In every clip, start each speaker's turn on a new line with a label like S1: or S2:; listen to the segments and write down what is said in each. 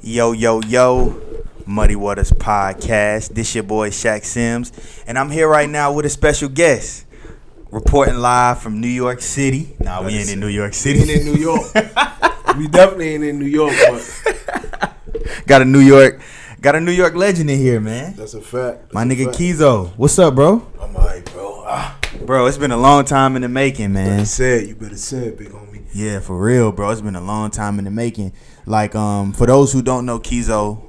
S1: Yo, yo, yo, Muddy Waterz podcast. This your boy Shaq Sims, and I'm here right now with a special guest, reporting live from New York City. Nah, we ain't in New York City.
S2: We ain't in New York. We definitely ain't in New York, but
S1: got a New York legend in here, man.
S2: That's a fact.
S1: My nigga Kezo. What's up, bro?
S2: I'm alright, bro.
S1: Bro, it's been a long time in the making, man.
S2: You better say it, big homie.
S1: Yeah, for real, bro. It's been a long time in the making. Like, for those who don't know Kezo,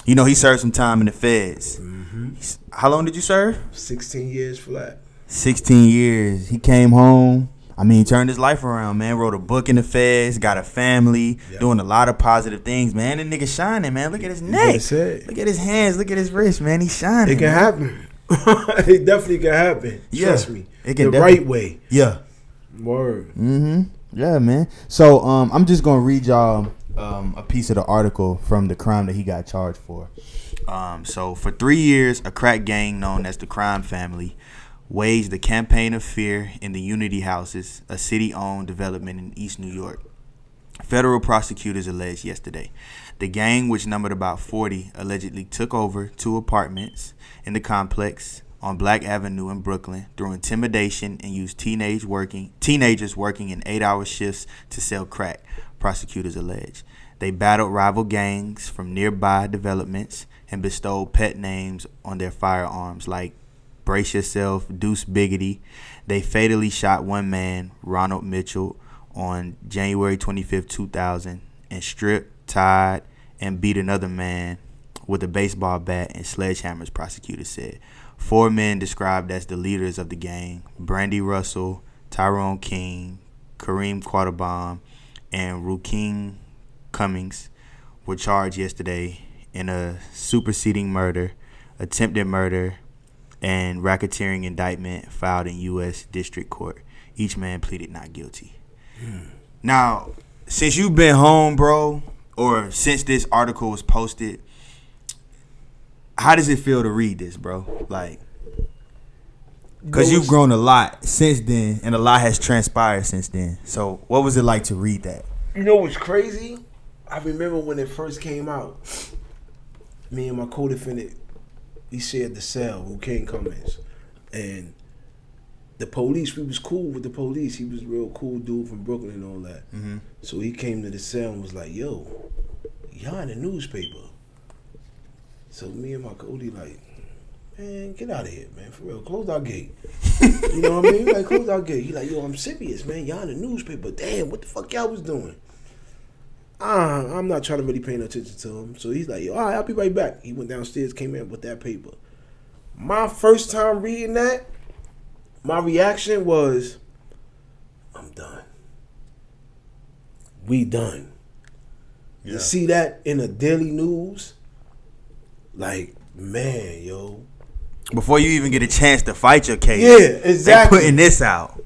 S1: he served some time in the feds.
S2: Mm-hmm.
S1: How long did you serve?
S2: 16 years flat.
S1: 16 years. He came home. Turned his life around, man. Wrote a book in the feds, got a family, doing a lot of positive things, man. The nigga shining, man. Look at his neck. Look at his hands. Look at his wrist, man. He's shining.
S2: It can happen. It definitely can happen. Trust me.
S1: It can
S2: right way.
S1: Yeah.
S2: Word.
S1: Mm-hmm. Yeah, man. So I'm just gonna read y'all a piece of the article from the crime that he got charged for. So for 3 years, a crack gang known as the Crime Family waged a campaign of fear in the Unity Houses, a city-owned development in East New York. Federal prosecutors alleged yesterday the gang, which numbered about 40, allegedly took over 2 apartments in the complex on Black Avenue in Brooklyn through intimidation and used teenagers working in 8-hour shifts to sell crack, prosecutors allege. They battled rival gangs from nearby developments and bestowed pet names on their firearms like Brace Yourself, Deuce Biggity. They fatally shot one man, Ronald Mitchell, on January 25th, 2000, and stripped, tied, and beat another man with a baseball bat and sledgehammers, prosecutors said. 4 men described as the leaders of the gang, Brandy Russell, Tyrone King, Kareem Quattlebaum, and Rukin Cummings, were charged yesterday in a superseding murder, attempted murder, and racketeering indictment filed in U.S. District Court. Each man pleaded not guilty. Now, since you've been home, bro, or since this article was posted, how does it feel to read this, bro? Like, because you've grown a lot since then, and a lot has transpired since then. So, what was it like to read that?
S2: You know what's crazy? I remember when it first came out, me and my co-defendant, we shared the cell, Rukin Cummings, and the police, we was cool with the police. He was a real cool dude from Brooklyn and all that. Mm-hmm. So he came to the cell and was like, yo, y'all in the newspaper. So me and my Cody like, man, get out of here, man, for real. Close our gate. You know what I mean? Like, close our gate. He like, yo, I'm serious, man. Y'all in the newspaper. Damn, what the fuck y'all was doing? I'm not trying to really pay no attention to him. So he's like, yo, all right, I'll be right back. He went downstairs, came in with that paper. My first time reading that, my reaction was, I'm done. We done. Yeah. You see that in the daily news? Like, man, yo.
S1: Before you even get a chance to fight your case.
S2: Yeah, exactly.
S1: They're putting this out.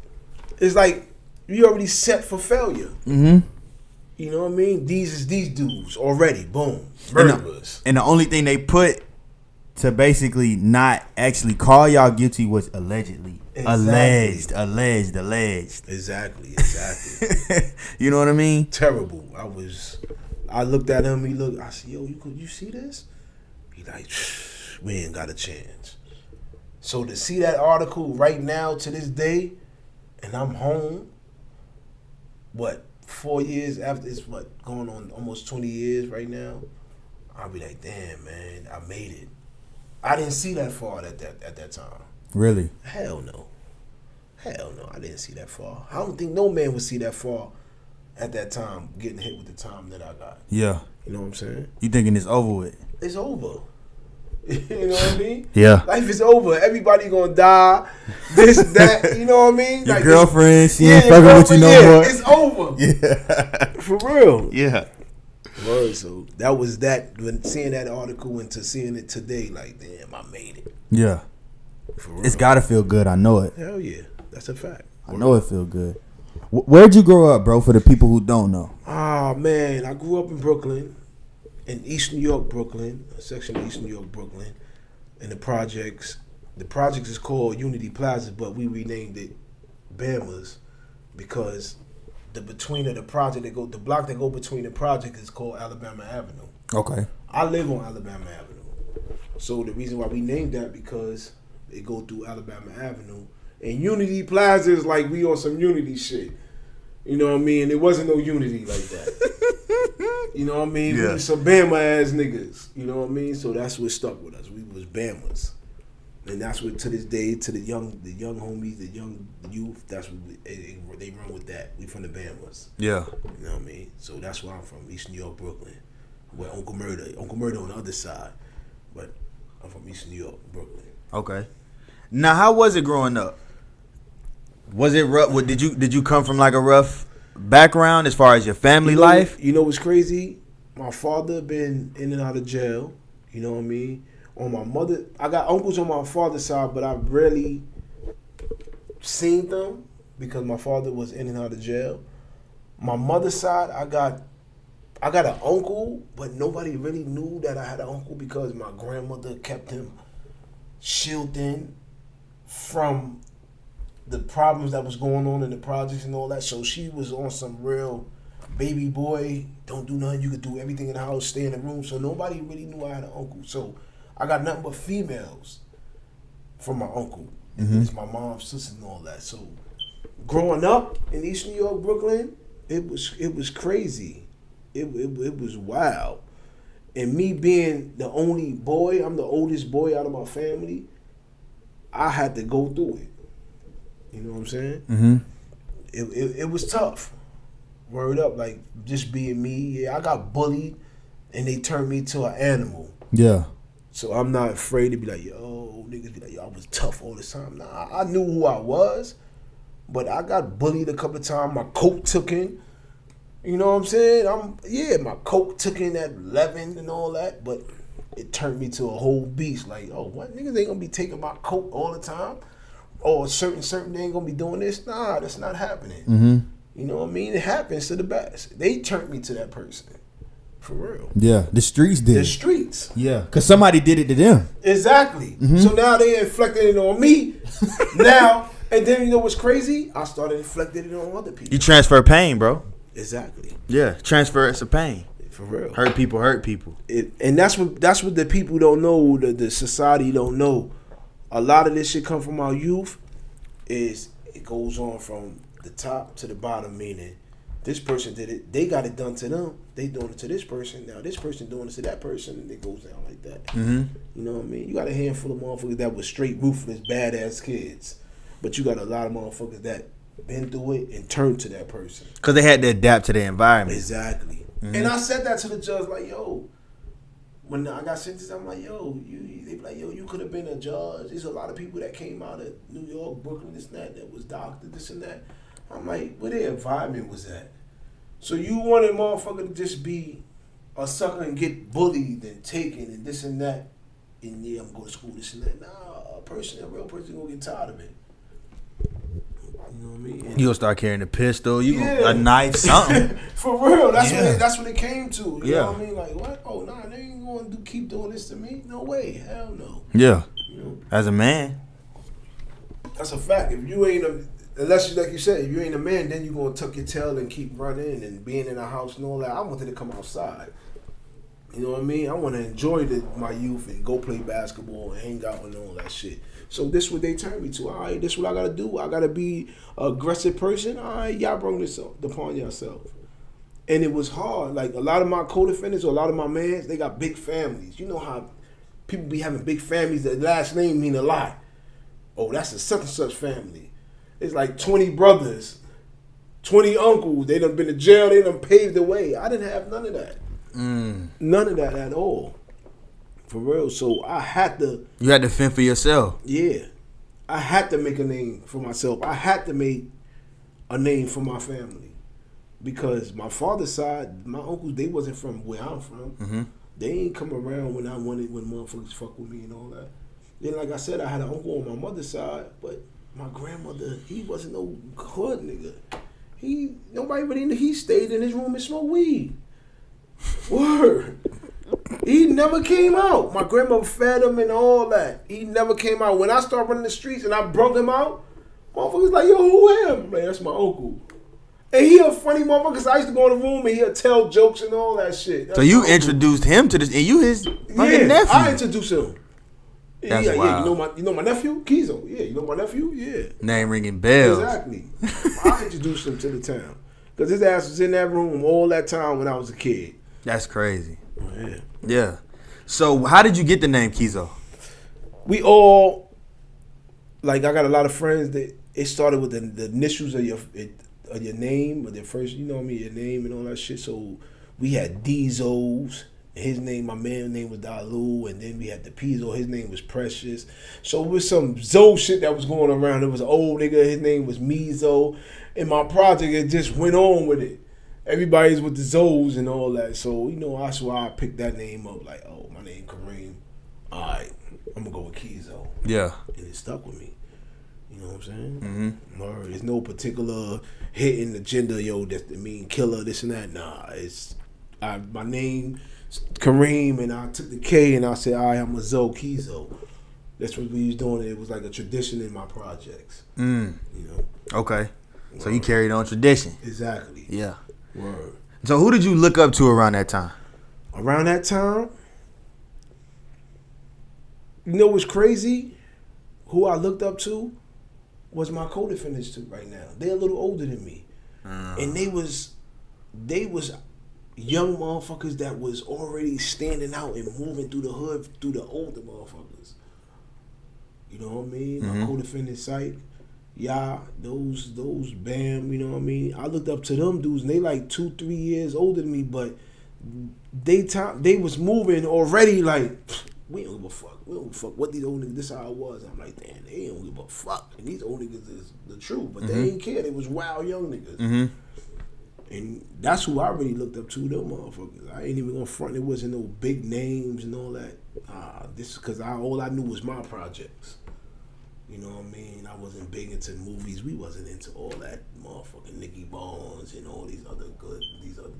S2: It's like, you already set for failure.
S1: Mm-hmm.
S2: You know what I mean? These dudes already. Boom. Murderers.
S1: And the only thing they put to basically not actually call y'all guilty was allegedly. Exactly. Alleged.
S2: Exactly.
S1: You know what I mean?
S2: Terrible. I looked at him, I said, yo, you see this? He like, we ain't got a chance. So to see that article right now to this day, and I'm home, 4 years after, it's going on almost 20 years right now, I'll be like, damn, man, I made it. I didn't see that far at that time.
S1: Really?
S2: Hell no, I didn't see that far. I don't think no man would see that far at that time, getting hit with the time that I got.
S1: Yeah.
S2: You know what I'm saying?
S1: You thinking it's over with?
S2: It's over. You know what I mean?
S1: Yeah.
S2: Life is over. Everybody gonna die. This, that. You know what I mean?
S1: Your girlfriend, she ain't fucking with you no more.
S2: It's over.
S1: Yeah.
S2: For real.
S1: Yeah.
S2: Word. So that was that. When seeing that article and to seeing it today, like, damn, I made it.
S1: Yeah.
S2: For real.
S1: It's gotta feel good. I know it.
S2: Hell yeah. That's a fact.
S1: I know it feel good. Where'd you grow up, bro? For the people who don't know.
S2: Oh man, I grew up in Brooklyn. In East New York, Brooklyn, a section of East New York, Brooklyn, in the projects. The projects is called Unity Plaza, but we renamed it Bamaz because the between of the project the block that go between the project is called Alabama Avenue.
S1: Okay.
S2: I live on Alabama Avenue. So the reason why we named that because it go through Alabama Avenue. And Unity Plaza is like we on some Unity shit. You know what I mean? It wasn't no Unity like that. You know what I mean?
S1: Yeah.
S2: We was some Bama ass niggas. You know what I mean? So that's what stuck with us. We was Bamaz. And that's what to this day, to the young homies, the young youth, that's what they run with that. We from the Bamaz.
S1: Yeah.
S2: You know what I mean? So that's where I'm from, East New York, Brooklyn. Where Uncle Murder on the other side. But I'm from East New York, Brooklyn.
S1: Okay. Now, how was it growing up? Was it rough? Did you come from like a rough background as far as your family life?
S2: You know what's crazy? My father been in and out of jail. You know what I mean? On my mother, I got uncles on my father's side, but I rarely seen them because my father was in and out of jail. My mother's side, I got an uncle, but nobody really knew that I had an uncle because my grandmother kept him shielded from the problems that was going on in the projects and all that. So she was on some real baby boy, don't do nothing, you could do everything in the house, stay in the room. So nobody really knew I had an uncle. So I got nothing but females from my uncle. Mm-hmm. It's my mom's sister and all that. So growing up in East New York, Brooklyn, it was crazy. It was wild. And me being the only boy, I'm the oldest boy out of my family, I had to go through it. You know what I'm saying?
S1: Mm-hmm.
S2: It was tough. Word up, like just being me. Yeah, I got bullied, and they turned me to an animal.
S1: Yeah.
S2: So I'm not afraid to be like, yo, niggas be like, yo, I was tough all this time. Nah, I knew who I was, but I got bullied a couple of times. My coke took in. You know what I'm saying? My coke took in at 11 and all that, but it turned me to a whole beast. Like, oh, what? Niggas ain't gonna be taking my coke all the time? Or certain they ain't gonna be doing this? Nah, that's not happening.
S1: Mm-hmm.
S2: You know what I mean? It happens to the best. They turned me to that person. For real.
S1: Yeah, the streets did.
S2: The streets.
S1: Yeah, because somebody did it to them.
S2: Exactly. Mm-hmm. So now they inflicted it on me. Now, and then you know what's crazy? I started inflicting it on other people.
S1: You transfer pain, bro.
S2: Exactly.
S1: Yeah, transference of pain.
S2: For real.
S1: Hurt people.
S2: And that's what the people don't know, the society don't know. A lot of this shit come from our youth. It goes on from the top to the bottom, meaning this person did it, they got it done to them, they doing it to this person, now this person doing it to that person, and it goes down like that.
S1: Mm-hmm.
S2: You know what I mean? You got a handful of motherfuckers that was straight ruthless, badass kids, but you got a lot of motherfuckers that been through it and turned to that person.
S1: Because they had to adapt to the environment.
S2: Exactly. Mm-hmm. And I said that to the judge, like, yo, when I got sentenced, I'm like, yo, they be like, yo, you could have been a judge. There's a lot of people that came out of New York, Brooklyn, this and that was doctor, this and that. I'm like, where their environment was at? So you wanted motherfucker to just be a sucker and get bullied and taken and this and that, and yeah, I'm going to school, this and that. Nah, a real person gonna get tired of it. You know what I mean? And
S1: You'll start carrying a pistol, a knife, something.
S2: For real, that's what it came to. You know what I mean? Like, what? Oh, nah, they ain't going to keep doing this to me. No way, hell no.
S1: Yeah.
S2: You know?
S1: As a man,
S2: that's a fact. If you ain't unless like you said, if you ain't a man, then you gonna tuck your tail and keep running and being in a house and all that. I wanted to come outside. You know what I mean? I want to enjoy my youth and go play basketball and hang out and all that shit. So this is what they turned me to. All right, this is what I gotta do. I gotta be an aggressive person. All right, y'all bring this upon yourself. And it was hard. Like a lot of my co-defendants or a lot of my mans, they got big families. You know how people be having big families. That last name mean a lot. Oh, that's a such and such family. It's like 20 brothers, 20 uncles. They done been to jail. They done paved the way. I didn't have none of that. None of that at all. For real. So I had to. You
S1: had to fend for yourself.
S2: Yeah. I had to make a name for myself. I had to make a name for my family. Because my father's side, my uncles, they wasn't from where I'm from. Mm-hmm. They ain't come around when motherfuckers fuck with me and all that. Then, like I said, I had an uncle on my mother's side, but my grandmother, he wasn't no hood nigga. Nobody really knew. He stayed in his room and smoked weed. Word. He never came out. My grandmother fed him and all that. He never came out. When I started running the streets and I brought him out, motherfuckers like, yo, who him? Like, that's my uncle. And he a funny motherfucker because I used to go in the room and he'll tell jokes and all that shit.
S1: So you introduced him to this, and you his fucking nephew.
S2: I introduced him.
S1: That's
S2: yeah,
S1: wild.
S2: you know my nephew, Kezo. Yeah, you know my nephew. Yeah,
S1: name ringing bells.
S2: Exactly. I introduced him to the town because his ass was in that room all that time when I was a kid.
S1: That's crazy.
S2: Yeah.
S1: Yeah. So how did you get the name Kezo?
S2: We all, like, I got a lot of friends that it started with the initials of your name or their first, you know what I mean, your name and all that shit. So we had Dizos. His name, my man's name was Dalu, and then we had the Pizzo. His name was Precious. So it was some Zo shit that was going around. It was an old nigga. His name was Mizo. And my project, it just went on with it. Everybody's with the Zos and all that. So, you know, that's why I picked that name up. Like, oh, my name Kareem. All right, I'm going to go with Kezo.
S1: Yeah.
S2: And it stuck with me. You know what I'm saying?
S1: Mm-hmm.
S2: There's no particular hidden agenda, yo, that's the mean killer, this and that. Nah, it's my name... Kareem, and I took the K and I said, all right, I'm a Zo Kezo. That's what we was doing. It was like a tradition in my projects. You know.
S1: Okay. So you carried on tradition.
S2: Exactly.
S1: Yeah.
S2: Word.
S1: So who did you look up to around that time?
S2: Around that time, you know what's crazy? Who I looked up to was my co-defendants too right now. They're a little older than me. And they was young motherfuckers that was already standing out and moving through the hood through the older motherfuckers. You know what I mean? My co-defendant Psych, those Bam, you know what I mean? I looked up to them dudes and they like 2-3 years older than me, but they was moving already like, we don't give a fuck. We don't give a fuck what these old niggas, this how I was. I'm like, damn, they don't give a fuck. And these old niggas is the truth, but they ain't care. They was wild young niggas. And that's who I really looked up to, them motherfuckers. I ain't even gonna front. It wasn't no big names and all that. This is because all I knew was my projects. You know what I mean? I wasn't big into movies. We wasn't into all that motherfucking Nicky Barnes and all these other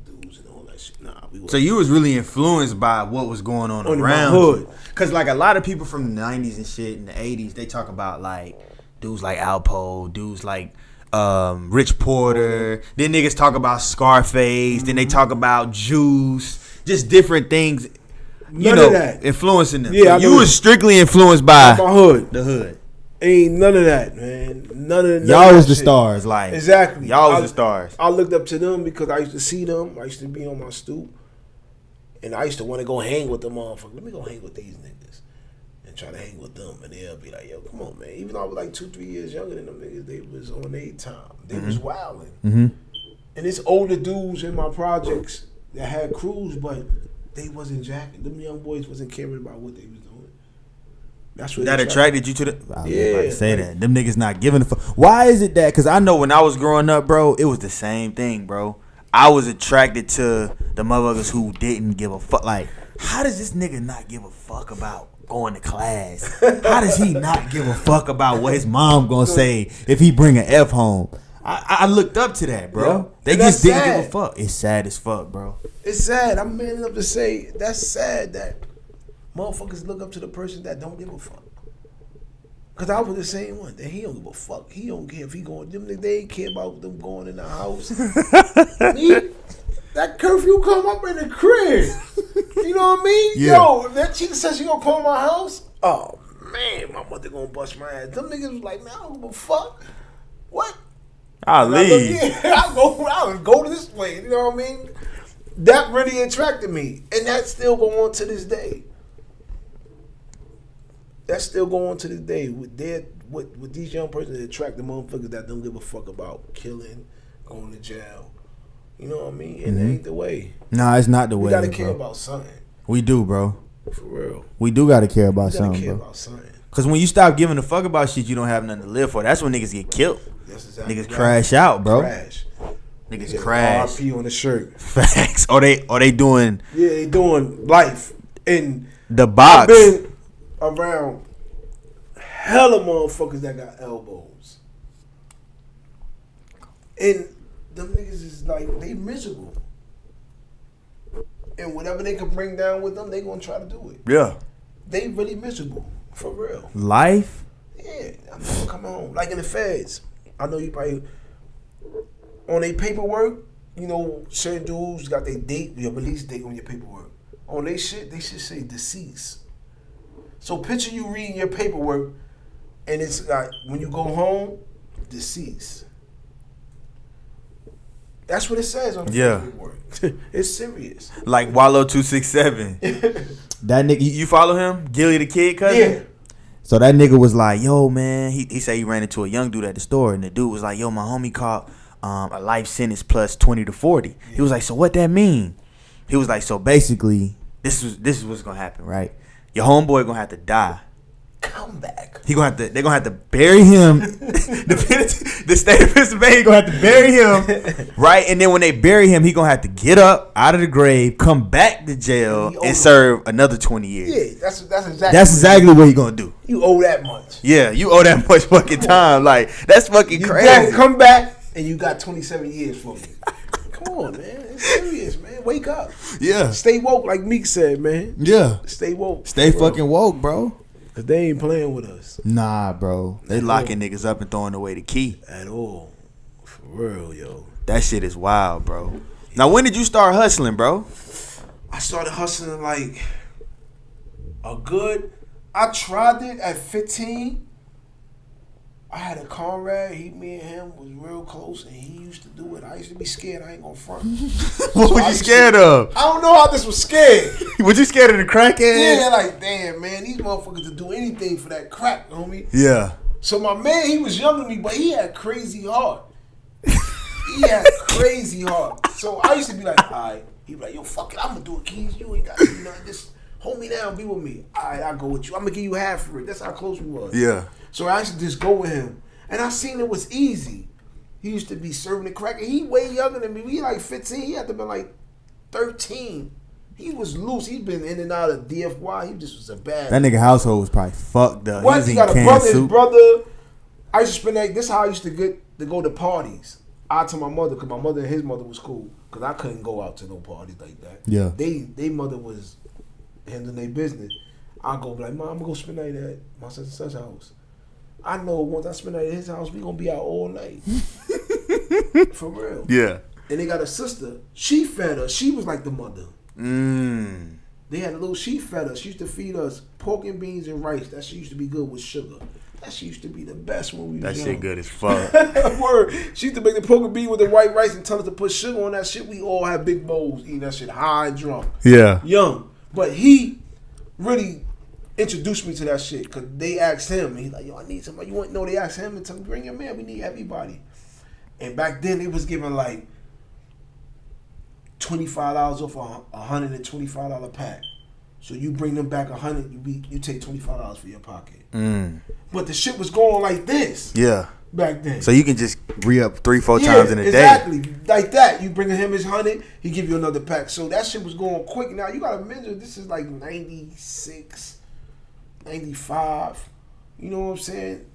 S2: dudes and all that shit. Nah, we wasn't.
S1: So you was really influenced by what was going on around you. Cause like a lot of people from the 90s and shit in the 80s, they talk about like dudes like Alpo, dudes like Rich Porter, then niggas talk about Scarface, then they talk about Juice, just different things,
S2: None of that.
S1: Influencing them.
S2: Yeah,
S1: so you was strictly influenced by
S2: my hood.
S1: The hood.
S2: Ain't none of that, man. None of
S1: y'all was the
S2: shit.
S1: stars, like
S2: exactly.
S1: Y'all was the stars.
S2: I looked up to them because I used to see them. I used to be on my stoop, and I used to want to go hang with the motherfuckers. Let me go hang with these niggas. Try to hang with them, and they'll be like, yo, come on, man. Even though I was like 2-3 years younger than them niggas, they was on their time. They was wilding. And it's older dudes in my projects that had crews, but they wasn't jacking. Them young boys wasn't caring about what they was doing. That's what
S1: that attracted you to the. I was about to say
S2: like,
S1: that. Them niggas not giving a fuck. Why is it that? Because I know when I was growing up, bro, it was the same thing, bro. I was attracted to the motherfuckers who didn't give a fuck. Like, how does this nigga not give a fuck about going to class? How does he not give a fuck about what his mom gonna say if he bring an F home? I looked up to that, bro. Yeah. They just didn't give a fuck. It's sad as fuck, bro.
S2: It's sad. I'm man enough to say that's sad that motherfuckers look up to the person that don't give a fuck. Cause I was the same one. That he don't give a fuck. He don't care if he going. They ain't care about them going in the house. That curfew come up in the crib. You know what I mean? Yeah. Yo, if that chick says she gonna come to my house, oh man, my mother gonna bust my ass. Them niggas was like, man, I don't give a fuck. What?
S1: I'll leave.
S2: I'll go to this way. You know what I mean? That really attracted me, and that's still going on to this day. That's still going on to this day. With these young persons that attract the motherfuckers that don't give a fuck about killing, going to jail. You know what I mean? And it ain't the way.
S1: Nah, it's not the way.
S2: We gotta care about something.
S1: We do, bro.
S2: For real.
S1: We do gotta care about something,
S2: care
S1: bro.
S2: About something.
S1: Cause when you stop giving a fuck about shit, you don't have nothing to live for. That's when niggas get killed.
S2: That's exactly
S1: niggas crash out, bro.
S2: Crash.
S1: Niggas crash.
S2: RP on the shirt.
S1: Facts. Or they doing.
S2: Yeah, they doing life in
S1: the box.
S2: I've been around hella motherfuckers that got elbows, and them niggas is like, they miserable. And whatever they can bring down with them, they gonna try to do it.
S1: Yeah.
S2: They really miserable. For real.
S1: Life?
S2: Yeah. I'm never coming home. Like in the feds. I know you probably, on their paperwork, you know, certain dudes got their date, your release date on your paperwork. On they shit, they should say deceased. So picture you reading your paperwork, and it's like when you go home, deceased. That's what it says on the paperwork. It's serious.
S1: Like Wallow 267. That nigga, you follow him? Gilly the Kid cousin?
S2: Yeah.
S1: So that nigga was like, yo, man. He said he ran into a young dude at the store, and the dude was like, yo, my homie caught a life sentence plus 20 to 40. Yeah. He was like, so what that mean? He was like, so basically, this is what's gonna happen, right? Your homeboy gonna have to die.
S2: Come back.
S1: They're gonna have to bury him. The state of Pennsylvania gonna have to bury him, right? And then when they bury him, he gonna have to get up out of the grave, come back to jail, and serve another 20 years.
S2: Yeah, that's
S1: exactly what he gonna do.
S2: You owe that much.
S1: Yeah, you owe that much fucking time. Like that's fucking crazy.
S2: Come back and you got 27 years for me. Come on, man. It's serious, man. Wake up.
S1: Yeah.
S2: Stay woke, like Meek said, man.
S1: Yeah.
S2: Stay woke.
S1: Stay fucking woke, bro.
S2: Cause they ain't playing with us.
S1: Nah, bro. They locking niggas up and throwing away the key.
S2: At all. For real, yo.
S1: That shit is wild, bro. Now, when did you start hustling, bro?
S2: I started hustling like I tried it at 15. I had a comrade. Me and him was real close, and he used to do it. I used to be scared. I ain't gonna front.
S1: What was you scared of?
S2: I don't know how this was scared.
S1: Was you scared of the crackhead?
S2: Yeah, like damn, man, these motherfuckers to do anything for that crack, homie.
S1: Yeah.
S2: So my man, he was younger than me, but he had crazy heart. He had crazy heart. So I used to be like, all right. He be like, yo, fuck it, I'm gonna do it, Keys. You ain't got to do nothing. Just hold me down, be with me. All right, I'll go with you. I'm gonna give you half for it. That's how close we was.
S1: Yeah.
S2: So I used to just go with him. And I seen it was easy. He used to be serving the crack. And he way younger than me. He like 15. He had to be like 13. He was loose. He's been in and out of DFY. He just was a bad.
S1: That nigga household was probably fucked up.
S2: What? He got a brother. His brother. I used to spend that. This is how I used to get to go to parties. I told my mother, because my mother and his mother was cool. Because I couldn't go out to no parties like that.
S1: Yeah.
S2: They mother was handling their business. I go be like, Mom, I'm going to go spend the night at my such and such house. I know once I spend the night at his house, we going to be out all night. For real.
S1: Yeah.
S2: And they got a sister. She fed us. She was like the mother. They had a little, she fed us. She used to feed us pork and beans and rice. That shit used to be good with sugar. That shit used to be the best when we was
S1: young. That shit good as fuck.
S2: Word. She used to make the pork and bean with the white rice and tell us to put sugar on that shit. We all had big bowls eating that shit high and drunk.
S1: Yeah.
S2: Young. But he really introduced me to that shit because they asked him. And he's like, yo, I need somebody. You want to know? They asked him and told him, bring your man. We need everybody. And back then, it was giving like $25 off a $125 pack. So you bring them back $100, you take $25 for your pocket. But the shit was going like this.
S1: Yeah.
S2: Back then.
S1: So you can just re-up 3-4 times in a day.
S2: Exactly. Like that. You bring him his 100, he give you another pack. So that shit was going quick. Now you gotta measure, this is like 96, 95. You know what I'm saying?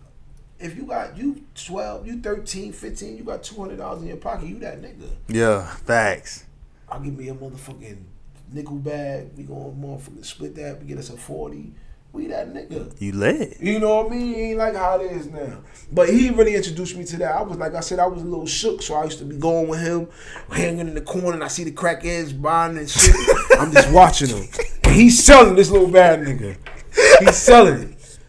S2: If you got, you 12, you 13, 15, you got $200 in your pocket, you that nigga.
S1: Yeah, facts.
S2: I'll give me a motherfucking nickel bag. We gonna motherfucking split that. We get us a 40. We that nigga.
S1: You lit.
S2: You know what I mean? He ain't like how it is now. But he really introduced me to that. I was like I said, I was a little shook, so I used to be going with him, hanging in the corner, and I see the crackheads buying and shit. I'm just watching him. And he's selling this little bad nigga. He's selling it.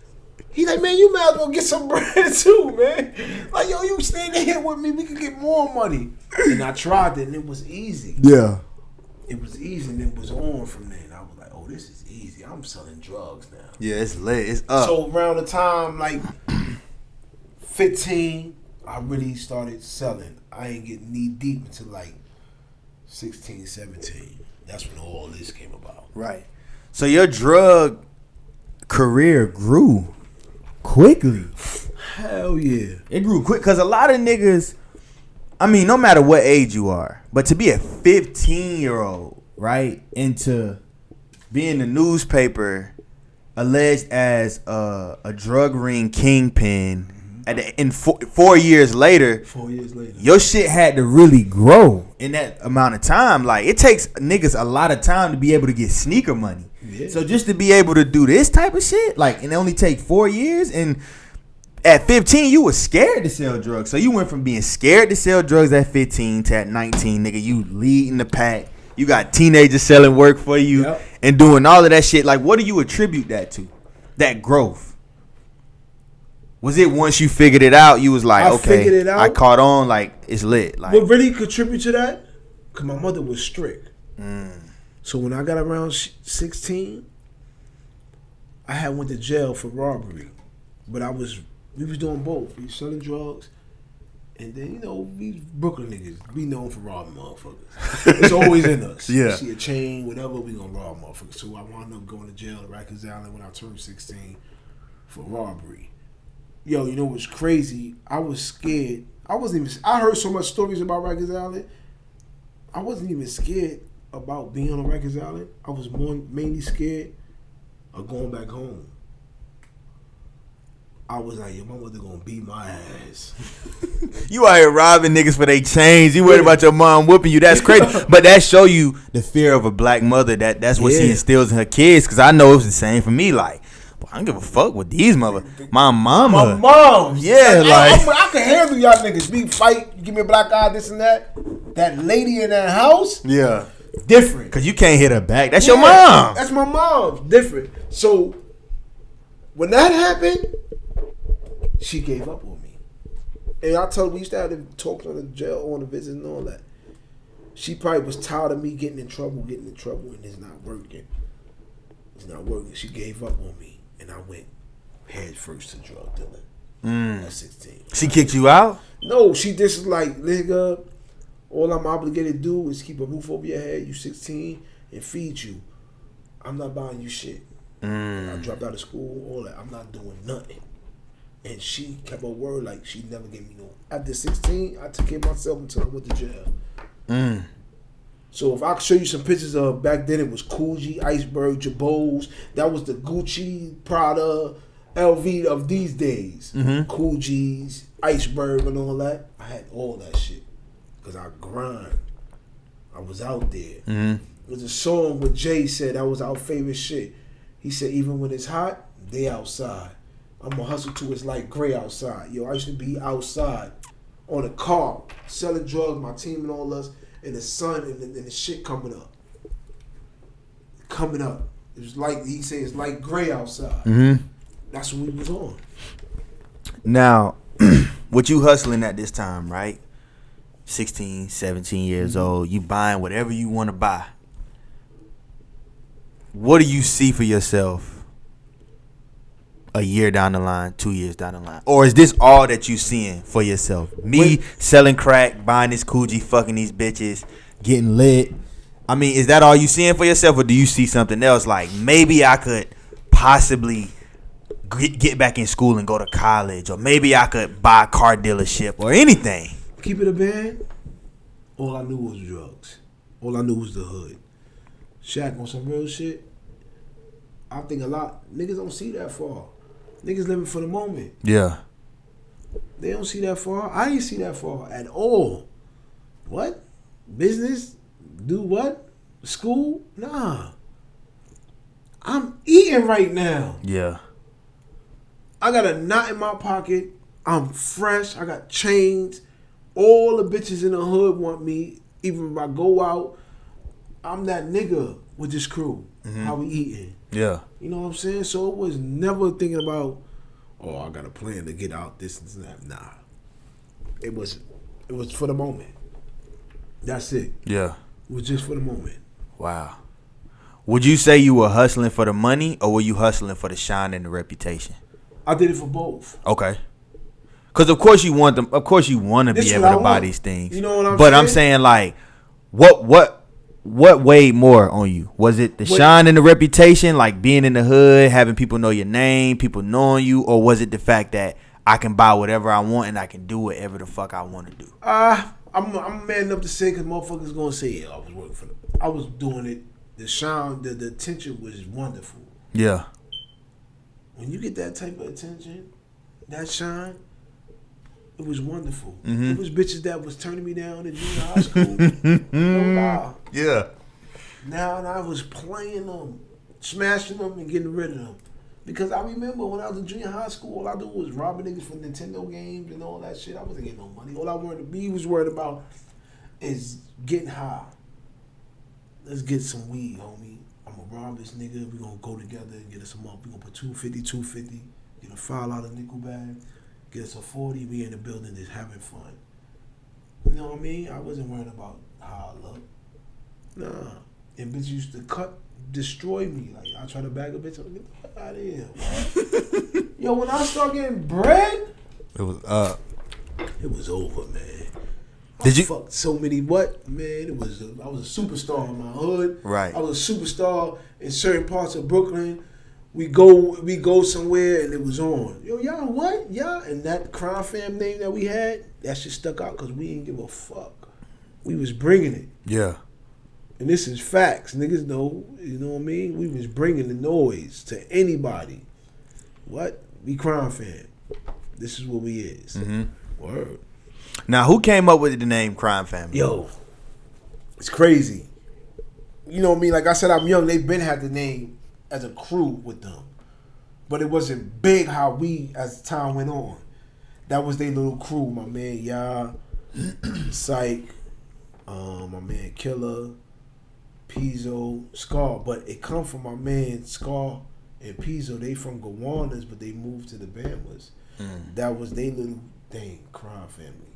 S2: He's like, man, you might as well get some bread too, man. Like, yo, you standing here with me, we could get more money. And I tried it, and it was easy.
S1: Yeah.
S2: It was easy, and it was on from there. And I was like, oh, this is easy. I'm selling drugs now.
S1: Yeah, it's lit. It's up.
S2: So around the time, like, 15, I really started selling. I ain't get knee deep until, like, 16, 17. That's when all this came about.
S1: Right. So your drug career grew quickly.
S2: Hell yeah.
S1: It grew quick because a lot of niggas, I mean, no matter what age you are, but to be a 15-year-old, right, into being the newspaper alleged as a drug ring kingpin, in 4 years later, your shit had to really grow in that amount of time. Like, it takes niggas a lot of time to be able to get sneaker money. Yeah. So just to be able to do this type of shit, like, and it only take 4 years, and At 15, you was scared to sell drugs. So you went from being scared to sell drugs at 15 to at 19, nigga, you leading the pack. You got teenagers selling work for you and doing all of that shit. Like, what do you attribute that to? That growth. Was it once you figured it out, you was like, okay, I caught on, like, it's lit. Like,
S2: what really contributed to that? Because my mother was strict. So when I got around 16, I had went to jail for robbery. But we was doing both. We was selling drugs. And then, we Brooklyn niggas, we known for robbing motherfuckers. It's always in us.
S1: Yeah.
S2: You see a chain, whatever, we gonna rob motherfuckers. So I wound up going to jail at Rikers Island when I turned 16 for robbery. Yo, you know what's crazy? I was scared. I heard so much stories about Rikers Island. I wasn't even scared about being on Rikers Island. I was mainly scared of going back home. I was like, yo, my mother gonna beat my ass.
S1: You out here robbing niggas for they chains. You worried about your mom whooping you. That's crazy. But that show you the fear of a black mother. That's what she instills in her kids. Because I know it was the same for me. Like, I don't give a fuck with these mother. My mama.
S2: My mom.
S1: Yeah,
S2: I can handle y'all niggas. We fight, give me a black eye, this and that. That lady in that house.
S1: Yeah.
S2: Different.
S1: Because you can't hit her back. That's your mom.
S2: That's my mom. Different. So, when that happened, she gave up on me. And I told her, we used to have to talk on the jail, on the visit and all that. She probably was tired of me getting in trouble, and it's not working. She gave up on me. And I went head first to drug dealing at 16.
S1: She kicked you out?
S2: No, she just like, nigga, all I'm obligated to do is keep a roof over your head, you 16, and feed you. I'm not buying you shit. I dropped out of school, all that. I'm not doing nothing. And she kept her word, like she never gave me no. After 16, I took care of myself until I went to jail. So if I could show you some pictures of back then, it was Coogee, Iceberg, Jabos. That was the Gucci, Prada, LV of these days. Coogees, Iceberg, and all that. I had all that shit because I grind. I was out there. There was a song where Jay said that was our favorite shit. He said, even when it's hot, they outside. I'm gonna hustle till it's like gray outside. Yo, I used to be outside on a car selling drugs, my team and all us, and the sun and the shit coming up. It was like, he said, it's like gray outside. That's what we was on.
S1: Now, what you hustling at this time, right? 16, 17 years old. You buying whatever you want to buy. What do you see for yourself a year down the line, 2 years down the line? Or is this all that you seeing for yourself? Me selling crack, buying this Coogee, fucking these bitches, getting lit. I mean, is that all you seeing for yourself, or do you see something else? Like, maybe I could possibly get back in school and go to college, or maybe I could buy a car dealership or anything.
S2: Keep it a band. All I knew was drugs. All I knew was the hood. Shaq, on some real shit, I think a lot niggas don't see that far. Niggas living for the moment.
S1: Yeah.
S2: They don't see that far. I didn't see that far at all. What? Business? Do what? School? Nah. I'm eating right now.
S1: Yeah.
S2: I got a knot in my pocket. I'm fresh. I got chains. All the bitches in the hood want me. Even if I go out, I'm that nigga with this crew. How we eating.
S1: Yeah.
S2: You know what I'm saying? So it was never thinking about, oh, I got a plan to get out this and that. Nah. It was for the moment. That's it.
S1: Yeah.
S2: It was just for the moment.
S1: Wow. Would you say you were hustling for the money, or were you hustling for the shine and the reputation?
S2: I did it for both.
S1: Okay. Because of course you want them. Of course you want to be able to buy these things.
S2: You know what I'm saying?
S1: But I'm saying, like, what weighed more on you? Was it the shine and the reputation, like being in the hood, having people know your name, people knowing you, or was it the fact that I can buy whatever I want and I can do whatever the fuck I want to do?
S2: I'm man enough to say, because motherfuckers gonna say, yeah, I was working for them. I was doing it. The shine, the attention was wonderful.
S1: Yeah.
S2: When you get that type of attention, that shine, it was wonderful. It was bitches that was turning me down in junior high school. No lie.
S1: Yeah.
S2: Now I was playing them, smashing them, and getting rid of them. Because I remember when I was in junior high school, all I do was robbing niggas for Nintendo games and all that shit. I wasn't getting no money. All I wanted to be was worried about is getting high. Let's get some weed, homie. I'm gonna rob this nigga. We gonna go together and get us a month. We gonna put 250, get a $5 nickel bag, get us a 40. We in the building just having fun. You know what I mean? I wasn't worried about how I look. Nah. And bitch used to destroy me. Like, I try to bag a bitch up, get the fuck out of here. Yo, when I start getting bread,
S1: it was up.
S2: It was over, man.
S1: Did you
S2: fucked so many what? Man, I was a superstar in my hood.
S1: Right.
S2: I was a superstar in certain parts of Brooklyn. We go somewhere and it was on. Yo, y'all what? Y'all and that crime fam name that we had, that shit stuck out because we didn't give a fuck. We was bringing it.
S1: Yeah.
S2: And this is facts. Niggas know, you know what I mean? We was bringing the noise to anybody. What? We crime fam. This is what we is.
S1: Mm-hmm.
S2: Word.
S1: Now, who came up with the name Crime Family?
S2: Yo, it's crazy. You know what I mean? Like I said, I'm young. They been had the name as a crew with them. But it wasn't big how we, as time went on. That was their little crew. My man, Ya, Psych, my man, Killer, Kezo, Scar. But it come from my man, Scar and Kezo. They from Gowanus, but they moved to the Bamaz. That was their little thing, Crime Family.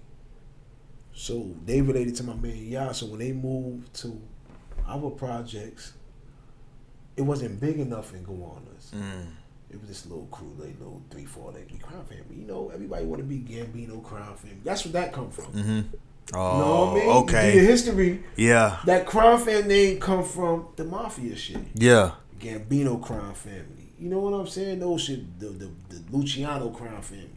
S2: So they related to my man Ya. So when they moved to our projects, it wasn't big enough in Gowanus. It was this little crew, like little 3-4 like Crime Family. You know, everybody want to be Gambino Crime Family. That's where that come from.
S1: Mm-hmm. Oh,
S2: you know what I mean?
S1: okay.
S2: You do your history.
S1: Yeah.
S2: That Crime Family name come from the mafia shit.
S1: Yeah.
S2: Gambino Crime Family. You know what I'm saying? Those shit, the Luciano Crime Family.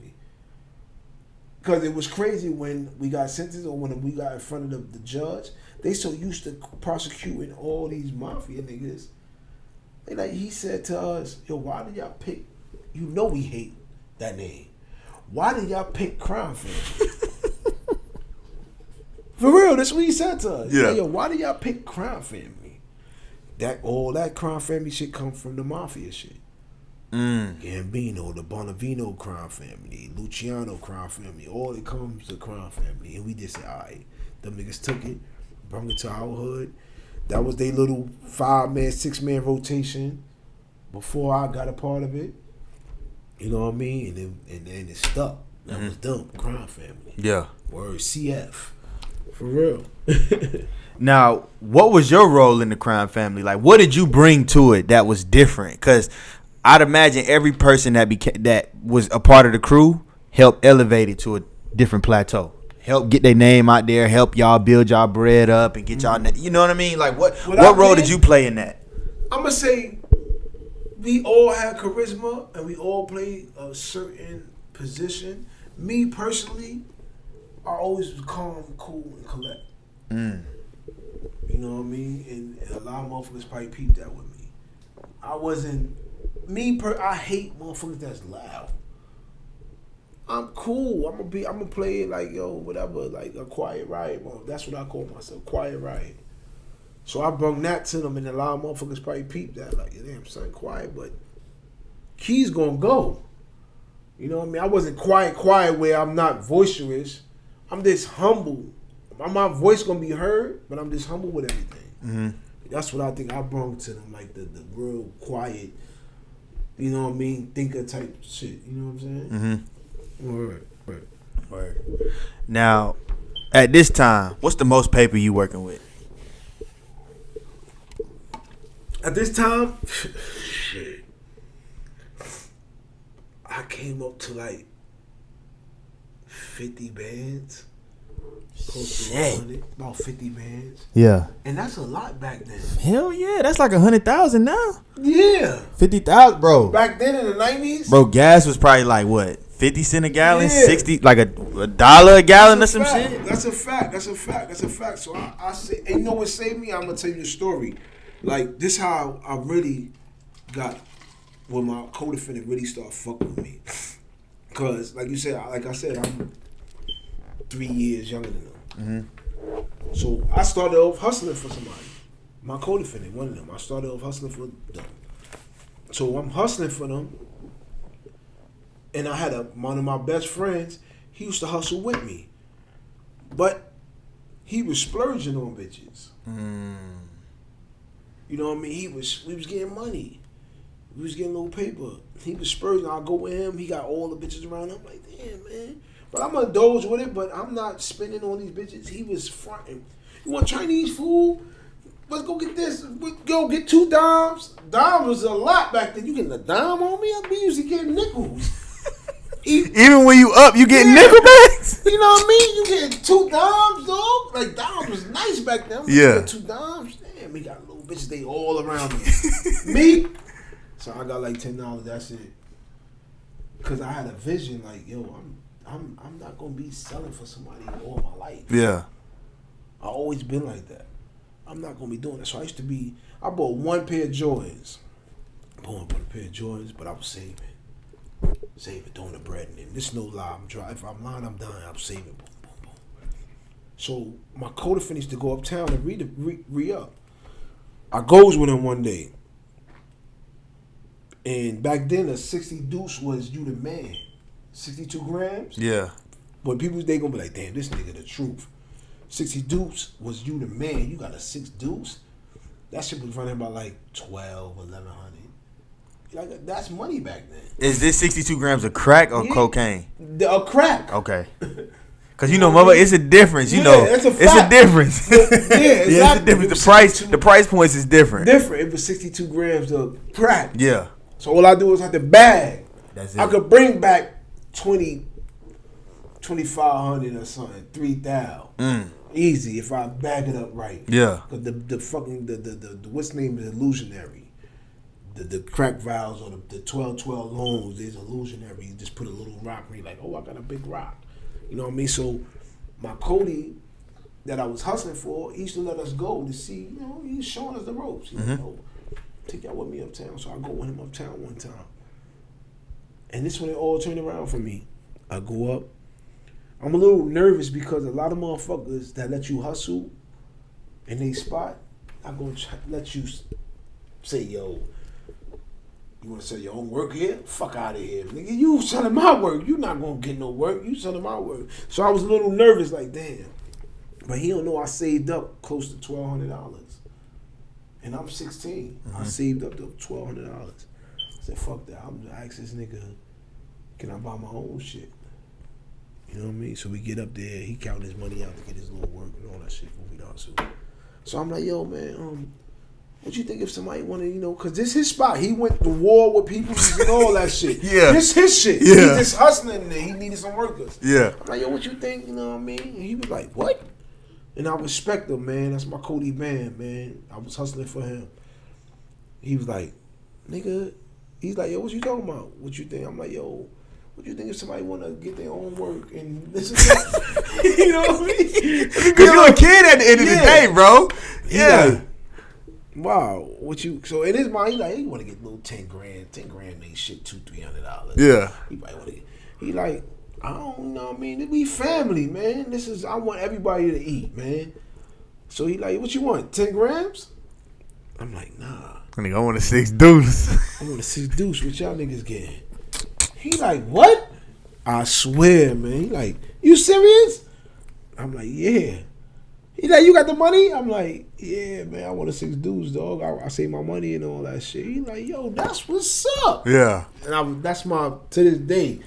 S2: Because it was crazy when we got sentenced or when we got in front of the judge. They so used to prosecuting all these mafia niggas. They like, he said to us, yo, why did y'all pick, you know we hate that name. Why did y'all pick Crime Family? For real, that's what he said to us.
S1: Yeah.
S2: Like, yo, why did y'all pick Crime Family? All that Crime Family shit come from the mafia shit. Gambino, the Bonavino Crime Family, Luciano Crime Family, all it comes to Crime Family. And we just said, all right, them niggas took it, brought it to our hood. That was their little 5-man, 6-man rotation before I got a part of it. You know what I mean? And then it stuck. That was them, Crime Family.
S1: Yeah.
S2: Word CF. For real.
S1: Now, what was your role in the Crime Family? Like, what did you bring to it that was different? Because I'd imagine every person that was a part of the crew helped elevate it to a different plateau. Help get their name out there. Help y'all build y'all bread up and get y'all. You know what I mean? Like what role did you play in that?
S2: I'm gonna say we all had charisma and we all played a certain position. Me personally, I always was calm, cool, and collect. You know what I mean? And a lot of motherfuckers probably peeped that with me. I wasn't. I hate motherfuckers that's loud. I'm cool. I'm gonna play it like, yo, whatever, like a quiet riot. That's what I call myself, quiet riot. So I brought that to them, and a lot of motherfuckers probably peeped that, like, damn, son, quiet, but Key's gonna go. You know what I mean? I wasn't quiet where I'm not boisterous. I'm just humble. My voice gonna be heard, but I'm just humble with everything. That's what I think I brought to them, like the real quiet, you know what I mean, thinker type shit. You know what I'm saying? Word.
S1: Now, at this time, what's the most paper you working with?
S2: At this time, shit, I came up to like 50 bands. Close to 100, about 50 bands.
S1: Yeah.
S2: And that's a lot back then.
S1: Hell yeah, that's like 100,000 now.
S2: Yeah.
S1: 50,000, bro.
S2: Back then in the 90s.
S1: Bro, gas was probably like what? 50 cents a gallon,
S2: Yeah.
S1: 60, like a $1 a gallon or some shit.
S2: That's a fact. So I say, and you know what saved me? I'm gonna tell you the story. Like, this how I really got when my co-defendant really started fucking with me. Cause like you said, like I said, I'm 3 years younger than them. So I started off hustling for somebody. My co-defendant, one of them. I started off hustling for them. So I'm hustling for them. And I had one of my best friends, he used to hustle with me. But he was splurging on bitches. You know what I mean? We was getting money. We was getting a little paper. He was splurging. I'll go with him. He got all the bitches around him. I'm like, damn, man. But I'm gonna indulge with it, but I'm not spending on these bitches. He was fronting. You want Chinese food? Let's go get this. Go get 2 dimes. Dimes was a lot back then. You getting a dime on me? I be usually getting nickels.
S1: Even when you up, you get nickelbacks.
S2: You know what I mean? You get 2 dimes, dog. Like dimes was nice back then.
S1: Yeah.
S2: 2 dimes. Damn, we got little bitches. They all around me. Me. So I got like $10. That's it. Cause I had a vision. Like, yo, I'm not gonna be selling for somebody all my life.
S1: Yeah.
S2: I always been like that. I'm not gonna be doing that. So I bought 1 pair of Jordans. Bought a pair of Jordans, but I was saving, throwing the bread in. This is no lie. I'm dry. If I'm lying, I'm done. I'm saving. Boom, boom, boom. So my co-defendant used to go uptown and re-up. I goes with him one day. And back then, a 60 deuce was you the man. 62 grams.
S1: Yeah.
S2: But people, they gonna be like, damn, this nigga the truth. 60 deuce was you the man. You got a 6 deuce. That shit was running about like 12, 1100. Like, that's money back then.
S1: Is this 62 grams of crack or cocaine?
S2: A crack.
S1: Okay. Cause you know, mama, it's a difference. You know,
S2: it's a
S1: difference.
S2: Exactly.
S1: Yeah, it's a difference. The price points is different.
S2: It was 62 grams of crack.
S1: Yeah.
S2: So all I do is have to bag.
S1: That's it.
S2: I could bring back 2,500 or something, 3,000. Easy if I bag it up right.
S1: Yeah.
S2: Cause the what's name is illusionary. The crack vials or the 1212 loans is illusionary. You just put a little rock and you're like, oh, I got a big rock. You know what I mean? So my Cody that I was hustling for, he used to let us go to see, you know, he's showing us the ropes. He's like, oh, take y'all with me uptown. So I go with him uptown one time. And this when it all turned around for me. I go up. I'm a little nervous because a lot of motherfuckers that let you hustle in they spot, I'm going to let you say, yo, you want to sell your own work here? Fuck out of here. Nigga, you selling my work. You not going to get no work. You selling my work. So I was a little nervous like, damn. But he don't know I saved up close to $1,200. And I'm 16. I saved up to $1,200. I said, fuck that. I'm going to ask this nigga, can I buy my own shit? You know what I mean? So we get up there. He count his money out to get his little work and all that shit for me to hustle. So I'm like, yo, man, what you think if somebody wanted, you know, because this his spot. He went to war with people and all that shit.
S1: Yeah.
S2: This his shit.
S1: Yeah.
S2: He just hustling there. He needed some workers.
S1: Yeah.
S2: I'm like, yo, what you think? You know what I mean? And he was like, what? And I respect him, man. That's my Cody band, man. I was hustling for him. He was like, nigga, he's like, yo, what you talking about? What you think? I'm like, yo, what you think if somebody want to get their own work and this and that? You know what I mean?
S1: Because you're a kid at the end of the day, bro. Yeah.
S2: Like, wow, what you? So in his mind, he like, he want to get a little 10 grand. 10 grand ain't shit, $200-300.
S1: Yeah.
S2: He probably want to. He like, I don't know. What I mean, we family, man. I want everybody to eat, man. So he like, what you want? 10 grams? I'm like, nah.
S1: I want a 6 deuce.
S2: I want a 6 deuce. What y'all niggas getting? He like, what? I swear, man. He like, you serious? I'm like, yeah. He like, you got the money? I'm like, yeah, man. I want a 6 deuce, dog. I save my money and all that shit. He like, yo, that's what's up.
S1: Yeah.
S2: And that's my, to this day,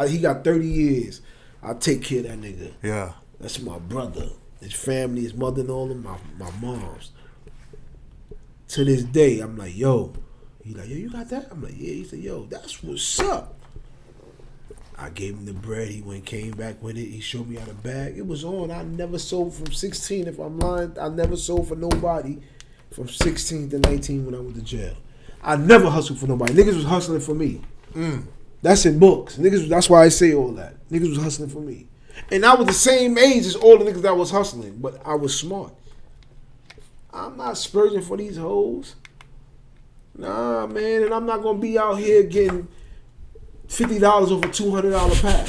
S2: he got 30 years. I take care of that nigga.
S1: Yeah.
S2: That's my brother. His family, his mother and all of my moms. To this day, I'm like, yo. He like, yo, you got that? I'm like, yeah. He said, yo, that's what's up. I gave him the bread. He came back with it. He showed me how to bag. It was on. I never sold from 16. If I'm lying, I never sold for nobody from 16 to 19 when I went to jail. I never hustled for nobody. Niggas was hustling for me. That's in books. Niggas. That's why I say all that. Niggas was hustling for me. And I was the same age as all the niggas that was hustling, but I was smart. I'm not splurging for these hoes. Nah, man. And I'm not going to be out here getting $50 off a $200 pack.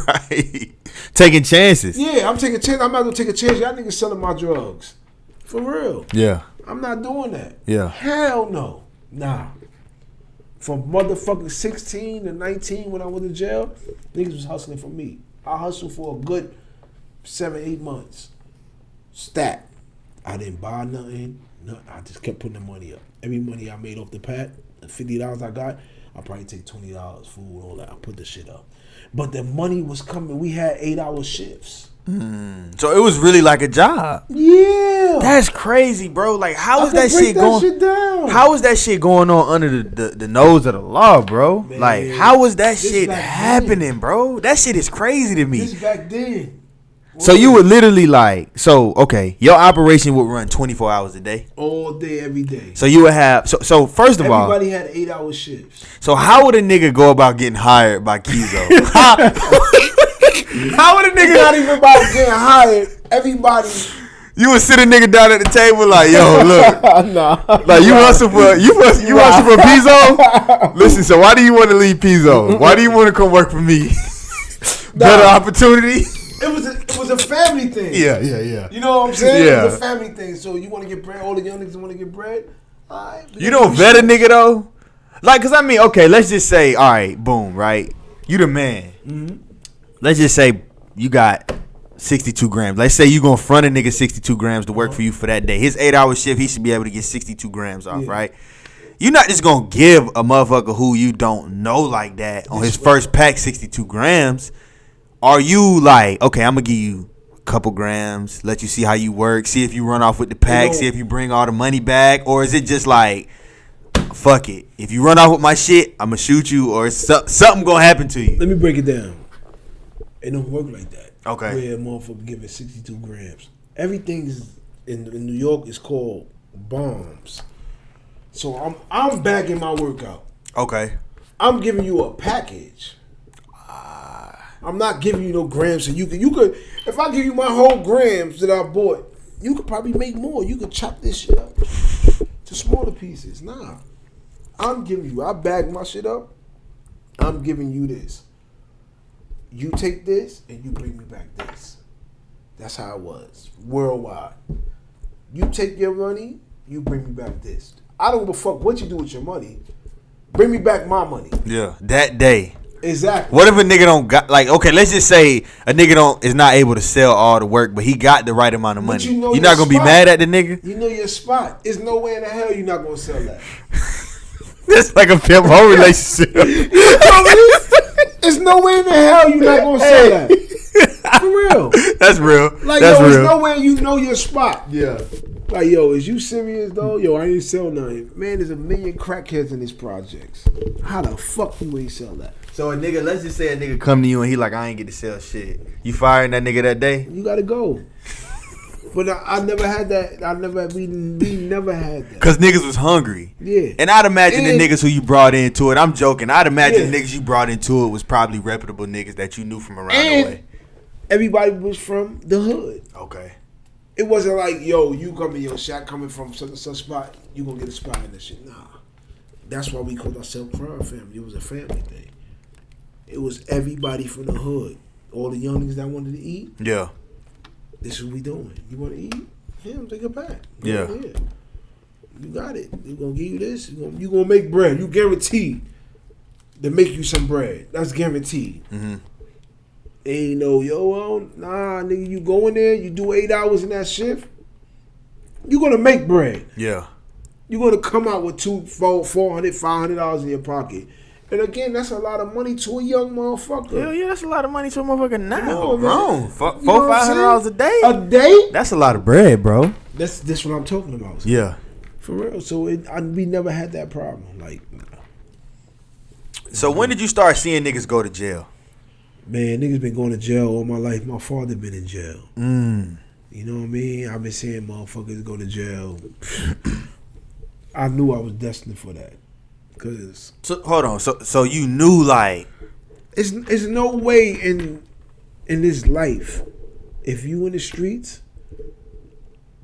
S1: Right. Taking chances.
S2: Yeah, I'm taking chances. I'm not going to take a chance. Y'all niggas selling my drugs. For real.
S1: Yeah.
S2: I'm not doing that.
S1: Yeah.
S2: Hell no. Nah. From motherfucking 16 to 19 when I went to jail, niggas was hustling for me. I hustled for a good 7-8 months. Stat. I didn't buy nothing. I just kept putting the money up. Every money I made off the pack, the $50 I got, I probably take $20, food, all that. I put the shit up. But the money was coming. We had 8-hour shifts.
S1: So it was really like a job.
S2: Yeah.
S1: That's crazy, bro. Like, how is that shit going?
S2: Shit down.
S1: How is that shit going on under the nose of the law, bro?
S2: Man,
S1: like, how is that shit happening,
S2: then.
S1: bro? That shit is crazy to me.
S2: This back then.
S1: So you would literally okay, your operation would run 24 hours a day?
S2: All day, every day.
S1: So you would have, so first of all.
S2: Everybody had 8-hour shifts.
S1: So how would a nigga go about getting hired by Kezo? How would a nigga
S2: not even about getting hired? Everybody.
S1: You would sit a nigga down at the table like, yo, look.
S2: Nah.
S1: Like, you hustle for Pizzo? Listen, so why do you want to leave Pizzo? Why do you want to come work for me? Better opportunity?
S2: It was a family thing.
S1: Yeah.
S2: You know what I'm saying?
S1: Yeah.
S2: It was a family thing. So you want to get bread? All the young niggas want to get bread? All right.
S1: You don't vet a nigga, though? Like, because I mean, okay, let's just say, all right, boom, right? You the man. Mm-hmm. Let's just say you got 62 grams. Let's say you going to front a nigga 62 grams to work for you for that day. His 8-hour shift, he should be able to get 62 grams off, right? You're not just going to give a motherfucker who you don't know like that on his first pack 62 grams. Are you like, okay, I'm going to give you a couple grams, let you see how you work, see if you run off with the pack, see if you bring all the money back? Or is it just like, fuck it. If you run off with my shit, I'm going to shoot you or something going to happen to you?
S2: Let me break it down. It don't work like that.
S1: Okay.
S2: Where a motherfucker giving 62 grams. Everything's in New York is called bombs. So I'm bagging my workout.
S1: Okay.
S2: I'm giving you a package. I'm not giving you no grams. So you could if I give you my whole grams that I bought, you could probably make more. You could chop this shit up to smaller pieces. Nah. I'm giving you. I bag my shit up. I'm giving you this. You take this and you bring me back this. That's how it was. Worldwide. You take your money, you bring me back this. I don't give a fuck what you do with your money. Bring me back my money.
S1: Yeah, that day.
S2: Exactly.
S1: What if a nigga don't got, like, okay, let's just say a nigga is not able to sell all the work, but he got the right amount of money.
S2: You know
S1: you're not going to be mad at the nigga?
S2: You know your spot. There's no way in the hell you're not going to sell that.
S1: It's like a pimp hoe relationship.
S2: There's no way in the hell you're not going to sell that. For real.
S1: That's real.
S2: Like,
S1: That's real.
S2: there's no way you know your spot.
S1: Yeah.
S2: Like, yo, is you serious, though? Yo, I ain't sell nothing. Man, there's 1 million crackheads in these projects. How the fuck you ain't sell that?
S1: So a nigga, let's just say a nigga come to you and he like, I ain't get to sell shit. You firing that nigga that day?
S2: You gotta go. But I never had that. We never had that.
S1: Cause niggas was hungry.
S2: Yeah.
S1: And I'd imagine the niggas who you brought into it, I'm joking, I'd imagine the niggas you brought into it was probably reputable niggas that you knew from around the way.
S2: Everybody was from the hood.
S1: Okay.
S2: It wasn't like, yo, you coming, yo, Shaq coming from such and such spot, you gonna get a spot in this shit. Nah. That's why we called ourselves Crime Family. It was a family thing. It was everybody from the hood. All the youngins that wanted to eat.
S1: Yeah.
S2: This is what we doing. You want to eat? Yeah, take it back.
S1: Yeah.
S2: You got it. We're going to give you this. You gonna make bread. You guaranteed to make you some bread. That's guaranteed. Mm-hmm. Ain't no, nah, nigga, you go in there, you do 8 hours in that shift, you're going to make bread.
S1: Yeah.
S2: You're going to come out with $400, $500 in your pocket. And again, that's a lot of money to a young motherfucker.
S1: Hell yeah, that's a lot of money to a motherfucker now.
S2: You know,
S1: grown. $400-$500 a day.
S2: A day?
S1: That's a lot of bread, bro.
S2: That's what I'm talking about. So.
S1: Yeah.
S2: For real. So we never had that problem. Like.
S1: So when did you start seeing niggas go to jail?
S2: Man, niggas been going to jail all my life. My father been in jail. You know what I mean? I've been seeing motherfuckers go to jail. I knew I was destined for that.
S1: So hold on. So you knew, like,
S2: it's no way in this life, if you in the streets,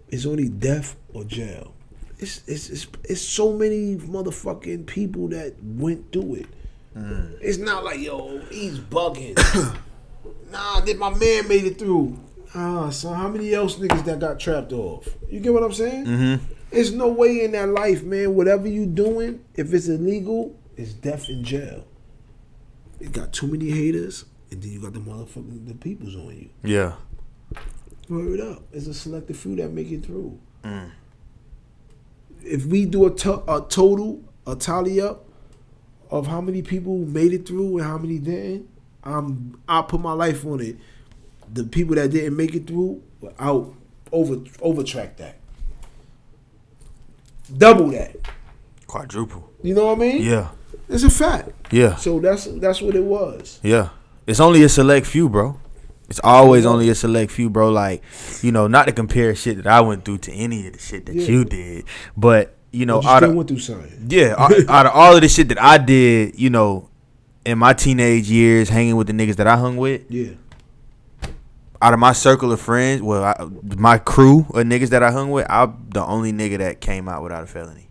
S2: it's only death or jail. It's so many motherfucking people that went through it. It's not like, yo, he's bugging. Nah, my man made it through. So how many else niggas that got trapped off? You get what I'm saying? Mm-hmm. There's no way in that life, man. Whatever you doing, if it's illegal, It's death in jail. You got too many haters, and then you got the peoples on you.
S1: Yeah.
S2: Word up. It's a selective few that make it through. If we do a tally up of how many people made it through and how many didn't, I'll put my life on it. The people that didn't make it through, I'll overtrack that. Double that.
S1: Quadruple.
S2: You know what I mean?
S1: Yeah.
S2: It's a fact.
S1: Yeah.
S2: So that's what it was.
S1: Yeah. It's only a select few, bro. It's always only a select few, bro. Like, you know, not to compare shit that I went through to any of the shit that you did, but you know,
S2: I went through something.
S1: Yeah, out of all of the shit that I did, you know, in my teenage years, hanging with the niggas that I hung with.
S2: Yeah.
S1: Out of my circle of friends, my crew of niggas that I hung with, I'm the only nigga that came out without a felony.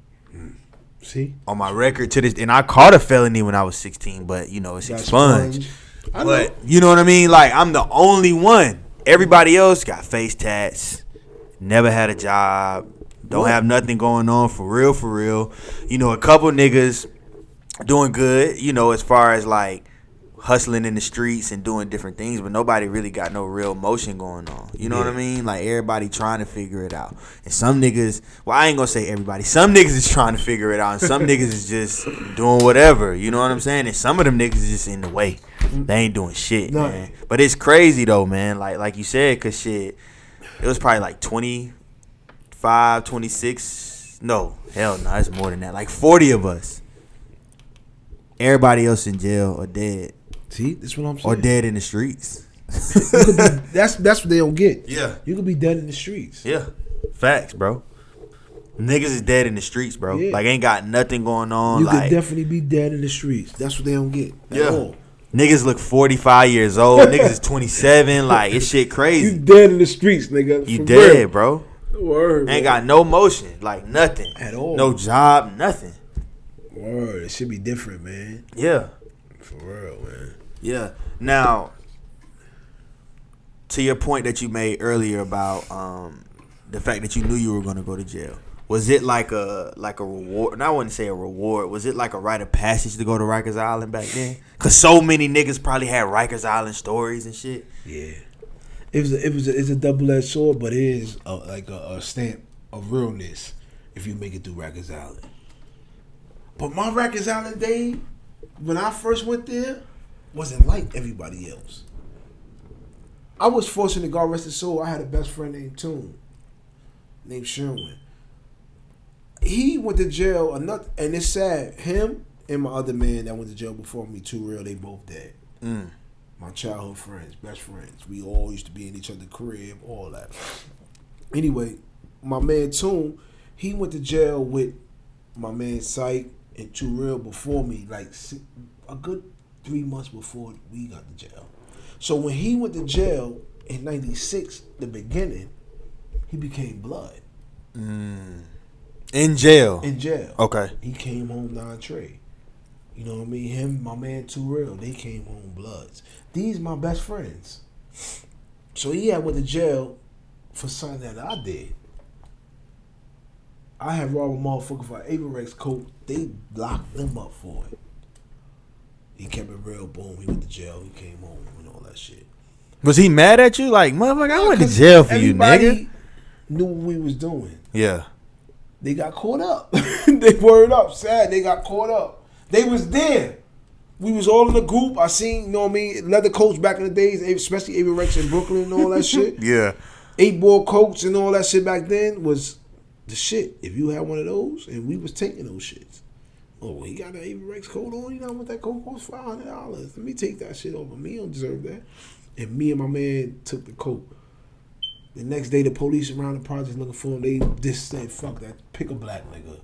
S2: See?
S1: On my record to this, and I caught a felony when I was 16, but you know, it's expunged. But you know what I mean? Like, I'm the only one. Everybody else got face tats, never had a job, don't have nothing going on for real. You know, a couple niggas doing good, you know, as far as like hustling in the streets and doing different things, but nobody really got no real motion going on. You know what I mean? Like, everybody trying to figure it out. And some niggas, well, I ain't gonna say everybody, some niggas is trying to figure it out, and some niggas is just doing whatever. You know what I'm saying? And some of them niggas is just in the way. They ain't doing shit, man. But it's crazy though, man. Like you said, cause shit, it was probably like 25, 26. No, hell no, it's more than that. Like 40 of us. Everybody else in jail or dead.
S2: See, that's what I'm saying.
S1: Or dead in the streets.
S2: That's what they don't get.
S1: Yeah.
S2: You could be dead in the streets.
S1: Yeah. Facts, bro. Niggas is dead in the streets, bro. Yeah. Like, ain't got nothing going on.
S2: You
S1: like,
S2: could definitely be dead in the streets. That's what they don't get. At all.
S1: Niggas look 45 years old. Niggas is 27. Like, it's shit crazy.
S2: You dead in the streets, nigga.
S1: You dead, bro.
S2: Word.
S1: Ain't got no motion. Like, nothing.
S2: At all.
S1: No job, nothing.
S2: Word. It should be different, man.
S1: Yeah.
S2: For real, man.
S1: Yeah. Now, to your point that you made earlier about the fact that you knew you were going to go to jail, was it like a reward? And I wouldn't say a reward. Was it like a rite of passage to go to Rikers Island back then? Because so many niggas probably had Rikers Island stories and shit.
S2: Yeah. It's a double-edged sword, but it is a stamp of realness if you make it through Rikers Island. But my Rikers Island day, when I first went there, wasn't like everybody else. I was fortunate, God rest his soul, I had a best friend named Sherwin. He went to jail, and it's sad, him and my other man that went to jail before me, Too Real, they both dead. My childhood friends, best friends. We all used to be in each other's crib, all that. Anyway, my man Toon, he went to jail with my man Syke and Too Real before me, like a good 3 months before we got to jail. So when he went to jail in 96, the beginning, he became blood.
S1: In jail?
S2: In jail.
S1: Okay.
S2: He came home non-trade. You know what I mean? Him, my man Too Real, they came home bloods. These my best friends. So he had went to jail for something that I did. I had robbed a motherfucker for an Averex coat. They locked them up for it. He kept it real, boom. He went to jail. He came home and all that shit.
S1: Was he mad at you? Like, motherfucker, I went to jail for you, nigga.
S2: Knew what we was doing.
S1: Yeah.
S2: They got caught up. They word up. Sad. They got caught up. They was there. We was all in a group. I seen, you know what I mean, leather coats back in the days, especially Averex in Brooklyn and all that shit.
S1: Yeah.
S2: 8-ball coats and all that shit back then was the shit. If you had one of those, and we was taking those shits. Oh, he got an Averex coat on. You know what that coat cost? $500. Let me take that shit over. Me don't deserve that. And me and my man took the coat. The next day, the police around the project looking for him. They just said, "Fuck that, pick a black nigga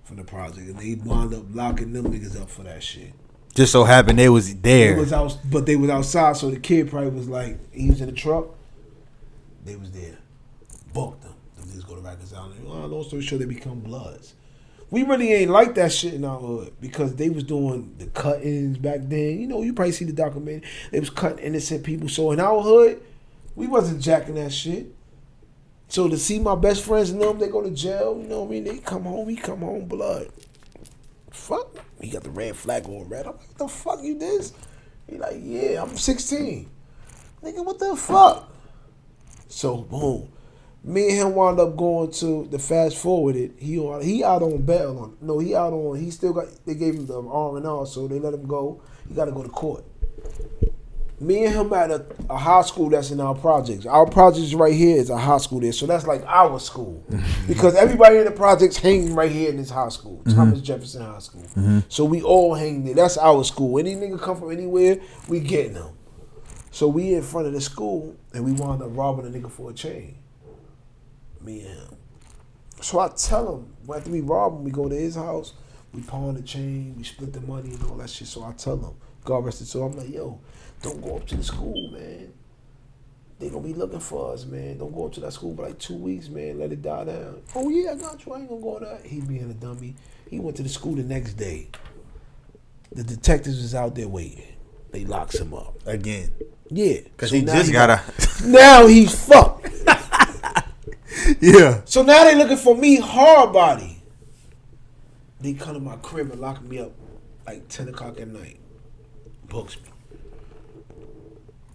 S2: from the project," and they wound up locking them niggas up for that shit.
S1: Just so happened they was there.
S2: But they was outside, so the kid probably was like, he was in the truck. They was there. Booked them. Them niggas go to Rikers Island. Long story short, they become bloods. We really ain't like that shit in our hood because they was doing the cut-ins back then. You know, you probably see the documentary. They was cutting innocent people. So in our hood, we wasn't jacking that shit. So to see my best friends and them, they go to jail. You know what I mean? They come home. We come home blood. Fuck. he got the red flag on red. I'm like, what the fuck you this? He like, yeah, I'm 16. Nigga, what the fuck? So boom, me and him wound up going to the fast forwarded. He out on bail on. He out on. He still got. They gave him the R&R, so they let him go. He got to go to court. Me and him at a high school that's in our projects. Our projects right here is a high school there, so that's like our school because everybody in the projects hang right here in this high school, Thomas Jefferson High School. So we all hang there. That's our school. Any nigga come from anywhere, we getting them. So we in front of the school and we wound up robbing a nigga for a chain. Me and him. So I tell him after we rob him, we go to his house, we pawn the chain, we split the money and all that shit. So I tell him, God rest his soul, I'm like, yo, don't go up to the school, man. They gonna be looking for us, man. Don't go up to that school for like 2 weeks, man. Let it die down. Oh yeah, I got you. I ain't gonna go there. He being a dummy. He went to the school the next day. The detectives was out there waiting. They locks him up
S1: again.
S2: Yeah,
S1: cause he just gotta.
S2: Now he's fucked.
S1: Yeah.
S2: So now they looking for me, hard body. They come to my crib and lock me up like 10 o'clock at night. Books me.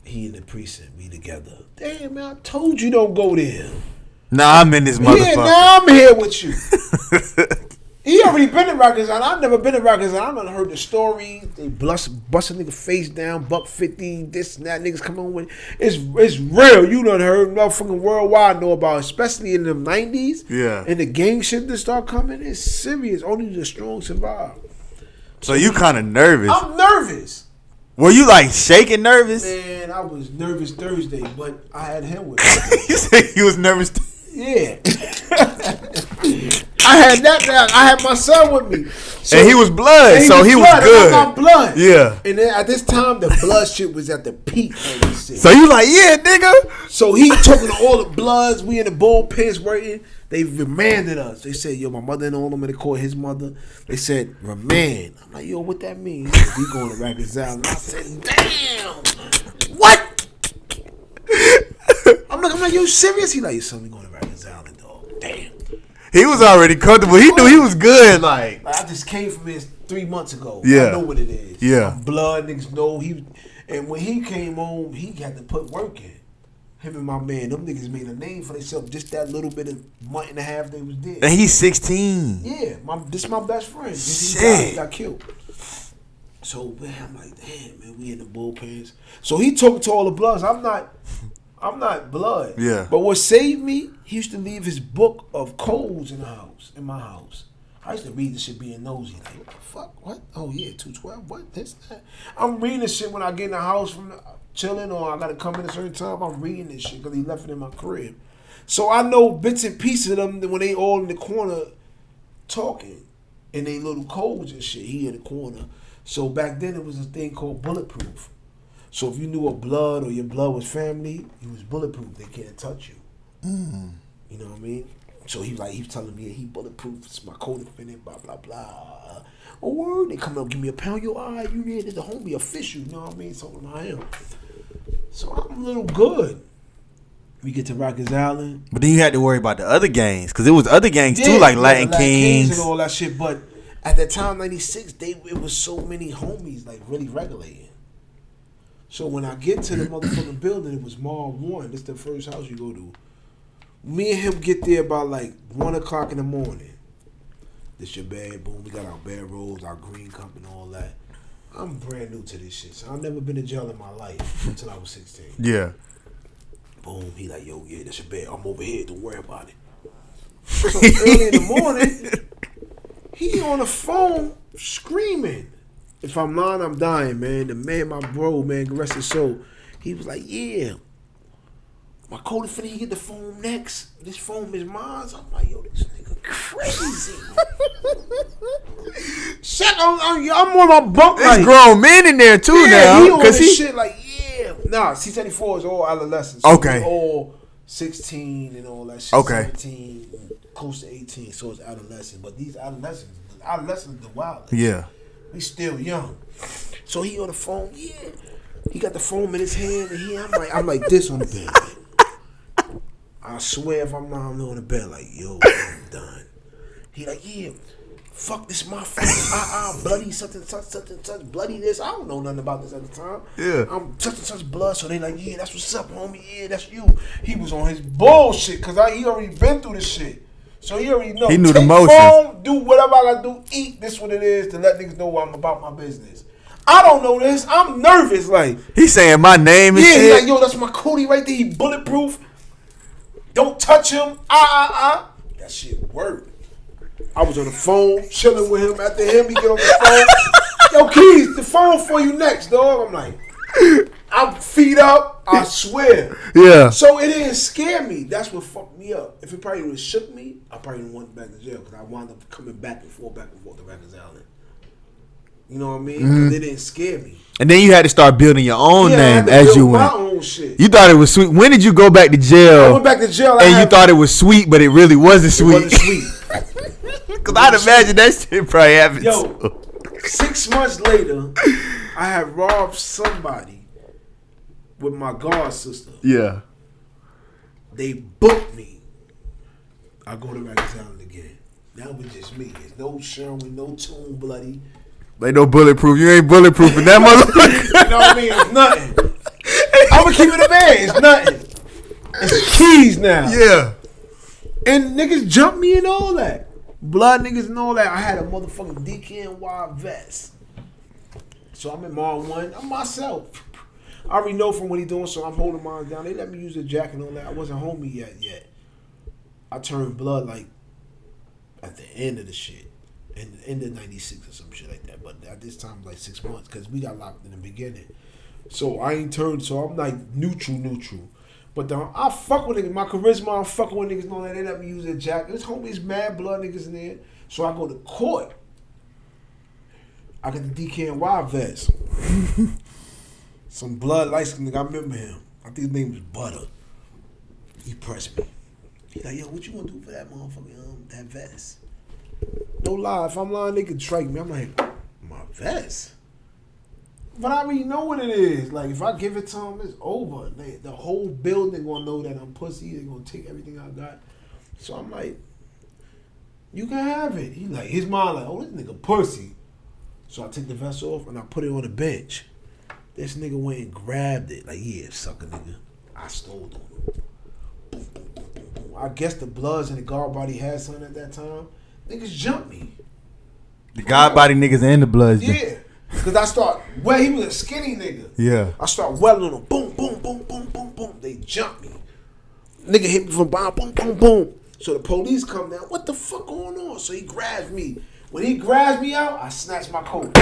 S2: He in the precinct, we together. Damn, man, I told you don't go there.
S1: Nah, I'm in this motherfucker.
S2: Yeah, now I'm here with you. He already been in Rikers Island. I've never been in Rikers Island. I done heard the story. They bust a nigga face down, $150, this and that. Niggas come on with it's real. You done heard motherfucking worldwide know about it, especially in the 90s.
S1: Yeah.
S2: And the gang shit that start coming, it's serious. Only the strong survive.
S1: So you kind of nervous.
S2: I'm nervous.
S1: Were you like shaking nervous?
S2: Man, I was nervous Thursday, but I had him with me.
S1: You said you was nervous.
S2: Yeah. I had that. I had my son with me.
S1: So, and he was blood, so he was good.
S2: I'm not blood.
S1: Yeah.
S2: And then at this time, the blood shit was at the peak.
S1: So you like, yeah, nigga.
S2: So he talking to all the bloods. We in the bullpens waiting. They remanded us. They said, yo, my mother and all them in the court, his mother. They said, remand. I'm like, yo, what that mean? We going to Rikers Island. I said, damn. What? I'm like, yo, serious? He like, yo, son, we going to Rikers Island, dog. Damn.
S1: He was already comfortable. He knew he was good. Like
S2: I just came from this 3 months ago.
S1: Yeah.
S2: I know what it is.
S1: Yeah.
S2: I'm blood, niggas know. And when he came home, he had to put work in. Him and my man, them niggas made a name for themselves. Just that little bit of month and a half they was dead.
S1: And he's 16.
S2: Yeah, this my best friend. He got killed. So man, I'm like, damn, man, we in the bullpens. So he talking to all the bloods. I'm not blood.
S1: Yeah.
S2: But what saved me, he used to leave his book of codes in my house. I used to read this shit being nosy. Like, what the fuck? What? Oh yeah, 212. What? This, that. I'm reading this shit when I get in the house from chilling or I gotta come in a certain time. I'm reading this shit because he left it in my crib. So I know bits and pieces of them when they all in the corner talking and they little codes and shit. He in the corner. So back then it was a thing called bulletproof. So if you knew a blood or your blood was family, you was bulletproof. They can't touch you. You know what I mean? So he was telling me he bulletproof. It's my co-defendant. Blah blah blah. Oh word, they come up give me a pound. Yo, all right, you here? There's a homie official. You know what I mean? So I am. So I'm a little good. We get to Rikers Island.
S1: But then you had to worry about the other gangs because it was other gangs too, like Latin Kings
S2: and all that shit. But at that time, '96, it was so many homies like really regulating. So when I get to the motherfucking building, it was Mall 1. This the first house you go to. Me and him get there about like 1 o'clock in the morning. This your bed, boom. We got our bed rolls, our green cup, and all that. I'm brand new to this shit, so I've never been to jail in my life until I was 16.
S1: Yeah.
S2: Boom. He like, yo, yeah, that's your bed. I'm over here. Don't worry about it. So early in the morning, he on the phone screaming. If I'm lying, I'm dying, man. The man, my bro, man, rest his soul. He was like, yeah. My co-defendant, he get the phone next. This phone is mine. I'm like, yo, this nigga crazy. Shit, I'm on my bunk.
S1: There's like, grown men in there too now.
S2: He on this shit like, yeah. Nah, C-74 is all adolescents.
S1: Okay.
S2: So all 16 and all that shit.
S1: Okay.
S2: 17, close to 18. So it's adolescents. But these adolescents the wildest.
S1: Yeah.
S2: We still young. So he on the phone, yeah. He got the phone in his hand and I'm like this on the bed. I swear if I'm not on the bed, like, yo, I'm done. He like, yeah. fuck this my fault. Bloody such and such, bloody this. I don't know nothing about this at the time.
S1: Yeah.
S2: I'm such and such blood. So they like, yeah, that's what's up, homie. Yeah, that's you. He was on his bullshit because he already been through this shit. So he already know.
S1: He knew
S2: Take
S1: the motions.
S2: phone, do whatever I gotta do, eat. This what it is to let niggas know I'm about my business. I don't know this. I'm nervous. Like
S1: he's saying my name and
S2: yeah,
S1: shit.
S2: he like, yo, that's my cootie right there. He bulletproof. Don't touch him. That shit worked. I was on the phone chilling with him. After him, he get on the phone. Yo, Keys, the phone for you next, dog. I'm like, I'm feet up. I swear.
S1: Yeah.
S2: So it didn't scare me. That's what fucked me up. If it probably would have shook me, I probably went back to jail because I wound up coming back and forth to Rikers Island. You know what I mean? Because it didn't scare me.
S1: And then you had to start building your own name as you went.
S2: My own shit.
S1: You thought it was sweet. When did you go back to jail?
S2: I went back to jail.
S1: And you thought it was sweet, but it really wasn't sweet.
S2: It wasn't sweet.
S1: Because I'd imagine that shit probably happened.
S2: Yo, 6 months later, I had robbed somebody with my god sister.
S1: Yeah.
S2: They booked me. I go to Rikers Island again. Now it's just me. There's no Sherwin, no Tune Bloody.
S1: Ain't no bulletproof. You ain't bulletproof in that motherfucker.
S2: You know what I mean? It's nothing. I'm gonna keep it a man. It's nothing. It's Keys now.
S1: Yeah.
S2: And niggas jumped me and all that. Blood niggas and all that. I had a motherfucking DKNY vest. So I'm in Mar 1. I'm myself. I already know from what he doing, so I'm holding mine down. They let me use the jacket and all that. I wasn't homie yet. I turned blood like at the end of the shit. In the end of 96 or some shit like that. But at this time, like 6 months, because we got locked in the beginning. So I ain't turned, so I'm like neutral. But I fuck with niggas. My charisma, I'm fucking with niggas and all that. They let me use their jacket. This homies mad blood niggas in there. So I go to court. I got the DKNY vest. Some blood light skin nigga, I remember him. I think his name was Butter. He pressed me. He like, yo, what you gonna do for that motherfucker, that vest? No lie, if I'm lying, they can strike me. I'm like, my vest? But I already know what it is. Like, if I give it to them, it's over. The whole building gonna know that I'm pussy. They gonna take everything I got. So I'm like, you can have it. He like, his mind like, oh, this nigga pussy. So I take the vest off and I put it on the bench. This nigga went and grabbed it. Like, yeah, sucker nigga. I stole on him. Boom, boom, boom, boom, boom. I guess the Bloods and the guard body had something at that time. Niggas jumped me.
S1: The God body niggas and the Bloods.
S2: Yeah. Because I start, he was a skinny nigga.
S1: Yeah.
S2: I start welling on him. Boom, boom, boom, boom, boom, boom. They jumped me. Nigga hit me from behind. Boom, boom, boom. So the police come down. What the fuck going on? So he grabs me. When he grabs me out, I snatch my coat.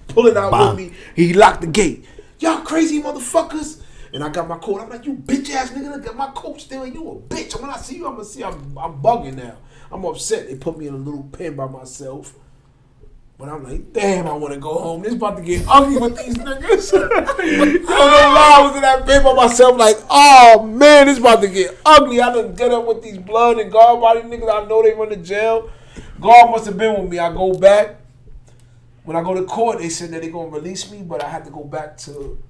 S2: Pull it out with me. He locked the gate. Y'all crazy motherfuckers. And I got my coat. I'm like, you bitch ass nigga. Look at my coat still. You a bitch. When I see you, I'm going to see I'm bugging now. I'm upset. They put me in a little pen by myself. But I'm like, damn, I want to go home. This about to get ugly with these niggas. I don't know why I was in that pen by myself like, oh, man, this about to get ugly. I done get up with these blood and guard body niggas. I know they run to jail. Guard must have been with me. I go back. When I go to court, they said that they going to release me, but I had to go back to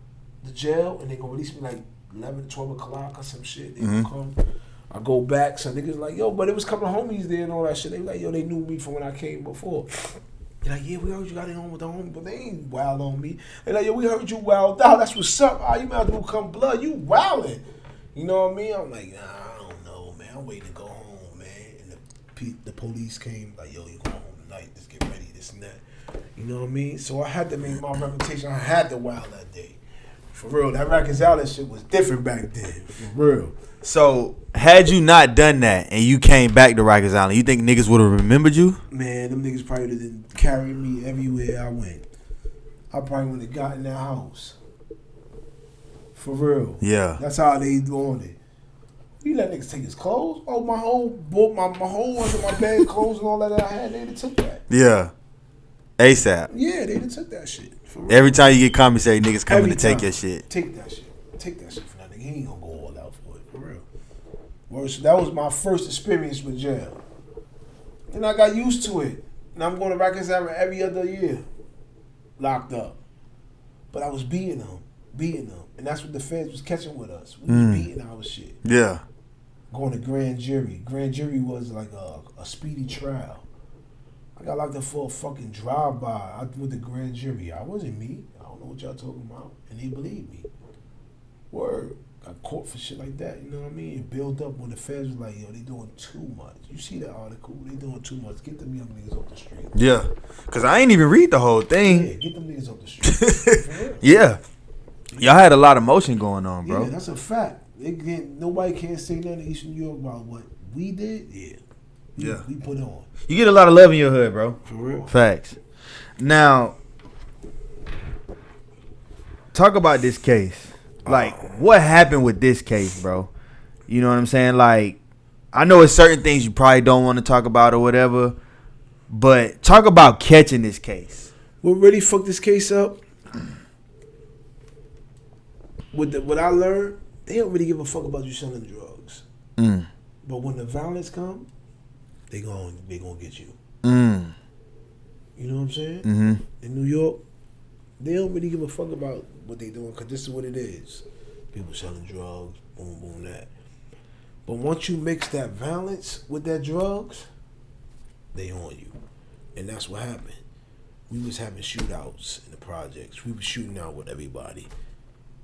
S2: the jail, and they going to release me like 11, 12 o'clock or some shit. They gonna come. I go back, so niggas like, yo, but it was a couple of homies there and all that shit. They like, yo, they knew me from when I came before. They're like, yeah, we heard you got it on with the homie, but they ain't wild on me. They're like, yo, we heard you wild out. That's what's up. You might as well come blood. You wildin'. You know what I mean? I'm like, nah, I don't know, man. I'm waiting to go home, man. And the police came, like, yo, you go home tonight. Let's get ready, this and that. You know what I mean? So I had to make my reputation. I had to wild that day. For real. That Rikers Island shit was different back then. For real.
S1: So, had you not done that and you came back to Rikers Island, you think niggas would have remembered you?
S2: Man, them niggas probably didn't carry me everywhere I went. I probably wouldn't have got in that house. For real.
S1: Yeah.
S2: That's how they doing it. You let niggas take his clothes? Oh, my whole under my bed clothes and all that I had, they done took that.
S1: Yeah. ASAP.
S2: Yeah, they done took that shit. For real.
S1: Every time you get commissary, niggas coming to take your shit.
S2: Take that shit. Take that shit for that nigga. He ain't gonna go all out for it. For real. That was my first experience with jail. And I got used to it. And I'm going to Rikers Island every other year. Locked up. But I was beating them. And that's what the feds was catching with us. We was beating our shit. I got locked up for a fucking drive-by. I with the grand jury. I wasn't me. I don't know what y'all talking about. And they believed me. Word. Got caught for shit like that. You know what I mean? It built up when the feds was like, yo, they doing too much. You see that article? They doing too much. Get them young niggas off the street.
S1: Yeah. Because I ain't even read the whole thing.
S2: Yeah, get them niggas off the street.
S1: Yeah. Y'all had a lot of motion going on, bro.
S2: Yeah, that's a fact. Nobody can't say nothing in Eastern New York about what we did. Yeah. We put on.
S1: You get a lot of love in your hood, bro.
S2: For real.
S1: Facts. Now, talk about this case. Like, what happened with this case, bro? You know what I'm saying? Like, I know it's certain things you probably don't want to talk about or whatever, but talk about catching this case.
S2: What really fucked this case up? What I learned, they don't really give a fuck about you selling drugs. But when the violence come, they gonna get you. You know what I'm saying?
S1: Mm-hmm.
S2: In New York, they don't really give a fuck about what they doing, because this is what it is. People selling drugs, boom, boom, that. But once you mix that violence with that drugs, they on you. And that's what happened. We was having shootouts in the projects. We was shooting out with everybody.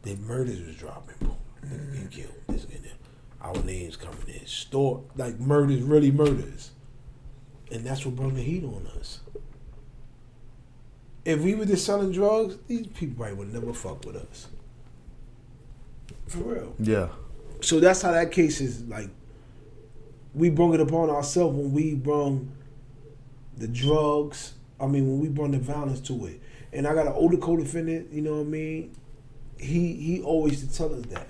S2: The murders was dropping. Boom. Nigga getting killed. This getting there. Our names coming in. Store, like murders, really murders. And that's what brought the heat on us. If we were just selling drugs, these people probably would never fuck with us. For real.
S1: Yeah.
S2: So that's how that case is, like, we brung it upon ourselves when we brung the drugs, when we brung the violence to it. And I got an older co-defendant, you know what I mean? He always used to tell us that.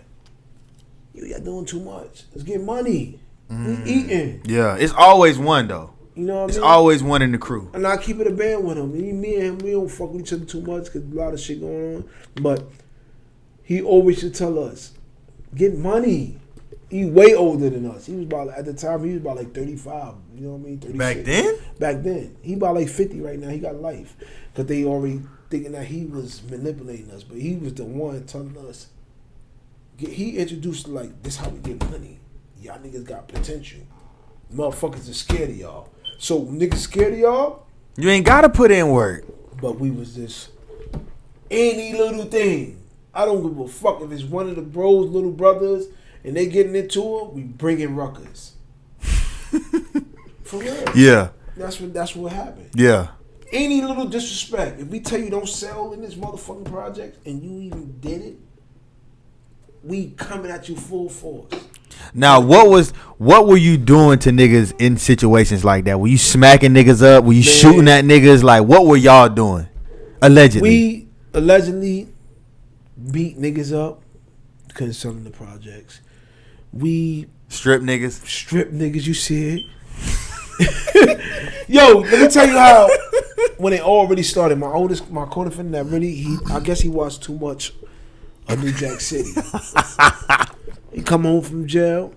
S2: Y'all doing too much. Let's get money. We eating.
S1: Yeah, it's always one, though.
S2: You know what I mean?
S1: It's always one in the crew.
S2: And I keep it a band with him. Me and him, we don't fuck with each other too much because a lot of shit going on. But he always should tell us, get money. He way older than us. He was about, at the time, he was about like 35. You know what I mean? 36.
S1: Back then?
S2: Back then. He about like 50 right now. He got life. Because they already thinking that he was manipulating us. But he was the one telling us. He introduced like, this how we get money. Y'all niggas got potential. Motherfuckers are scared of y'all. So niggas scared of y'all?
S1: You ain't got to put in work.
S2: But we was just any little thing. I don't give a fuck if it's one of the bros, little brothers, and they getting into it, we bringing ruckus. For real.
S1: Yeah.
S2: That's what happened.
S1: Yeah.
S2: Any little disrespect. If we tell you don't sell in this motherfucking project and you even did it, we coming at you full force.
S1: Now, what were you doing to niggas in situations like that? Were you smacking niggas up? Were you shooting at niggas? Like, what were y'all doing? Allegedly.
S2: We allegedly beat niggas up because some of the projects. We
S1: strip niggas.
S2: Strip niggas, you see it. Yo, let me tell you how when it all really started. My co-defendant that really, I guess he watched too much of New Jack City. He come home from jail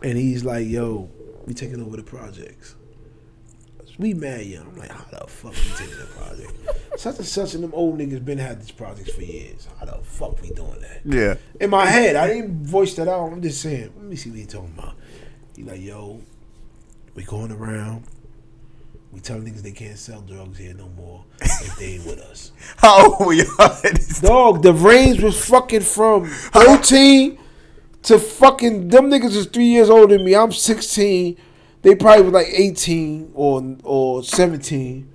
S2: and he's like, yo, we taking over the projects. We mad young. I'm like, how the fuck we taking the project? Such and such and them old niggas been had these projects for years. How the fuck we doing that?
S1: Yeah.
S2: In my head, I didn't voice that out. I'm just saying, let me see what he talking about. He like, yo, we going around. We tell niggas they can't sell drugs here no more if they ain't with us.
S1: How old were y'all?
S2: Dog, the range was fucking from 13 to fucking, them niggas is 3 years older than me. I'm 16. They probably was like 18 or 17.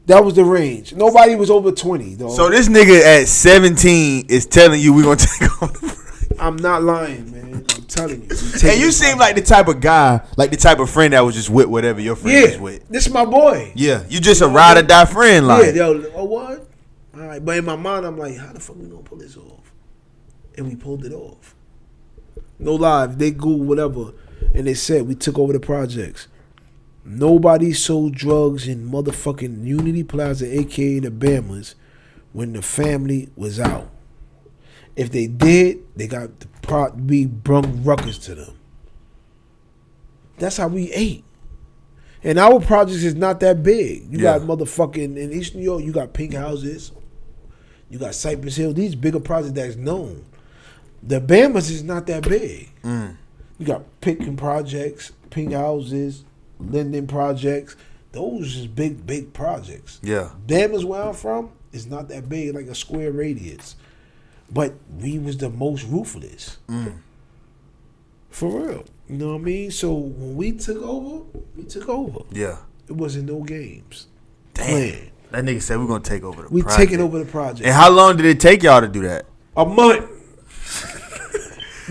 S2: That was the range. Nobody was over 20, dog.
S1: So this nigga at 17 is telling you we gonna take over.
S2: I'm not lying, man. I'm telling you.
S1: And you seem like the type of guy, like the type of friend that was just with whatever your friend was with.
S2: This is my boy.
S1: Yeah, you just a ride or die friend, like.
S2: Yeah, yo, oh what? All right, but in my mind, I'm like, how the fuck we gonna pull this off? And we pulled it off. No lie, if they Google whatever, and they said we took over the projects. Nobody sold drugs in motherfucking Unity Plaza, aka the Bamaz, when the family was out. If they did, they got we brung ruckus to them. That's how we ate. And our projects is not that big. You got motherfucking in East New York, you got Pink Houses, you got Cypress Hill. These bigger projects that's known. The Bamaz is not that big. You got Pink Projects, Pink Houses, Linden Projects. those is big projects.
S1: Yeah.
S2: Bamaz, where I'm from, is not that big, like a square radius. But we was the most ruthless. For real. You know what I mean? So when we took over,
S1: Yeah.
S2: It wasn't no games.
S1: Damn. That nigga said we're going to take over the
S2: project. We taking over the project.
S1: And how long did it take y'all to do that?
S2: A month.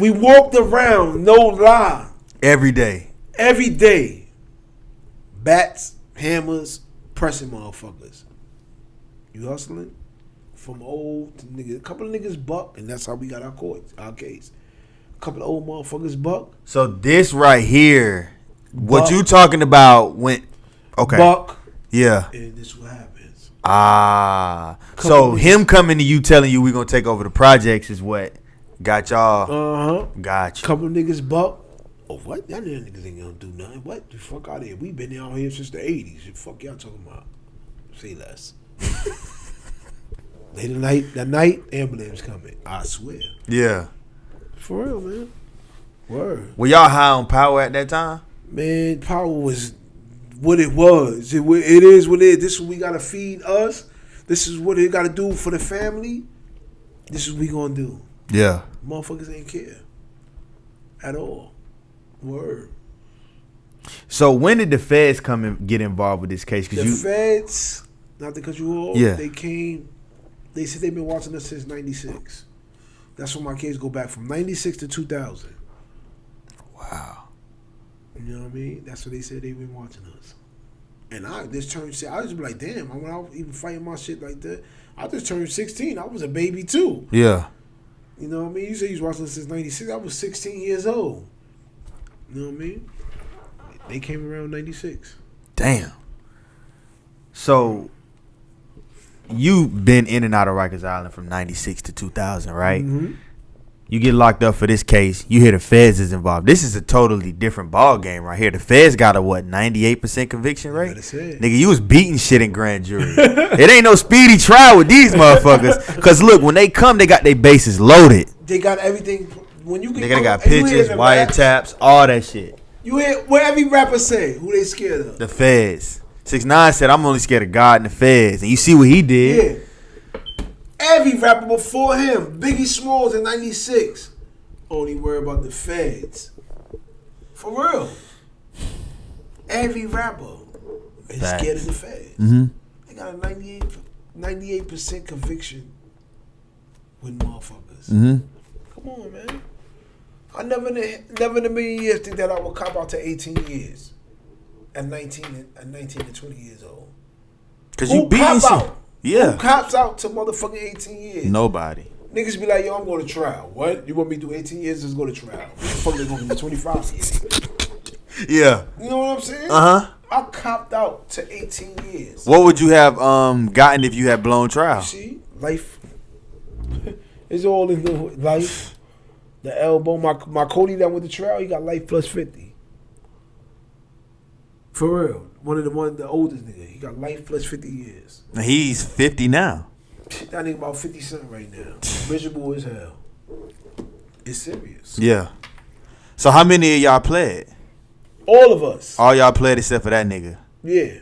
S2: We walked around, no lie.
S1: Every day.
S2: Every day. Bats, hammers, pressing motherfuckers. You hustling? From old to niggas. A couple of niggas buck, and that's how we got our case. A couple of old motherfuckers buck.
S1: So this right here, what you talking about went, okay.
S2: Buck.
S1: Yeah.
S2: And this what happens.
S1: So him coming to you telling you we going to take over the projects is what got y'all. Got you.
S2: Couple of niggas buck. Oh, what? Y'all niggas ain't gonna do nothing. What? The fuck out of here. We been out here since the 80s. The fuck y'all talking about? Say less. Late that night, ambulance coming. I swear.
S1: Yeah.
S2: For real, man. Word.
S1: Were y'all high on power at that time?
S2: Man, power was what it was. It is what it is. This is what we gotta feed us. This is what it gotta do for the family. This is what we gonna do.
S1: Yeah.
S2: Motherfuckers ain't care. At all. Word.
S1: So when did the feds come and get involved with this case?
S2: The feds, not to cut you off, they came. They said they've been watching us since 96. That's when my case go back from 96 to 2000.
S1: Wow.
S2: You know what I mean? That's what they said they've been watching us. And I just be like, damn, when I was even fighting my shit like that, I just turned 16. I was a baby too.
S1: Yeah.
S2: You know what I mean? You say you was watching us since 96. I was 16 years old. You know what I mean? They came around 96.
S1: Damn. So you've been in and out of Rikers Island from 96 to 2000, right?
S2: Mm-hmm.
S1: You get locked up for this case. You hear the feds is involved. This is a totally different ball game right here. The feds got a 98% conviction rate? Nigga, you was beating shit in grand jury. It ain't no speedy trial with these motherfuckers. Because look, when they come, they got their bases loaded.
S2: They got everything. When you get
S1: they got pictures, wiretaps, all that shit.
S2: You hear what every rapper say? Who they scared of?
S1: The feds. 6ix9ine said, I'm only scared of God and the feds. And you see what he did.
S2: Yeah. Every rapper before him, Biggie Smalls in 96, only worry about the feds. For real. Every rapper is scared of the feds. Mm-hmm. They got a 98% conviction with motherfuckers.
S1: Mm-hmm.
S2: Come on, man. I never in a million years think that I would cop out to 18 years at 19 to 20 years old.
S1: Because you beating shit. Yeah.
S2: Who cops out to motherfucking 18 years?
S1: Nobody.
S2: Niggas be like, yo, I'm going to trial. What? You want me to do 18 years? Let's go to trial. What the fuck they going to give me 25 years?
S1: Yeah.
S2: You know what I'm saying?
S1: Uh-huh.
S2: I copped out to 18 years.
S1: What would you have gotten if you had blown trial?
S2: You see? Life. It's all in the life. The elbow. My Cody that went to trial, he got life plus 50. For real. One of the oldest nigga. He got life plus 50 years.
S1: He's 50 now.
S2: That nigga about 50 cent right now. Miserable as hell. It's serious.
S1: Yeah. So how many of y'all played?
S2: All of us.
S1: All y'all played except for that nigga.
S2: Yeah.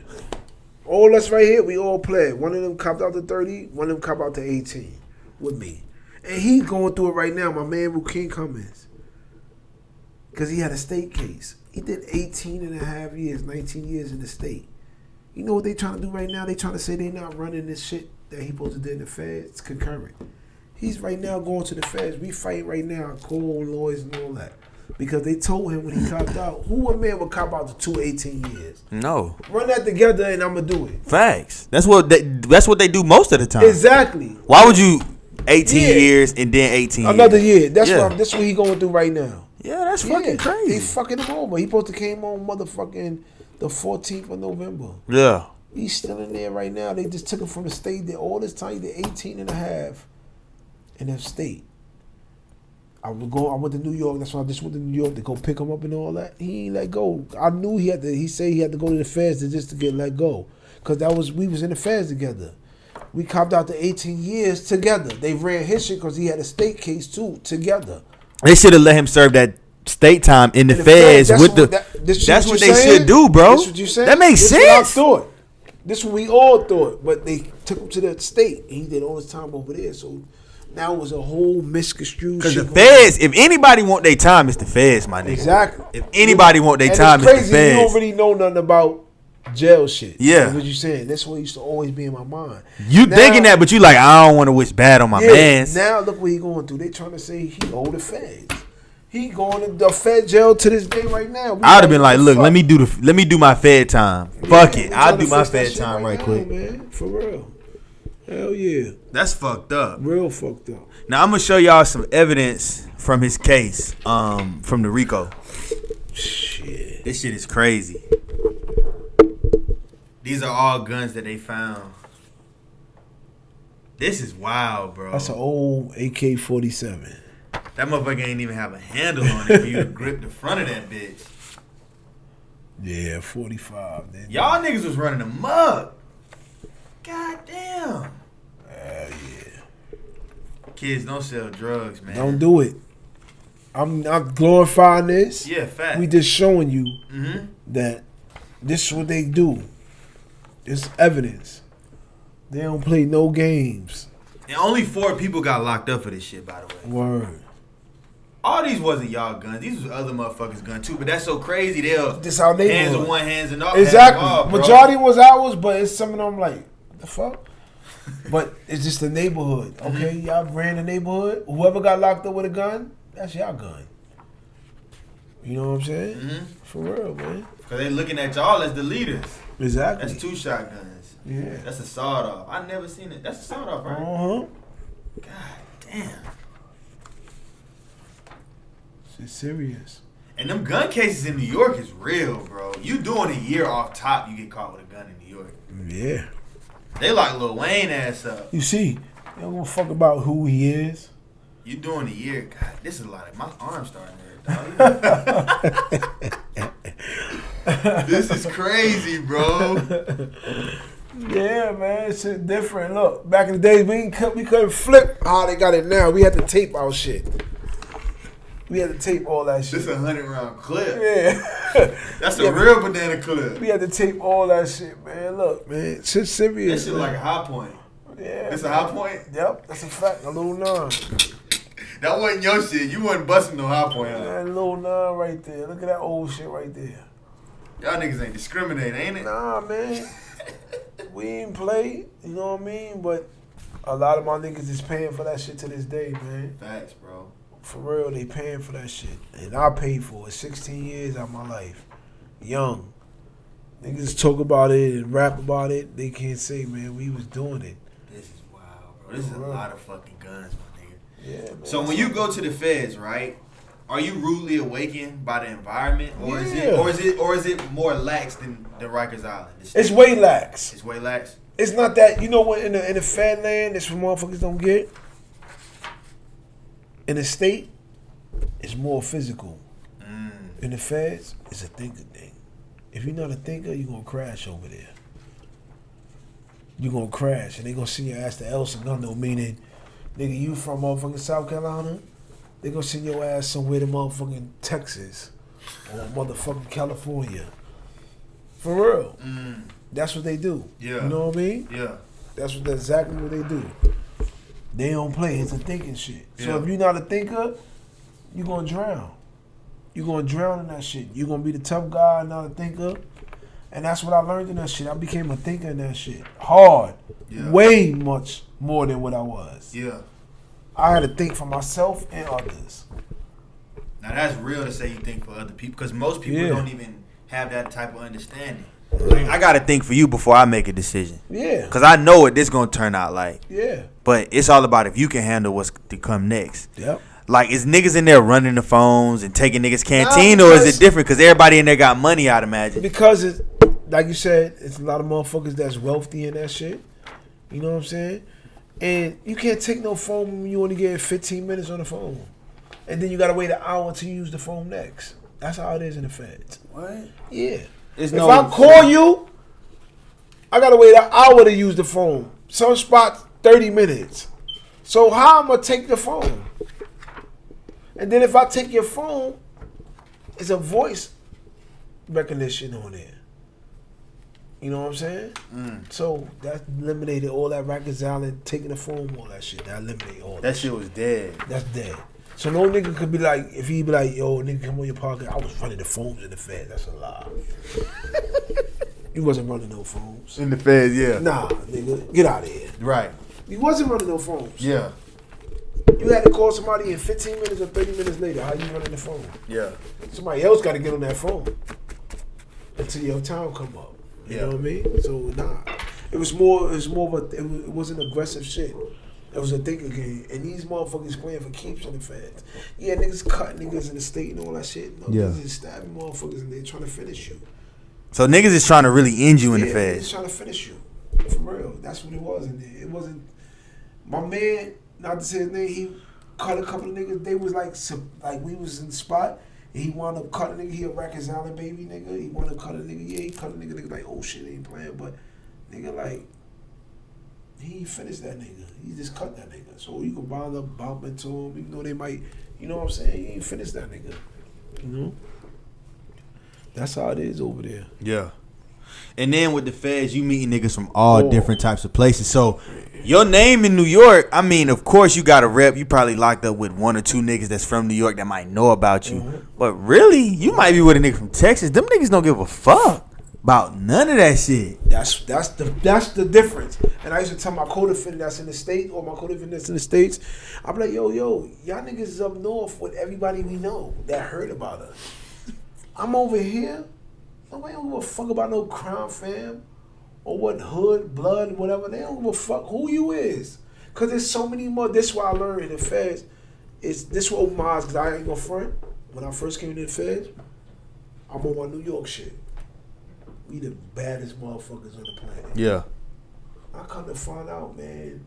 S2: All us right here, we all played. One of them copped out to 30, one of them copped out to 18 with me. And he's going through it right now, my man King Cummins. Because he had a state case. He did 18 and a half years, 19 years in the state. You know what they trying to do right now? They trying to say they not running this shit that he supposed to do in the feds concurrent. He's right now going to the feds. We fighting right now, call lawyers and all that. Because they told him when he copped out, who a man would cop out to 18 years?
S1: No.
S2: Run that together and I'm going to do it.
S1: Facts. That's what they do most of the time.
S2: Exactly.
S1: Why would you 18 years and then 18
S2: Another
S1: years?
S2: year. That's what he going through right now.
S1: Yeah, that's fucking crazy.
S2: They fucking him over. He supposed to came on motherfucking the 14th of November.
S1: Yeah.
S2: He's still in there right now. They just took him from the state. All this time, he did 18 and a half in that state. I went to New York. That's why I just went to New York to go pick him up and all that. He ain't let go. I knew he said he had to go to the feds just to get let go. Because we was in the feds together. We copped out to 18 years together. They ran his shit because he had a state case too together.
S1: They should have let him serve that state time in the feds with the. That's what they should do, bro.
S2: That's what you saying.
S1: That makes sense.
S2: What I thought. This is what we all thought, but they took him to the state. He did all his time over there, so now it was a whole misconstrued.
S1: Because the feds, if anybody want their time, it's the feds, my nigga.
S2: Exactly.
S1: If anybody want their time,
S2: it's
S1: it's the feds.
S2: You don't really know nothing about jail shit.
S1: Yeah.
S2: That's what you saying. That's what used to always be in my mind.
S1: You now, thinking that, but you like, I don't want to wish bad on my mans.
S2: Now look what he going through. They trying to say he owe the feds. He going to the Fed jail to this day right now.
S1: I would have been like, look, let me do my Fed time. Fuck it, I'll do my Fed time right quick,
S2: man. For real. Hell yeah.
S1: That's fucked up.
S2: Real fucked up.
S1: Now I'm gonna show y'all some evidence from his case, from the RICO.
S2: Shit.
S1: This shit is crazy. These are all guns that they found. This is wild, bro.
S2: That's an old AK-47.
S1: That motherfucker ain't even have a handle on it for you to grip the front of that bitch.
S2: Yeah, 45.
S1: Y'all niggas was running amok. God damn.
S2: Hell yeah.
S1: Kids, don't sell drugs, man.
S2: Don't do it. I'm not glorifying this.
S1: Yeah, fact.
S2: We just showing you that this is what they do. It's evidence. They don't play no games.
S1: And only 4 people got locked up for this shit, by the way.
S2: Word.
S1: All these wasn't y'all guns. These was other motherfuckers' guns too. But that's so crazy.
S2: This our neighborhood.
S1: Hands of one, hands and all.
S2: Exactly.
S1: All,
S2: Majority was ours, but it's some of them like, what the fuck? But it's just the neighborhood. Okay, y'all ran the neighborhood. Whoever got locked up with a gun, that's y'all gun. You know what I'm saying?
S1: Mm-hmm.
S2: For real, man.
S1: Because they looking at y'all as the leaders.
S2: Exactly.
S1: That's 2 shotguns.
S2: Yeah.
S1: That's a sawed off. I never seen it. That's a sawed off, right? God damn.
S2: It's serious.
S1: And them gun cases in New York is real, bro. You doing a year off top, you get caught with a gun in New York.
S2: Yeah.
S1: They like Lil Wayne ass up.
S2: You see, they don't give a fuck about who he is.
S1: You doing a year. God, this is a lot of my arm starting to hurt, dog. This is crazy, bro.
S2: Yeah, man, it's shit different. Look, back in the days, we couldn't flip how they got it now. We had to tape our shit. We had to tape all that shit.
S1: This a 100-round clip.
S2: Yeah.
S1: That's a real banana clip.
S2: We had to tape all that shit, man. Look, man, shit's serious.
S1: That shit like a high point.
S2: Yeah.
S1: This a high point?
S2: Yep, that's a fact. A little 9.
S1: That wasn't your shit. You wasn't busting no high point out.
S2: That little 9 right there. Look at that old shit right there.
S1: Y'all niggas ain't discriminating, ain't it?
S2: Nah, man. We ain't play, you know what I mean? But a lot of my niggas is paying for that shit to this day, man.
S1: Facts, bro.
S2: For real, they paying for that shit. And I paid for it. 16 years out of my life. Young. Niggas talk about it and rap about it. They can't say, man, we was doing it.
S1: This is wild, bro. This is a lot of fucking guns, my nigga.
S2: Yeah, man.
S1: So when you go to the feds, right? Are you rudely awakened by the environment, or is it more lax than Rikers Island?
S2: It's way lax.
S1: It's way lax.
S2: It's not that, you know what, in the Fed land, that's what motherfuckers don't get. In the state, it's more physical. In the feds, it's a thinker thing. If you're not a thinker, you're gonna crash over there. You're gonna crash, and they gonna send your ass to El Segundo, meaning, nigga, you from motherfucking South Carolina, they gonna send your ass somewhere to motherfucking Texas or motherfucking California. For real. That's what they do.
S1: Yeah.
S2: You know what I mean?
S1: Yeah.
S2: That's exactly what they do. They don't play. It's a thinking shit. So
S1: Yeah.
S2: if you're not a thinker, you're gonna drown. You're gonna drown in that shit. You're gonna be the tough guy, not a thinker. And that's what I learned in that shit. I became a thinker in that shit. Hard.
S1: Yeah.
S2: Way much more than what I was.
S1: Yeah.
S2: I had to think for myself and others.
S1: Now that's real to say you think for other people, because most people don't even have that type of understanding. Like, I gotta think for you before I make a decision.
S2: Yeah.
S1: Because I know what this gonna turn out like.
S2: Yeah.
S1: But it's all about if you can handle what's to come next.
S2: Yep.
S1: Like, is niggas in there running the phones and taking niggas canteen, or is it different? Because everybody in there got money, I'd imagine.
S2: Because it's, like you said, it's a lot of motherfuckers that's wealthy in that shit. You know what I'm saying? And you can't take no phone when you only get 15 minutes on the phone. And then you gotta wait an hour to use the phone next. That's how it is in the feds.
S1: What?
S2: Yeah.
S1: If
S2: I call you, I gotta wait an hour to use the phone. Some spots 30 minutes. So how I'm gonna take the phone? And then if I take your phone, it's a voice recognition on there. You know what I'm saying? So that eliminated all that reconciling, taking the phone, all that shit. That eliminated all that.
S1: That shit was dead.
S2: That's dead. So no nigga could be like, if he be like, yo, nigga, come on your pocket. I was running the phones in the Fed. That's a lie. You wasn't running no phones.
S1: In the Feds, yeah.
S2: Nah, nigga. Get out of here.
S1: Right.
S2: You wasn't running no phones.
S1: Yeah.
S2: You had to call somebody in 15 minutes or 30 minutes later. How you running the phone?
S1: Yeah.
S2: Somebody else got to get on that phone until your time come up. You know what I mean? So nah, it was more of a, it wasn't aggressive shit. It was a thinking game, and these motherfuckers playing for keeps in the Feds. Yeah, niggas cut niggas in the state and all that shit. No, niggas is stabbing motherfuckers and they trying to finish you.
S1: So niggas is trying to really end you in the Feds.
S2: Niggas trying to finish you, for real. That's what it was. And it wasn't. My man, not to say his name, he cut a couple of niggas. They was like we was in the spot. He wound up cutting a nigga. He a Rackete's Island baby nigga. He wound up cut a nigga. Yeah, he cut a nigga. Nigga like, oh shit, ain't playing. But nigga like, he ain't finished that nigga. He just cut that nigga. So you can bond up, bump into him. Even though they might, you know what I'm saying? He ain't finished that nigga. You know? That's how it is over there.
S1: Yeah. And then with the Feds, you meeting niggas from all different types of places. So your name in New York, I mean, of course you got a rep. You probably locked up with one or two niggas that's from New York that might know about you. But really, you might be with a nigga from Texas. Them niggas don't give a fuck about none of that shit.
S2: That's the difference. And I used to tell my co-defendant that's in the States or my co-defendant that's in the States, I'm like, yo, y'all niggas is up north with everybody we know that heard about us. I'm over here. Nobody don't give a fuck about no crime fam or what hood, blood, whatever. They don't give a fuck who you is. Because there's so many more. This is what I learned in the Feds. This what Bamaz, because I ain't gonna front. When I first came to the Feds, I'm on my New York shit. We the baddest motherfuckers on the planet.
S1: Yeah.
S2: I come to find out, man,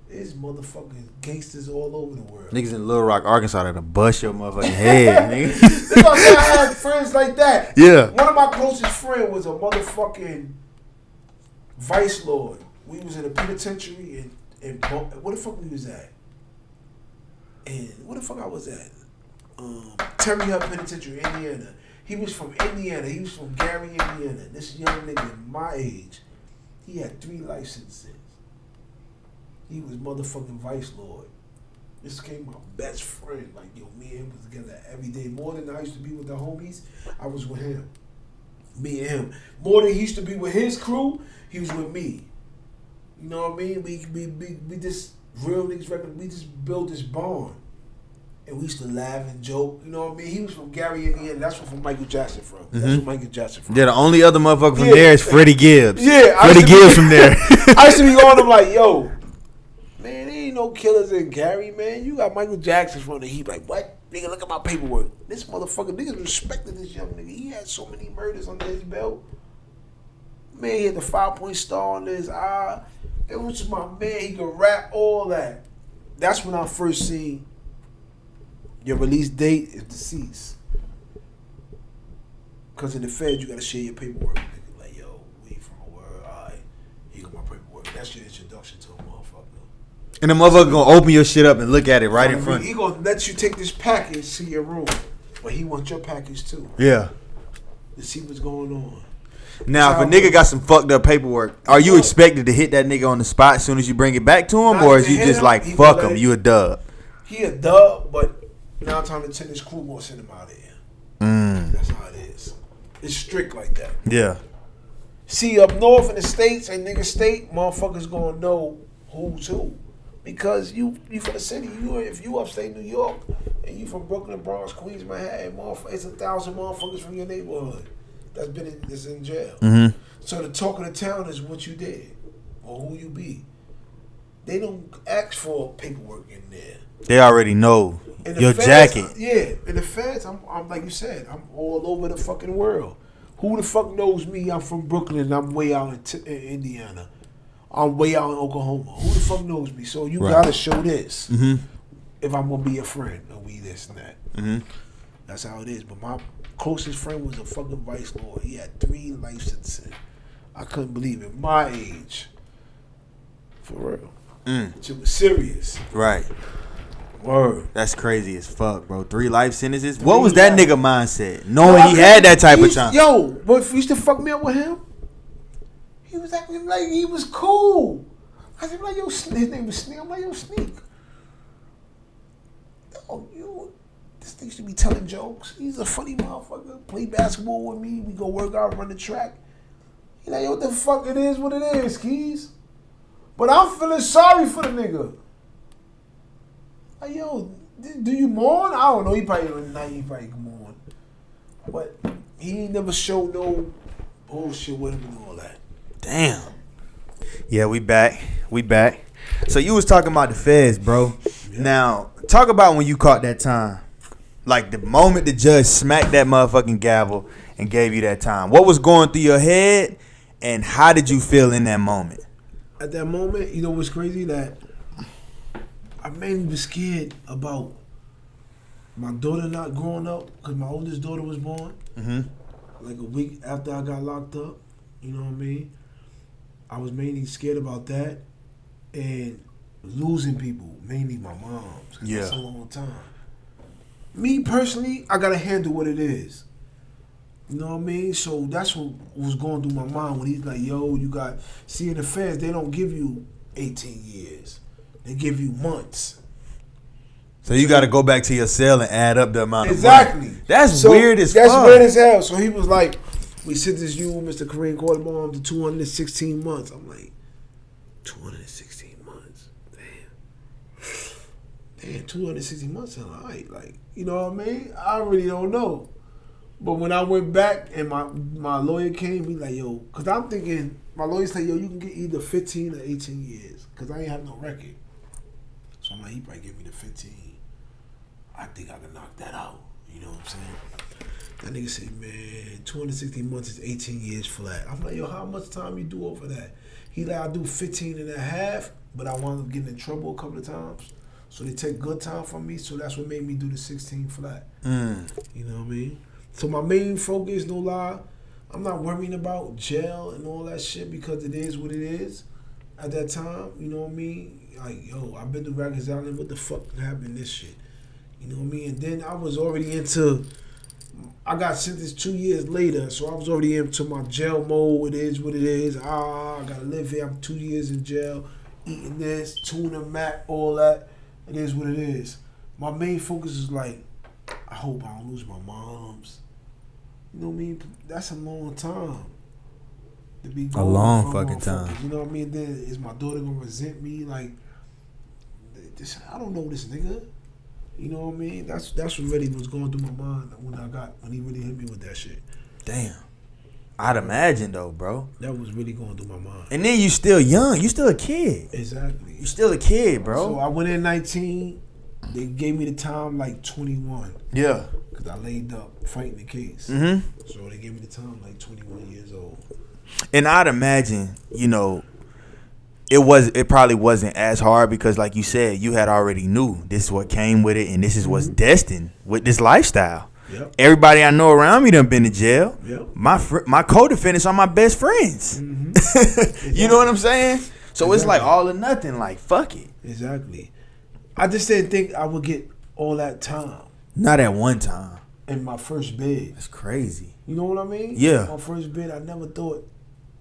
S2: there's motherfucking gangsters all over the world.
S1: Niggas in Little Rock, Arkansas that'll bust your motherfucking head, nigga.
S2: That's why I say I had friends like that.
S1: Yeah.
S2: One of my closest friends was a motherfucking vice lord. We was in a penitentiary in where the fuck we was at? And where the fuck I was at? Terry Hub Penitentiary, Indiana. He was from Indiana. He was from Gary, Indiana. This young nigga my age, he had 3 licenses. He was motherfucking vice lord. This became my best friend. Like, yo, me and him was together every day. More than I used to be with the homies, I was with him. Me and him. More than he used to be with his crew, he was with me. You know what I mean? We just, real niggas record, we just built this bond. And we used to laugh and joke. You know what I mean? He was from Gary, Indiana. That's where Michael Jackson from. That's where Michael Jackson from.
S1: Yeah, the only other motherfucker from there is Freddie Gibbs.
S2: Yeah.
S1: Freddie Gibbs from there.
S2: I used to be going to him like, yo, man, there ain't no killers in Gary, man. You got Michael Jackson from the heat. Like, what? Nigga, look at my paperwork. This motherfucker, niggas respected this young nigga. He had so many murders under his belt. Man, he had the 5-point star on his eye. It was just my man. He could rap, all that. That's when I first seen your release date is deceased. Because in the Fed, you got to share your paperwork. Nigga, like, yo, we from a word. All right, here go my paperwork. That's your introduction to a motherfucker.
S1: And the motherfucker gonna open your shit up and look at it right in front.
S2: He gonna let you take this package to your room, but he wants your package too.
S1: Yeah.
S2: To see what's going on.
S1: Now, if a nigga got some fucked up paperwork, are you expected to hit that nigga on the spot as soon as you bring it back to him, or is you just like, fuck him, you a dub?
S2: He a dub, but 9 times out of 10, his crew gonna send him out of here. That's how it is. It's strict like that.
S1: Yeah.
S2: See, up north in the States and nigga state, motherfuckers gonna know who's who. Because you from the city. If you upstate New York and you from Brooklyn, Bronx, Queens, Manhattan, it's 1,000 motherfuckers from your neighborhood that's in jail.
S1: Mm-hmm.
S2: So the talk of the town is what you did or who you be. They don't ask for paperwork in there.
S1: They already know your
S2: feds,
S1: jacket.
S2: Yeah, in the Feds, I'm like you said, I'm all over the fucking world. Who the fuck knows me? I'm from Brooklyn and I'm way out in Indiana. I'm way out in Oklahoma. Who the fuck knows me? So you gotta show this if I'm gonna be a friend or we this and that.
S1: Mm-hmm.
S2: That's how it is. But my closest friend was a fucking vice lord. He had 3 licenses. I couldn't believe it. My age. For real. It was serious.
S1: Right.
S2: Word.
S1: That's crazy as fuck, bro. 3 life sentences. What was that nigga mindset? Knowing he had that type of time.
S2: Yo, but used to fuck me up with him. He was acting like he was cool. I said, like, yo, his name was Sneak. I'm like, yo, Sneak. Oh, this nigga should be telling jokes. He's a funny motherfucker. Play basketball with me. We go work out, run the track. He like, yo, what the fuck it is, what it is, Keys. But I'm feeling sorry for the nigga. Like, yo, do you mourn? I don't know. He probably can mourn. But he ain't never showed no bullshit with him and all that.
S1: Damn. Yeah, we back. So you was talking about the feds, bro. Yeah. Now, talk about when you caught that time. Like the moment the judge smacked that motherfucking gavel and gave you that time. What was going through your head and how did you feel in that moment?
S2: At that moment, you know what's crazy? That I mainly was scared about my daughter not growing up because my oldest daughter was born. Mm-hmm. Like a week after I got locked up. You know what I mean? I was mainly scared about that and losing people, mainly my moms. Yeah. That's a long time. Me personally, I gotta handle what it is. You know what I mean? So that's what was going through my mind when he's like, yo, you got... See, in the feds, they don't give you 18 years. They give you months.
S1: So you got to go back to your cell and add up the amount of
S2: Exactly.
S1: money. That's weird as fuck.
S2: That's weird as hell. So he was like, we sentenced you, Mr. Kareem Quarterbaum, to 216 months. I'm like, 216 months? Damn, 260 months sound all right. Like, you know what I mean? I really don't know. But when I went back and my lawyer came, he like, yo, because I'm thinking, my lawyer said, yo, you can get either 15 or 18 years because I ain't have no record. So I'm like, he probably give me the 15. I think I can knock that out. You know what I'm saying? That nigga said, man, 260 months is 18 years flat. I'm like, yo, how much time you do over that? He like, I do 15 and a half, but I wound up getting in trouble a couple of times. So they take good time from me, so that's what made me do the 16 flat. You know what I mean? So my main focus, no lie, I'm not worrying about jail and all that shit because it is what it is at that time. You know what I mean? Like, yo, I've been to Rikers Island. What the fuck happened this shit? You know what I mean? And then I was already into... I got sentenced 2 years later, so I was already into my jail mode. It is what it is. I gotta live here. I'm 2 years in jail, eating this, tuna mac, all that. It is what it is. My main focus is like, I hope I don't lose my moms. You know what I mean? That's a long time. To be
S1: a long fucking time.
S2: You know what I mean? Then is my daughter gonna resent me? Like, I don't know this nigga. You know what I mean? That's what really was going through my mind when he really hit me with that shit.
S1: Damn. I'd imagine though, bro.
S2: That was really going through my mind.
S1: And then you still young. You still a kid.
S2: Exactly.
S1: You still a kid, bro.
S2: So I went in 19. They gave me the time like 21.
S1: Yeah.
S2: Because I laid up fighting the case.
S1: Mm-hmm.
S2: So they gave me the time like 21 years old.
S1: And I'd imagine, you know, it probably wasn't as hard because, like you said, you had already knew this is what came with it and this is what's destined with this lifestyle. Yep. Everybody I know around me done been to jail. Yep. My co-defendants are my best friends. Mm-hmm. Exactly. You know what I'm saying? So It's like all or nothing. Like, fuck it.
S2: Exactly. I just didn't think I would get all that time.
S1: Not at one time.
S2: In my first bid.
S1: That's crazy.
S2: You know what I mean?
S1: Yeah.
S2: My first bid, I never thought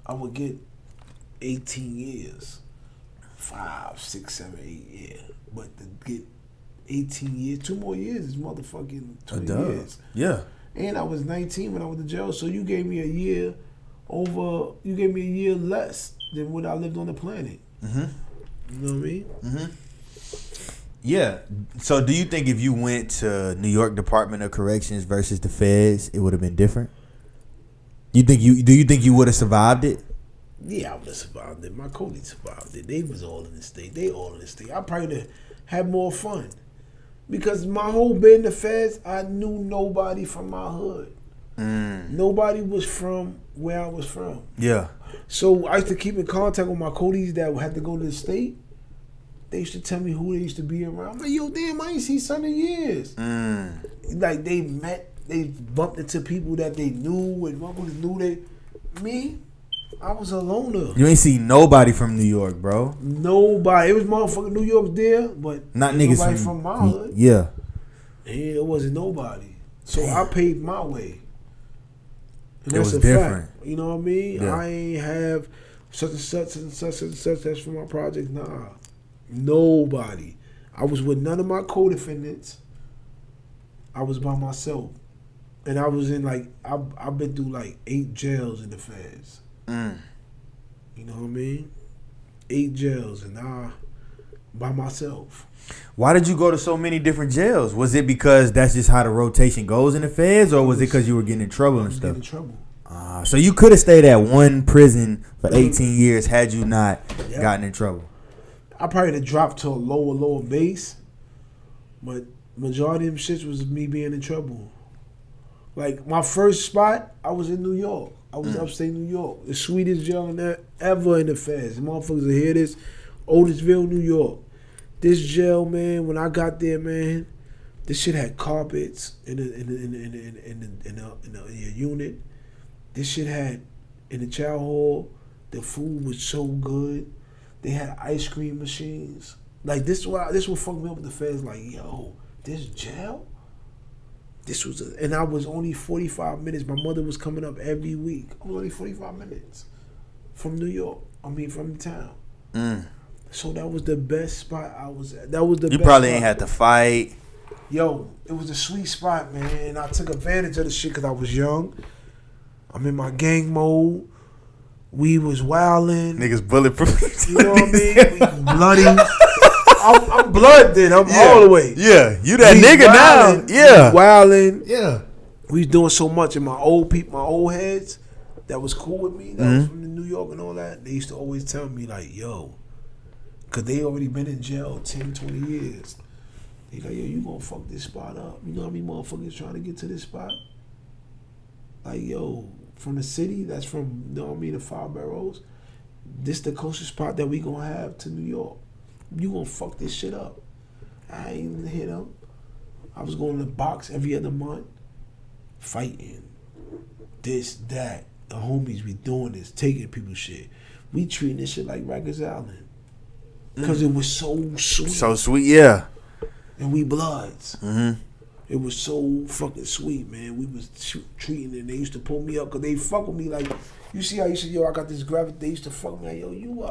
S2: I would get 18 years. 5, 6, 7, 8 years. But to get 18 years, 2 more years is motherfucking 20 years.
S1: Yeah.
S2: And I was 19 when I went to jail, so you gave me a year less than what I lived on the planet. Mm-hmm. You know what I mean?
S1: Mm-hmm. Yeah. So do you think if you went to New York Department of Corrections versus the feds, it would have been different? Do you think you would have survived it?
S2: Yeah, I would have survived it. My Cody survived it. They was all in the state. They all in the state. I probably would have had more fun. Because my whole bit in the feds, I knew nobody from my hood. Nobody was from where I was from. Yeah. So I used to keep in contact with my Codys that had to go to the state. They used to tell me who they used to be around. I'm like, yo, damn, I ain't seen son in years. Like, they bumped into people that they knew, and motherfuckers knew me. I was a loner.
S1: You ain't see nobody from New York, bro.
S2: Nobody. It was motherfucking New York there, but
S1: not niggas
S2: nobody from my hood.
S1: Yeah.
S2: Yeah, it wasn't nobody. So I paid my way. And
S1: it was
S2: Fact.
S1: different.
S2: You know what I mean?
S1: Yeah.
S2: I ain't have such and such and such and such that's for my project. Nah. Nobody. I was with none of my co-defendants. I was by myself. And I was in like, I've been through like 8 jails in the feds. You know what I mean? 8 jails and I by myself.
S1: Why did you go to so many different jails? Was it because that's just how the rotation goes in the feds, or was it because you were getting in trouble and stuff?
S2: Getting in trouble.
S1: So you could have stayed at one prison for 18 years had you not gotten in trouble.
S2: I probably have dropped to a lower base, but majority of them shits was me being in trouble. Like my first spot, I was in New York. I was upstate New York, the sweetest jail ever in the feds. The motherfuckers will hear this, Otisville, New York. This jail, man, when I got there, man, this shit had carpets in your unit. This shit had in the chow hall. The food was so good. They had ice cream machines. Like this what fucked me up with the feds. Like, yo, this jail. This was, and I was only 45 minutes. My mother was coming up every week. I was only 45 minutes from New York. From the town. So that was the best spot I was at. That was the best. You
S1: probably
S2: spot.
S1: ain't had to fight.
S2: Yo, it was a sweet spot, man. And I took advantage of the shit because I was young. I'm in my gang mode. We was wilding.
S1: Niggas bulletproof.
S2: You know what I mean? We was bloody. I'm blood then. I'm all the way.
S1: Yeah, you that nigga wildin', now. Yeah.
S2: Wilding.
S1: Yeah.
S2: We was doing so much in my old heads that was cool with me. That was from New York and all that. They used to always tell me like, yo, because they already been in jail 10, 20 years. They like, yo, you gonna fuck this spot up. You know how many motherfuckers trying to get to this spot? Like, yo, from the city, that's from, you know what I mean, the 5 boroughs, this the closest spot that we gonna have to New York. You gonna fuck this shit up. I ain't even hit them. I was going to the box every other month, fighting. This, that. The homies, we doing this, taking people's shit. We treating this shit like Rikers Island. Because it was so sweet.
S1: So sweet, yeah.
S2: And we bloods. It was so fucking sweet, man. We was treating it. They used to pull me up because they fuck with me like, you see how you said, yo, I got this gravity. They used to fuck me like, yo, you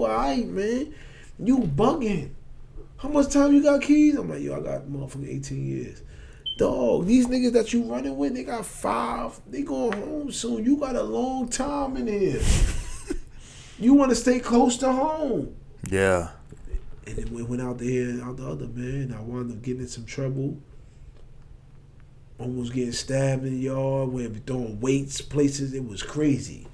S2: all right, man. You bugging. How much time you got, Keys? I'm like, yo, I got motherfucking 18 years. Dog, these niggas that you running with, they got 5. They going home soon. You got a long time in here. You want to stay close to home.
S1: Yeah.
S2: And then we went out there, out the other, man. I wound up getting in some trouble. Almost getting stabbed in the yard. We were throwing weights places. It was crazy.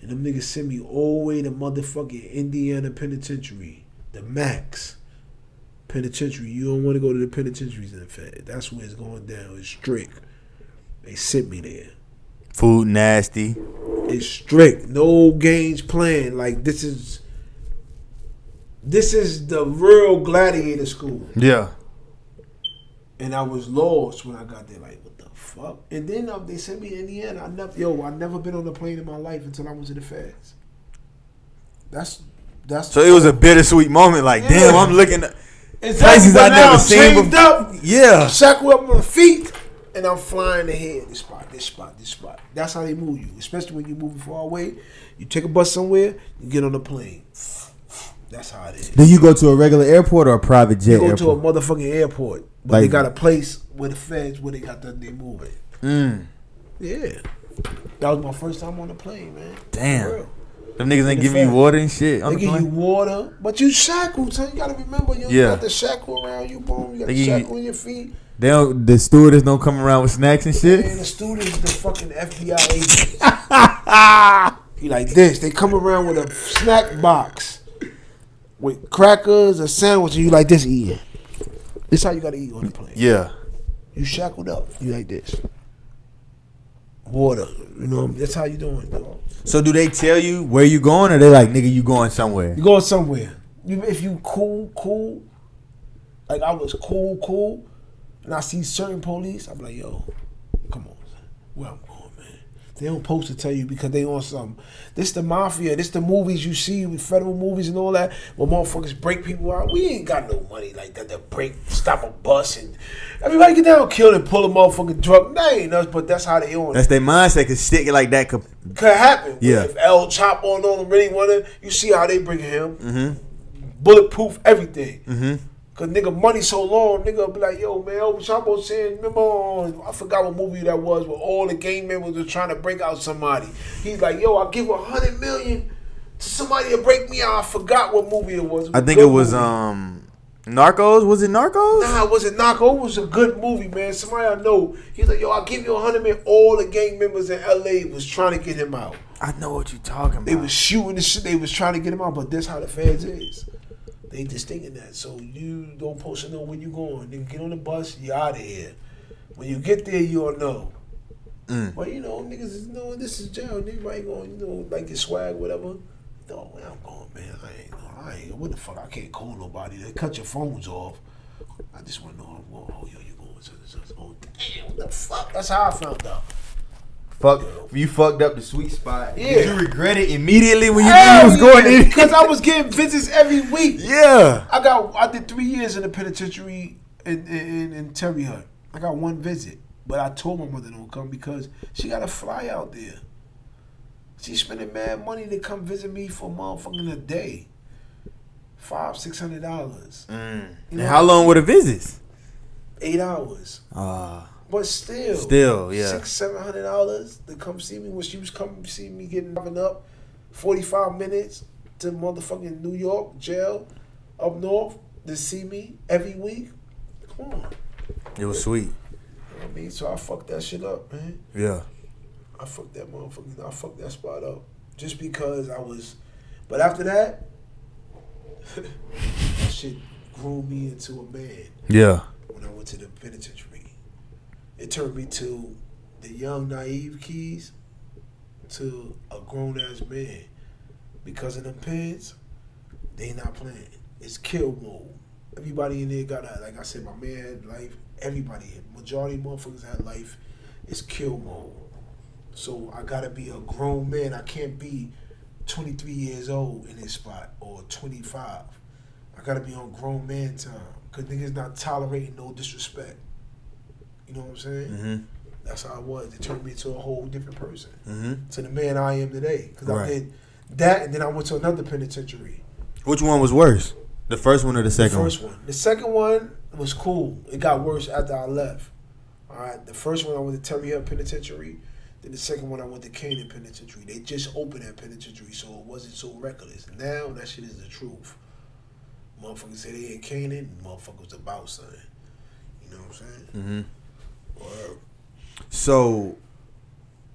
S2: And them niggas sent me all the way to motherfucking Indiana Penitentiary. The Max Penitentiary. You don't want to go to the penitentiaries in the Fed. That's where it's going down. It's strict. They sent me there.
S1: Food nasty.
S2: It's strict. No games playing. Like, this is the real gladiator school.
S1: Yeah.
S2: And I was lost when I got there. Like, what the fuck? And then they sent me to Indiana. I never been on a plane in my life until I was in the feds. That's.
S1: So it was a bittersweet moment. Like, damn, I'm looking at
S2: places
S1: I never seen before.
S2: Up,
S1: yeah.
S2: Shackled up on my feet, and I'm flying ahead. This spot. That's how they move you. Especially when you're moving far away. You take a bus somewhere, you get on the plane. That's how it is.
S1: Do you go to a regular airport or a private jet
S2: You go
S1: airport?
S2: to a motherfucking airport. But they got a place where the feds, where they move it. Yeah. That was my first time on the plane, man.
S1: Damn. Them niggas ain't giving you water and shit on
S2: the plane. They give you water, but you shackled, so you gotta remember, you got the shackle around you, boom. You got the shackle in your feet.
S1: The stewardess don't come around with snacks and shit?
S2: Man, the stewardess, the fucking FBI agents. You like this. They come around with a snack box with crackers, a sandwich, and you like this eating. This how you gotta eat on the plane.
S1: Yeah.
S2: You shackled up. You like this. Water. You know, that's how you doing, dog.
S1: So do they tell you where you going, or they like, nigga, you going somewhere?
S2: You going somewhere. If you cool. Like I was cool, and I see certain police, I'm like, yo, come on, where I'm going, man. They don't post to tell you because they on something. This the mafia. This the movies you see with federal movies and all that. Where motherfuckers break people out. We ain't got no money like that to stop a bus and everybody get down, kill and pull a motherfucking drug. That ain't us, but that's how they on.
S1: That's their mindset. Cause stick it like that could
S2: happen.
S1: Yeah.
S2: If L Chop on them really wanna, you see how they bringing him.
S1: Mm-hmm.
S2: Bulletproof everything.
S1: Mm-hmm.
S2: Cause nigga money so long, nigga be like, yo man, El Chapo saying, remember I forgot what movie that was where all the gang members were trying to break out somebody. He's like, yo, I'll give $100 million to somebody to break me out. I forgot what movie it was.
S1: I think it was Narcos. Was it Narcos?
S2: Nah, it wasn't Narcos. It was a good movie, man. Somebody I know. He's like, yo, I'll give you $100 million. All the gang members in LA was trying to get him out.
S1: I know what you're talking about.
S2: They was shooting the shit. They was trying to get him out, but that's how the feds is. They just thinking that. So you don't post to know when you going. Nigga, get on the bus, you out of here. When you get there, you'll know. But you know, niggas, you know, this is jail. Niggas ain't going, you know, like get swag, whatever. No, where I'm going, man. I ain't. What the fuck? I can't call nobody. They cut your phones off. I just want to know. Oh, yo, you going to this? Oh, damn, what the fuck? That's how I found out.
S1: You fucked up the sweet spot.
S2: Yeah.
S1: Did you regret it immediately when you knew you was going in?
S2: Because I was getting visits every week.
S1: Yeah.
S2: I did 3 years in the penitentiary in Terry Hut. I got one visit. But I told my mother don't come because she got to fly out there. She's spending mad money to come visit me for motherfucking a day. $500-$600. You know,
S1: How long were the visits?
S2: 8 hours. But still, yeah, $600-$700 to come see me when she was coming to see me getting up 45 minutes to motherfucking New York jail up north to see me every week. Come on,
S1: it was sweet.
S2: You know what I mean? So I fucked that shit up, man.
S1: Yeah,
S2: I fucked that spot up just because I was. But after that, that shit grew me into a man.
S1: Yeah.
S2: When I went to the penitentiary. It turned me to the young, naive Keys to a grown-ass man. Because of them pens, they not playing. It's kill mode. Everybody in there got, like I said, my man had life. Everybody, majority of motherfuckers had life. It's kill mode. So I got to be a grown man. I can't be 23 years old in this spot or 25. I got to be on grown man time. Because niggas not tolerating no disrespect. You know what I'm saying?
S1: Mm-hmm.
S2: That's how it was. It turned me into a whole different person.
S1: Mm-hmm.
S2: To the man I am today. Because
S1: Right.
S2: I did that, and then I went to another penitentiary.
S1: Which one was worse? The first one or the second one?
S2: The first one. The second one was cool. It got worse after I left. All right. The first one I went to Terry Hill Penitentiary. Then the second one I went to Canaan Penitentiary. They just opened that penitentiary, so it wasn't so reckless. Now that shit is the truth. Motherfuckers say they in Canaan, motherfuckers about something. You know what I'm saying?
S1: Mm-hmm.
S2: Or,
S1: so,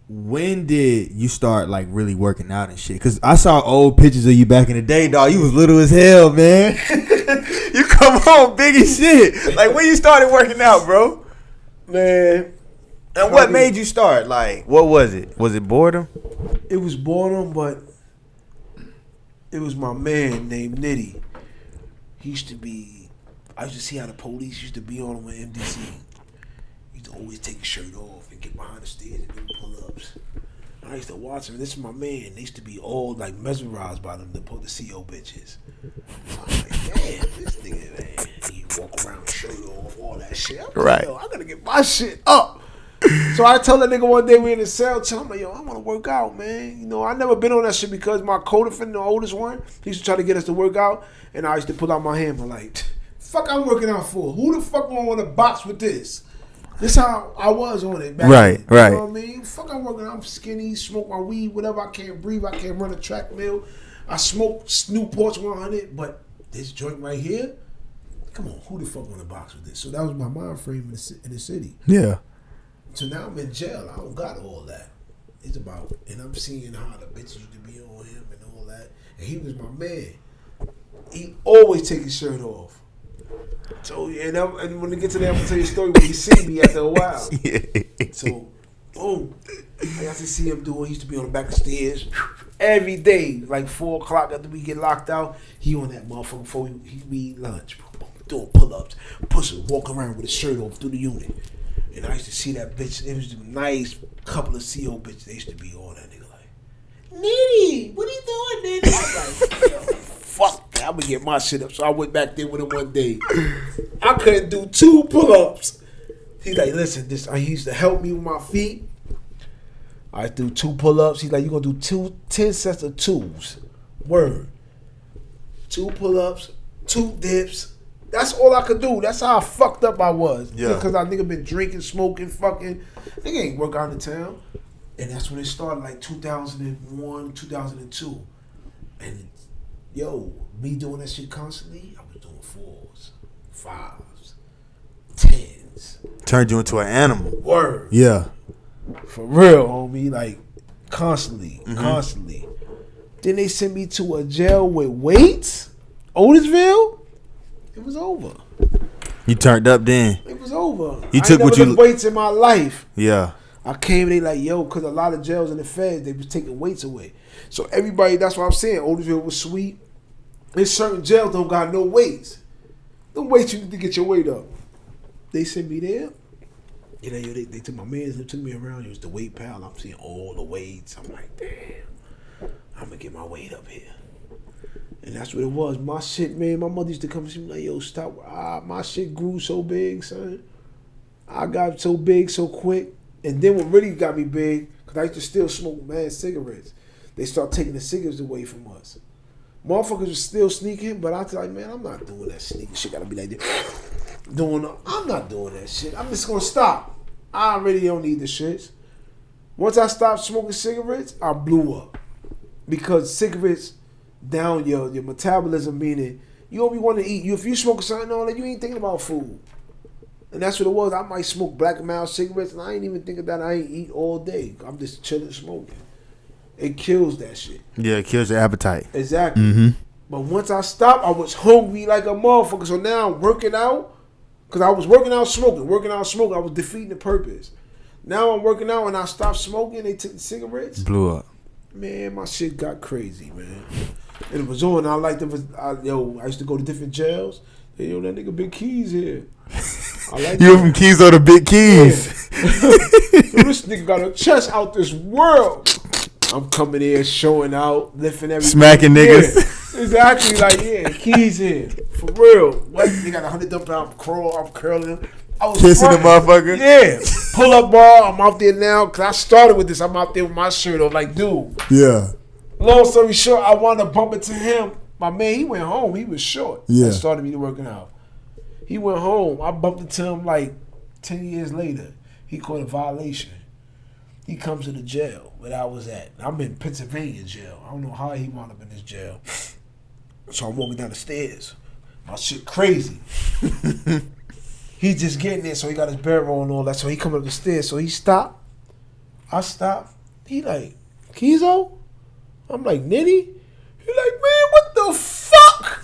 S1: when did you start like really working out and shit? Because I saw old pictures of you back in the day, dog. You was little as hell, man. You come home big as shit. Like, when you started working out, bro?
S2: man.
S1: And what made you start? Like, what was it? Was it boredom?
S2: It was boredom, but it was my man named Nitty. He used to be, I used to see how the police used to be on him with MDC. He used to always take his shirt off and get behind the stairs and do pull-ups. I used to watch him. This is my man. They used to be all like mesmerized by them, the CO bitches. I'm like, damn, this nigga, man. He walk around, shirt off, all that shit. I'm like,
S1: Right.
S2: yo, I gotta get my shit up. So I tell that nigga one day we in the cell, tell him like, yo, I want to work out, man. You know, I never been on that shit because my co-defendant, the oldest one, he used to try to get us to work out, and I used to pull out my hammer like, fuck I'm working out for? Who the fuck want to box with this? This how I was on it back
S1: Right,
S2: then.
S1: right.
S2: You know what I mean? Fuck I'm working out. I'm skinny, smoke my weed, whatever. I can't breathe. I can't run a track mill. I smoke Newport's 100, but this joint right here, come on, who the fuck want to box with this? So that was my mind frame in the city.
S1: Yeah.
S2: So now I'm in jail. I don't got all that. It's about, and I'm seeing how the bitches used to be on him and all that. And he was my man. He always take his shirt off. So and when we get to that, I'm gonna tell you a story when he see me after a while. So, boom, I got to see him do it. He used to be on the back of the stairs every day, like 4 o'clock after we get locked out. He on that motherfucker before we eat lunch, doing pull-ups, pushing, walking around with his shirt off through the unit. And I used to see that bitch. It was a nice couple of CO bitches. They used to be on that nigga like, Nitty, what are you doing, Nitty? I was like, yo, fuck that. I'm gonna get my shit up. So I went back there with him one day. I couldn't do 2 pull-ups. He's like, listen, he used to help me with my feet. I do 2 pull-ups. He's like, you gonna do 10 sets of 2s. Word. 2 pull-ups, 2 dips. That's all I could do. That's how fucked up I was.
S1: Yeah.
S2: Because I nigga been drinking, smoking, fucking. Nigga ain't work out in town. And that's when it started, like 2001, 2002. And yo, me doing that shit constantly, I was doing 4s, 5s, 10s.
S1: Turned you into an animal.
S2: Word.
S1: Yeah.
S2: For real, homie. Like, constantly. Then they sent me to a jail with weights, Otisville. It was over.
S1: You turned up then.
S2: It was over.
S1: You
S2: I
S1: took
S2: ain't
S1: what
S2: never
S1: you
S2: lift weights in my life.
S1: Yeah.
S2: I came, they like, yo, because a lot of jails in the feds, they was taking weights away. So everybody, that's what I'm saying, Otisville was sweet. There's certain jails don't got no weights. No weights you need to get your weight up. They sent me there. You know, they took my mans, they took me around. It was the weight pal. I'm seeing all the weights. I'm like, damn, I'm going to get my weight up here. And that's what it was. My shit, man, my mother used to come and see me like, yo, stop. My shit grew so big, son. I got so big so quick. And then what really got me big, because I used to still smoke mad cigarettes. They start taking the cigarettes away from us. Motherfuckers was still sneaking, but I was like, man, I'm not doing that sneaking shit. Gotta be like this. I'm not doing that shit. I'm just gonna stop. I really don't need the shits. Once I stopped smoking cigarettes, I blew up. Because cigarettes down your metabolism, meaning you don't be wanting to eat. If you smoke something on it, you ain't thinking about food. And that's what it was. I might smoke Black & Mild cigarettes, and I ain't even thinking that I ain't eat all day. I'm just chilling smoking. It kills that shit.
S1: Yeah, it kills your appetite.
S2: Exactly.
S1: Mm-hmm.
S2: But once I stopped, I was hungry like a motherfucker. So now I'm working out. Because I was working out smoking. I was defeating the purpose. Now I'm working out and I stopped smoking. They took the cigarettes.
S1: Blew up.
S2: Man, my shit got crazy, man. And it was on. I used to go to different jails. Hey, yo, that nigga Big Keys here. I like
S1: you from Kezo to Big Keys.
S2: Yeah. Yo, this nigga got a chest out this world. I'm coming here, showing out, lifting everything.
S1: Smacking niggas.
S2: Yeah, exactly, like, yeah, Keys here. For real. What? They got 100 dump pound I'm curling. I was
S1: kissing
S2: fronting.
S1: the motherfucker.
S2: Yeah. Pull up bar. I'm out there now. Because I started with this. I'm out there with my shirt on. Like, dude.
S1: Yeah.
S2: Long story short, I wound up bumping to him. My man, he went home. He was short.
S1: Yeah.
S2: That started me working out. He went home. I bumped into him like 10 years later. He caught a violation. He comes to the jail where I was at. I'm in Pennsylvania jail. I don't know how he wound up in this jail. So I'm walking down the stairs. My shit crazy. He just getting there, so he got his barrel and all that. So he coming up the stairs. So he stopped. I stopped. He like, Kezo? I'm like, Nitty? He like, man, what the fuck?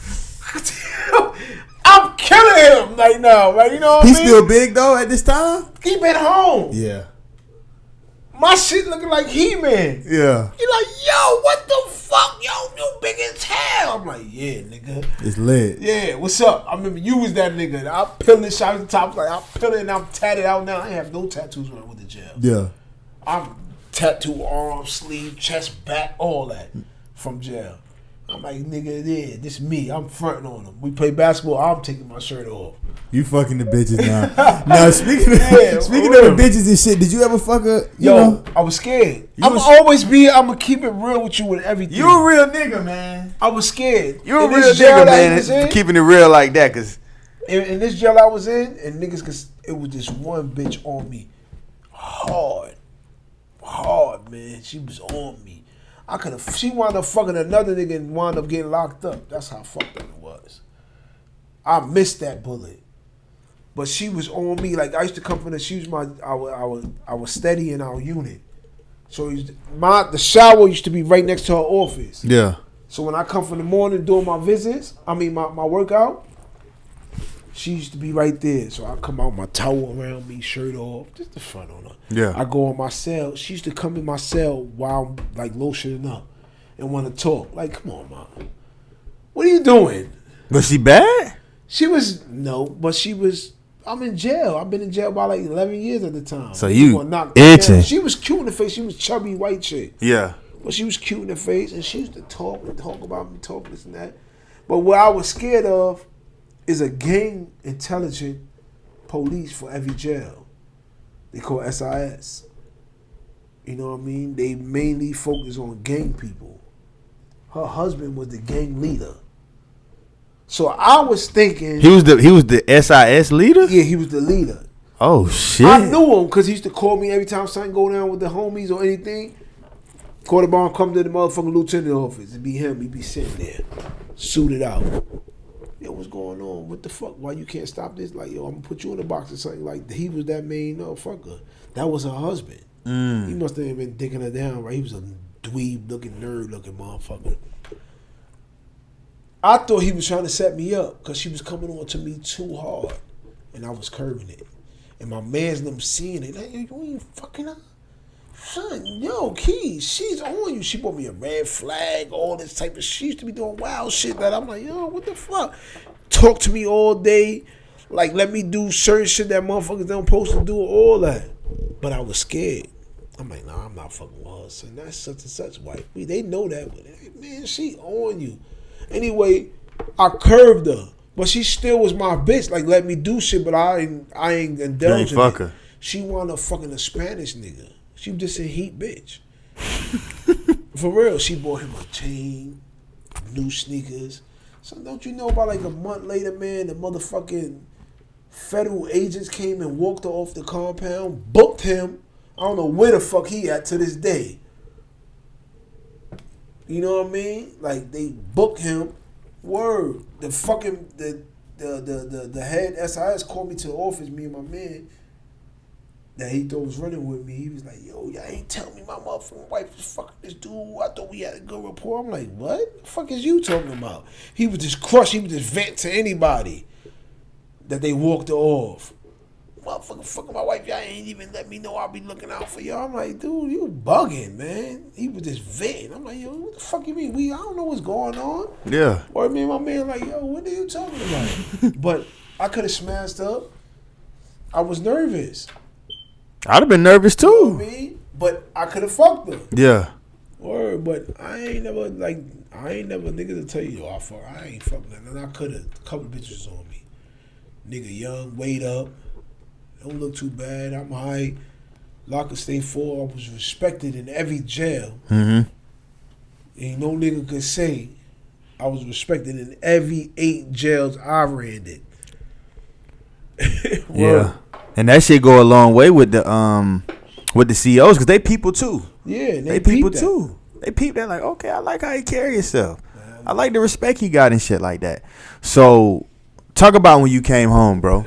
S2: I'm killing him right now, right? You know what I mean?
S1: He's still big though at this time?
S2: He been home.
S1: Yeah.
S2: My shit looking like He-Man.
S1: Yeah.
S2: He like, yo, what the fuck? Yo, you big as hell. I'm like, yeah, nigga.
S1: It's lit.
S2: Yeah, what's up? I remember you was that nigga. I'm peeling shot at the top. Like, I'm peeling and I'm tatted out now. I ain't have no tattoos when I went to jail.
S1: Yeah.
S2: I'm tattooed arm, sleeve, chest, back, all that from jail. I'm like, nigga, yeah, this me. I'm fronting on them. We play basketball. I'm taking my shirt off.
S1: You fucking the bitches now. Now speaking of the bitches and shit, did you ever fuck a? Yo,
S2: I was scared. I'm gonna keep it real with you with everything.
S1: You a real nigga, man.
S2: I was scared.
S1: You a real nigga, man. Keeping it real like that, cause
S2: in this jail I was in, and niggas, it was this one bitch on me, hard, man. She was on me. She wound up fucking another nigga and wound up getting locked up. That's how fucked up it was. I missed that bullet. But she was on me. Like, I used to come from I was steady in our unit. So the shower used to be right next to her office.
S1: Yeah.
S2: So when I come from the morning doing my visits, my workout, she used to be right there. So I come out, my towel around me, shirt off, just the front on her.
S1: Yeah.
S2: I go in my cell. She used to come in my cell while I'm like lotioning up and want to talk. Like, come on, mom. What are you doing?
S1: Was she bad?
S2: She was, no, but she was I'm in jail. I've been in jail about like 11 years at the time.
S1: So you itching.
S2: She was cute in the face. She was chubby white chick.
S1: Yeah.
S2: But she was cute in the face, and she used to talk about me, talk this and that. But what I was scared of is a gang intelligent police for every jail. They call SIS. You know what I mean? They mainly focus on gang people. Her husband was the gang leader. So I was thinking
S1: he was the SIS leader?
S2: Yeah, he was the leader.
S1: Oh shit.
S2: I knew him because he used to call me every time something go down with the homies or anything. Quarterback come to the motherfucking lieutenant office. It'd be him. He'd be sitting there, suited out. Yo, what's going on? What the fuck? Why you can't stop this? Like, yo, I'm gonna put you in a box or something. Like, he was that main motherfucker. That was her husband. He must have been dicking her down, right? He was a dweeb looking, nerd looking motherfucker. I thought he was trying to set me up because she was coming on to me too hard, and I was curving it. And my man's them seeing it, like, yo, you ain't fucking up. Son, yo, Keys, she's on you. She bought me a red flag, all this type of shit. She used to be doing wild shit that I'm like, yo, what the fuck? Talk to me all day. Like, let me do certain shit that motherfuckers don't supposed to do, all that. But I was scared. I'm like, nah, I'm not fucking with her. So that's such and such wife. They know that, but man, she on you. Anyway, I curved her. But she still was my bitch. Like, let me do shit, but I ain't indulging
S1: fuck her.
S2: She wanted a fucking a Spanish nigga. She was just a heat bitch. For real, she bought him a chain, new sneakers. So don't you know about like a month later, man, the motherfucking federal agents came and walked her off the compound, booked him. I don't know where the fuck he at to this day. You know what I mean? Like, they booked him. Word. The fucking the head SIS called me to the office, me and my man that he thought was running with me. He was like, yo, y'all ain't telling me my motherfucking wife was fucking this dude. I thought we had a good rapport. I'm like, what the fuck is you talking about? He was just crushed. He was just vent to anybody that they walked her off. Motherfucker fucking my wife, y'all ain't even let me know I'll be looking out for y'all. I'm like, dude, you bugging, man. He was just venting. I'm like, yo, what the fuck you mean? I don't know what's going on.
S1: Yeah.
S2: Or me and my man like, yo, what are you talking about? But I could have smashed up. I was nervous.
S1: I'd have been nervous too.
S2: You know what I mean? But I could have fucked her.
S1: Yeah.
S2: Or, but I ain't never nigga to tell you, yo, I ain't fucking nothing. And I could have, a couple bitches on me. Nigga young, weight up. Don't look too bad. I'm high. Locker stay full. I was respected in every jail.
S1: Mm-hmm.
S2: Ain't no nigga could say I was respected in every 8 jails I ran it.
S1: Yeah. And that shit go a long way with the CEOs because they people too.
S2: Yeah,
S1: they people too. They peep that like, okay, I like how you carry yourself. I like the respect you got and shit like that. So talk about when you came home, bro.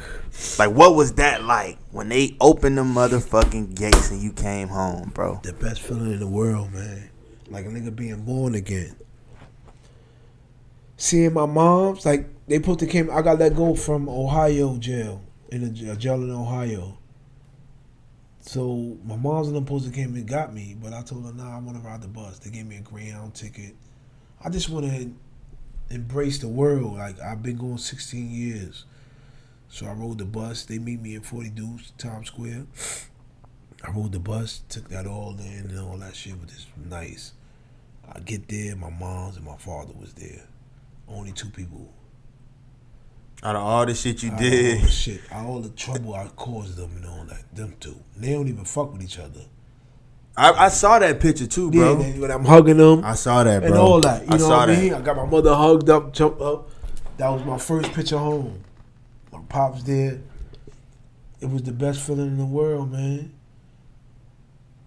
S1: Like, what was that like when they opened the motherfucking gates and you came home, bro?
S2: The best feeling in the world, man. Like a nigga being born again. Seeing my moms, like, they put the came. I got let go from Ohio jail, in a jail in Ohio. So my moms and them supposed to came and got me, but I told them, nah, I want to ride the bus. They gave me a Greyhound ticket. I just want to embrace the world. Like, I've been going 16 years. So I rode the bus. They meet me in 40 Deuce, Times Square. I rode the bus, took that all in and all that shit, but it's nice. I get there, my mom's and my father was there. Only 2 people.
S1: Out of all the shit you did.
S2: All the trouble I caused them and all that, them 2. They don't even fuck with each other.
S1: I saw that picture too, bro.
S2: Yeah, when I'm hugging them.
S1: I saw that, bro.
S2: And all that. You know what I mean?
S1: That.
S2: I got my mother hugged up, jumped up. That was my first picture home. My pops there. It was the best feeling in the world, man.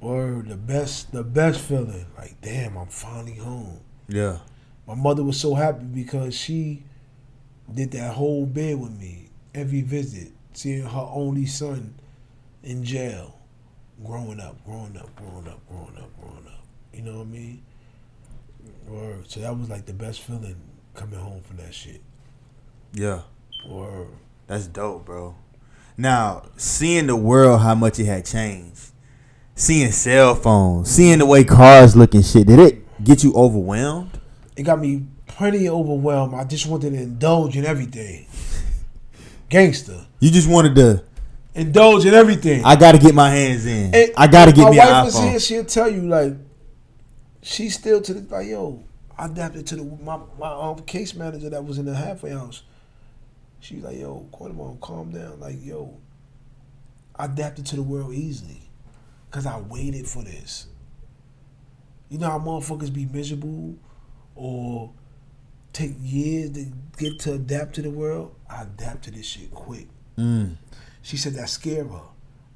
S2: Or the best feeling. Like, damn, I'm finally home.
S1: Yeah.
S2: My mother was so happy because she did that whole bed with me. Every visit. Seeing her only son in jail. Growing up. You know what I mean? Word. So that was like the best feeling coming home from that shit.
S1: Yeah.
S2: Word.
S1: That's dope, bro. Now, seeing the world, how much it had changed. Seeing cell phones, seeing the way cars look and shit. Did it get you overwhelmed?
S2: It got me plenty overwhelmed. I just wanted to indulge in everything. gangster.
S1: You just wanted to
S2: indulge in everything.
S1: I got to get my hands in.
S2: And
S1: I got to get me an iPhone.
S2: My wife was here. She'll tell you like, she's still to the like, yo. I adapted to my case manager that was in the halfway house. She was like, yo, Quartermom, calm down. Like, yo, I adapted to the world easily because I waited for this. You know how motherfuckers be miserable or take years to get to adapt to the world? I adapt to this shit quick. She said that scared her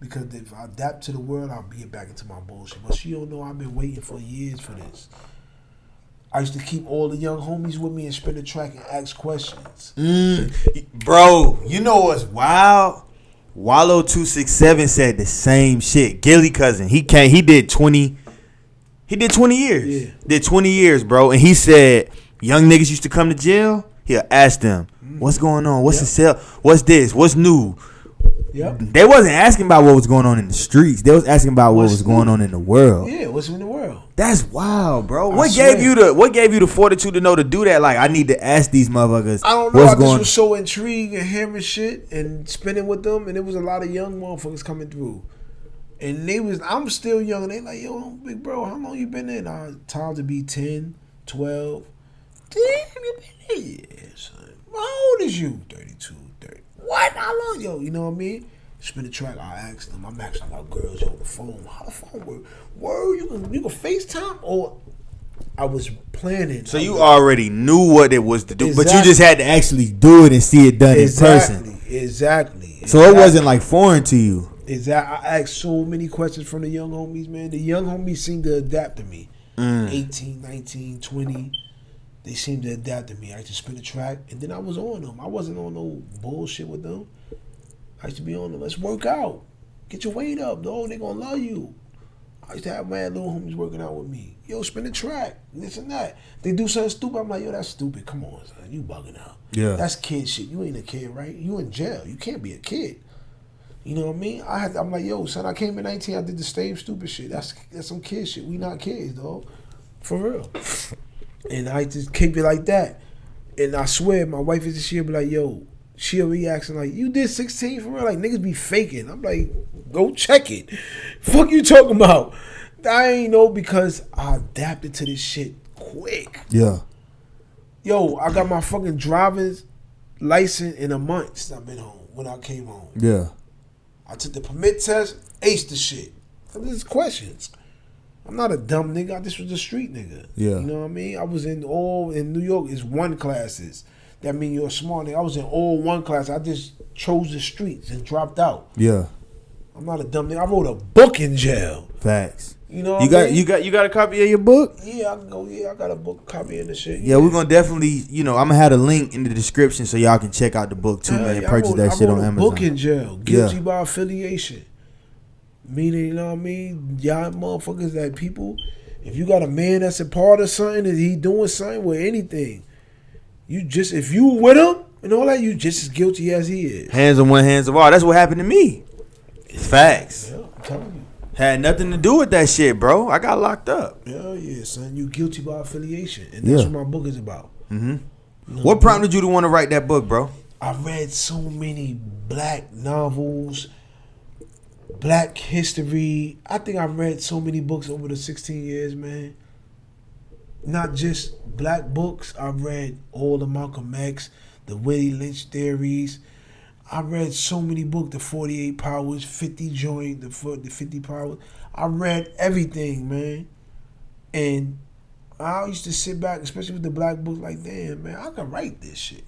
S2: because if I adapt to the world, I'll get back into my bullshit. But she don't know I've been waiting for years for this. I used to keep all the young homies with me and spin the track and ask questions.
S1: Bro, you know what's wild? Wallow 267 said the same shit. Gilly cousin, he did 20 years.
S2: Yeah.
S1: Did 20 years, bro. And he said young niggas used to come to jail. He'll ask them, what's going on? What's the cell? What's this? What's new?
S2: Yep.
S1: They wasn't asking about what was going on in the streets. They was asking about what was going on in the world.
S2: Yeah, what's in the world?
S1: That's wild, bro.
S2: I
S1: What
S2: swear.
S1: gave you the fortitude to know to do that? Like, I need to ask these motherfuckers.
S2: I don't know.
S1: What's
S2: I
S1: going
S2: just was so intrigued and hearing shit and spinning with them, and there was a lot of young motherfuckers coming through. And I'm still young, and they like, yo, big bro, how long you been in? Time to be 10, 12. Damn, you been in? Yeah, son. How old is you? 32, 30. What? How long? Yo, you know what I mean? Spin the track, I asked them. I'm asking about girls on the phone. How the phone work? Word, you can FaceTime? Or I was planning.
S1: So you already knew what it was to do,
S2: Exactly.
S1: but you just had to actually do it and see it done in person.
S2: Exactly.
S1: So it wasn't like foreign to you.
S2: Exactly. I asked so many questions from the young homies, man. The young homies seemed to adapt to me. 18, 19, 20. They seemed to adapt to me. I used to spin the track, and then I was on them. I wasn't on no bullshit with them. I used to be on them. Let's work out. Get your weight up, though. They gonna love you. I used to have mad little homies working out with me. Yo, spin the track. This and that. They do something stupid. I'm like, yo, that's stupid. Come on, son. You bugging out.
S1: Yeah.
S2: That's kid shit. You ain't a kid, right? You in jail. You can't be a kid. You know what I mean? I'm like, yo, son, I came in 19. I did the same stupid shit. That's some kid shit. We not kids, dog. For real. And I just keep it like that. And I swear, my wife is this year be like, yo, she'll be asking like, you did 16 for real? Like, niggas be faking. I'm like, go check it. Fuck you talking about? I ain't know because I adapted to this shit quick.
S1: Yeah.
S2: Yo, I got my fucking driver's license in a month since I've been home, when I came home.
S1: Yeah.
S2: I took the permit test, aced the shit. This is questions. I'm not a dumb nigga. This was a street nigga.
S1: Yeah.
S2: You know what I mean? I was in New York, it's 1 classes. That mean you're a smart nigga. I was in all 1 class. I just chose the streets and dropped out.
S1: Yeah.
S2: I'm not a dumb nigga. I wrote a book in jail.
S1: Facts.
S2: You know what I mean?
S1: You got a copy of your book?
S2: Yeah, I can go. Yeah, I got a book copy of the shit.
S1: Yeah, we're gonna definitely, I'm gonna have a link in the description so y'all can check out the book too, man. Purchase that shit on Amazon.
S2: I wrote a book in jail. Guilty by affiliation. Meaning, you know what I mean? Y'all motherfuckers, that people, if you got a man that's a part of something and he doing something with anything, if you with him and all that, you just as guilty as he is.
S1: Hands on one, hands of all. That's what happened to me. Facts.
S2: Yeah, I'm telling you.
S1: Had nothing to do with that shit, bro. I got locked up.
S2: Hell yeah, son. You guilty by affiliation. And that's what my book is about.
S1: Mm-hmm.
S2: You know
S1: What prompted you to want to write that book, bro?
S2: I read so many black novels, black history. I think I've read so many books over the 16 years, man. Not just black books. I've read all the Malcolm X, the Willie Lynch theories. I read so many books, the 48 Powers, 50 Joint, the 50 Powers. I read everything, man. And I used to sit back, especially with the black books, like, damn, man, I can write this shit.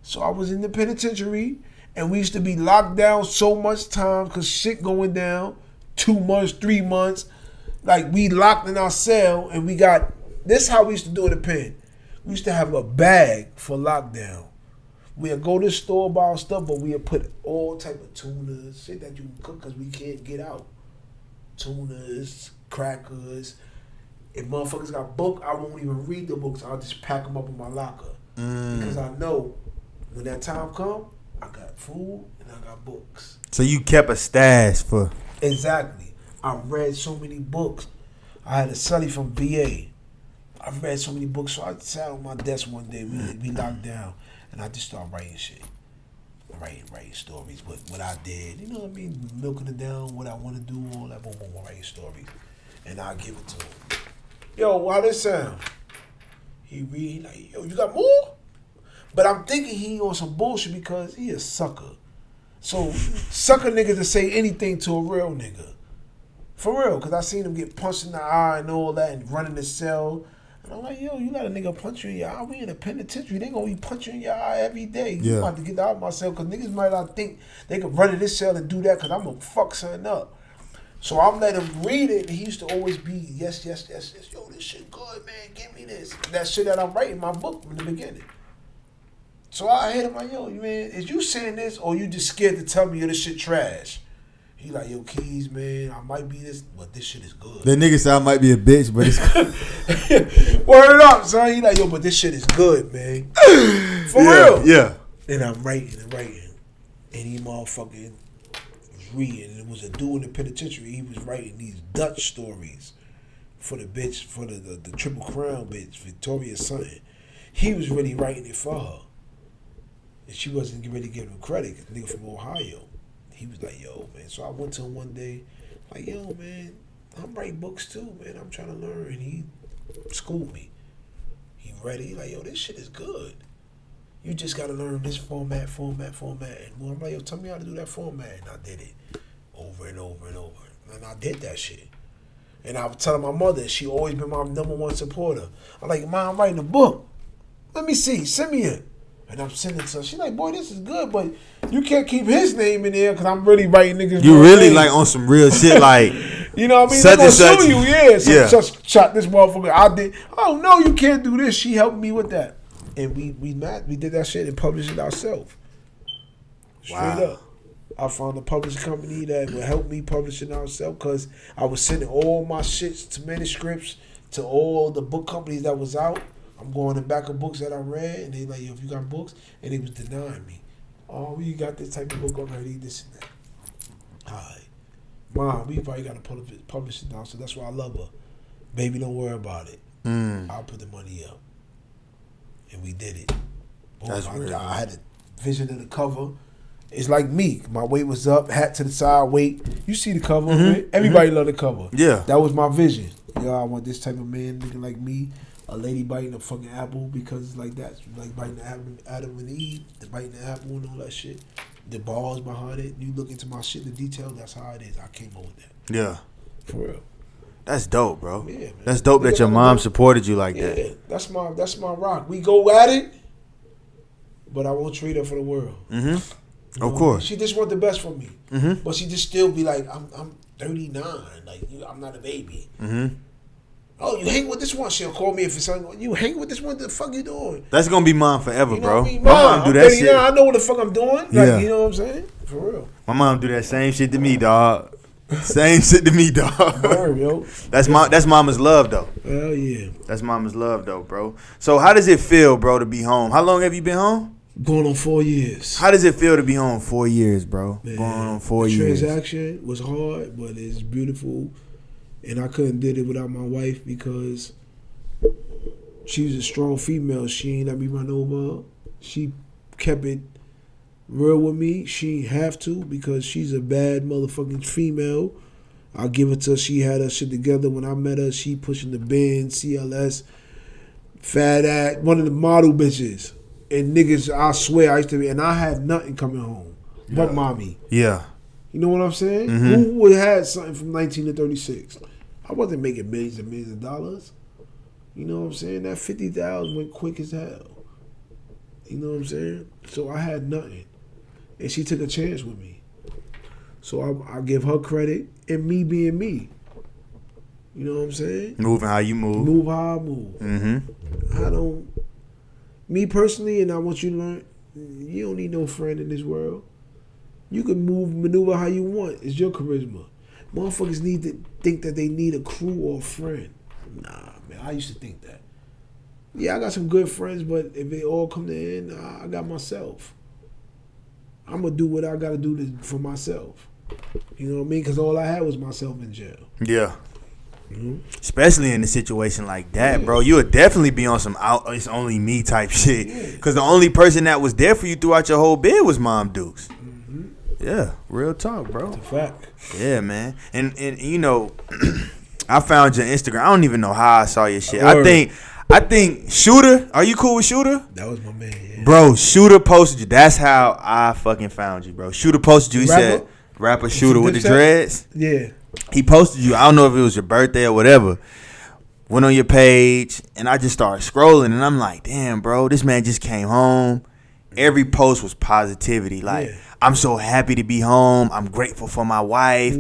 S2: So I was in the penitentiary, and we used to be locked down so much time because shit going down, 2 months, 3 months. Like, we locked in our cell, and this is how we used to do in the pen. We used to have a bag for lockdown. We'd go to the store, buy our stuff, but we'd put all type of tunas, shit that you can cook because we can't get out. Tunas, crackers. If motherfuckers got book, I won't even read the books. I'll just pack them up in my locker. Because I know when that time come, I got food and I got books.
S1: So you kept a stash for...
S2: Exactly. I read so many books. I had a Sully from BA. I read so many books. So I sat on my desk one day. We locked down. And I just started writing shit. writing stories. What I did, you know what I mean? Milking it down, what I want to do, all that, boom, writing stories. And I give it to him. Yo, how this sound? He read, like, yo, you got more? But I'm thinking he on some bullshit because he a sucker. So, sucker niggas to say anything to a real nigga. For real, because I seen him get punched in the eye and all that and run in the cell. And I'm like, yo, you let a nigga punch you in your eye. We in a penitentiary. They gonna be punching you in your eye every day. You about to get out of my cell because niggas might not think they can run in this cell and do that because I'm gonna fuck something up. So I'm letting him read it, and he used to always be, yes. Yo, this shit good, man. Give me this. That shit that I'm writing in my book from the beginning. So I hit him like, yo, man, is you saying this or you just scared to tell me yo, this shit trash? He like, yo, Keys, man, I might be this, but this shit is good.
S1: The nigga said I might be a bitch, but it's
S2: Word up, son. He like, yo, but this shit is good, man. For real.
S1: Yeah.
S2: And I'm writing. And he motherfucking reading. And it was a dude in the penitentiary. He was writing these Dutch stories for the bitch, for the Triple Crown bitch, Victoria Sutton. He was really writing it for her. And she wasn't really giving him credit, because nigga from Ohio. He was like, yo, man. So I went to him one day, like, yo, man, I'm writing books too, man. I'm trying to learn. And he schooled me. He read it. He like, yo, this shit is good. You just got to learn this format. And I'm like, yo, tell me how to do that format. And I did it over and over. And I did that shit. And I was telling my mother, she always been my number one supporter. I'm like, Mom, I'm writing a book. Let me see. Send me it. And I'm sending it to her. She's like, boy, this is good, but you can't keep his name in there because I'm really writing niggas.
S1: You really
S2: name.
S1: like on some real shit, like
S2: you know what I mean? They're gonna sue you, yeah. Such shot this motherfucker. I did. Oh no, you can't do this. She helped me with that, and we did that shit and published it ourselves. Straight up. I found a publishing company that would help me publish it ourselves because I was sending all my shits to manuscripts to all the book companies that was out. I'm going in back of books that I read, and they like, yo, if you got books, and they was denying me. Oh, you got this type of book already, this and that. All right. Mom, we probably got to publish it now, so that's why I love her. Baby, don't worry about it. I'll put the money up. And we did it.
S1: That's weird.
S2: I had a vision of the cover. It's like me. My weight was up, hat to the side, weight. You see the cover of it? Everybody love the cover.
S1: Yeah.
S2: That was my vision. Yo, I want this type of man looking like me. A lady biting a fucking apple because it's like that. Like biting the Adam and Eve, the biting the apple and all that shit. The balls behind it. You look into my shit, the detail, that's how it is. I came up with that.
S1: Yeah.
S2: For real.
S1: That's dope, bro.
S2: Yeah, man.
S1: That's dope that your mom supported you like that.
S2: Yeah, that's my rock. We go at it, but I won't trade her for the world.
S1: Mm-hmm. Of course.
S2: She just want the best for me.
S1: Mm-hmm.
S2: But she just still be like, I'm 39. Like, I'm not a baby.
S1: Mm-hmm.
S2: Oh, you hang with this one? She'll call me if it's something. You hang with this one? The fuck you doing?
S1: That's gonna be mine forever,
S2: you know
S1: bro.
S2: What I mean?
S1: My mom do that shit.
S2: I know what the fuck I'm doing. Like,
S1: yeah.
S2: You know what I'm saying? For real.
S1: My mom do that same shit to me, dog. Same shit to me, dog.
S2: Word, yo.
S1: That's mama's love, though.
S2: Hell yeah.
S1: That's mama's love, though, bro. So how does it feel, bro, to be home? How long have you been home?
S2: Going on 4 years.
S1: How does it feel to be home 4 years, bro?
S2: Man,
S1: going on 4
S2: the
S1: years.
S2: Transaction was hard, but it's beautiful. And I couldn't did it without my wife because she was a strong female. She ain't let me run over her. She kept it real with me. She ain't have to because she's a bad motherfucking female. I'll give it to her. She had her shit together when I met her. She pushing the Benz, CLS, fat ass, one of the model bitches. And niggas, I swear, I used to be, and I had nothing coming home but mommy.
S1: Yeah.
S2: You know what I'm saying?
S1: Mm-hmm.
S2: Who would have had something from 19 to 36? I wasn't making millions and millions of dollars. You know what I'm saying? That 50,000 went quick as hell. You know what I'm saying? So I had nothing. And she took a chance with me. So I give her credit and me being me. You know what I'm saying?
S1: Moving how you move.
S2: Move how I move.
S1: Mm-hmm.
S2: Me personally, and I want you to learn, you don't need no friend in this world. You can maneuver how you want. It's your charisma. Motherfuckers need to think that they need a crew or a friend. Nah, man, I used to think that. Yeah, I got some good friends, but if they all come to end, I got myself. I'm going to do what I got to do for myself. You know what I mean? Because all I had was myself in jail.
S1: Yeah.
S2: Mm-hmm.
S1: Especially in a situation like that, bro. You would definitely be on some it's only me type shit. Because the only person that was there for you throughout your whole bid was Mom Dude. Yeah, real talk, bro.
S2: It's a fact.
S1: Yeah, man. And you know, I found your Instagram. I don't even know how I saw your shit.
S2: Word.
S1: I think Shooter. Are you cool with Shooter?
S2: That was my man. Yeah.
S1: Bro, Shooter posted you. That's how I fucking found you, bro. Shooter posted you. He said, rapper Shooter with the dreads.
S2: Yeah.
S1: He posted you. I don't know if it was your birthday or whatever. Went on your page, and I just started scrolling, and I'm like, damn, bro, this man just came home. Every post was positivity. Like, I'm so happy to be home. I'm grateful for my wife.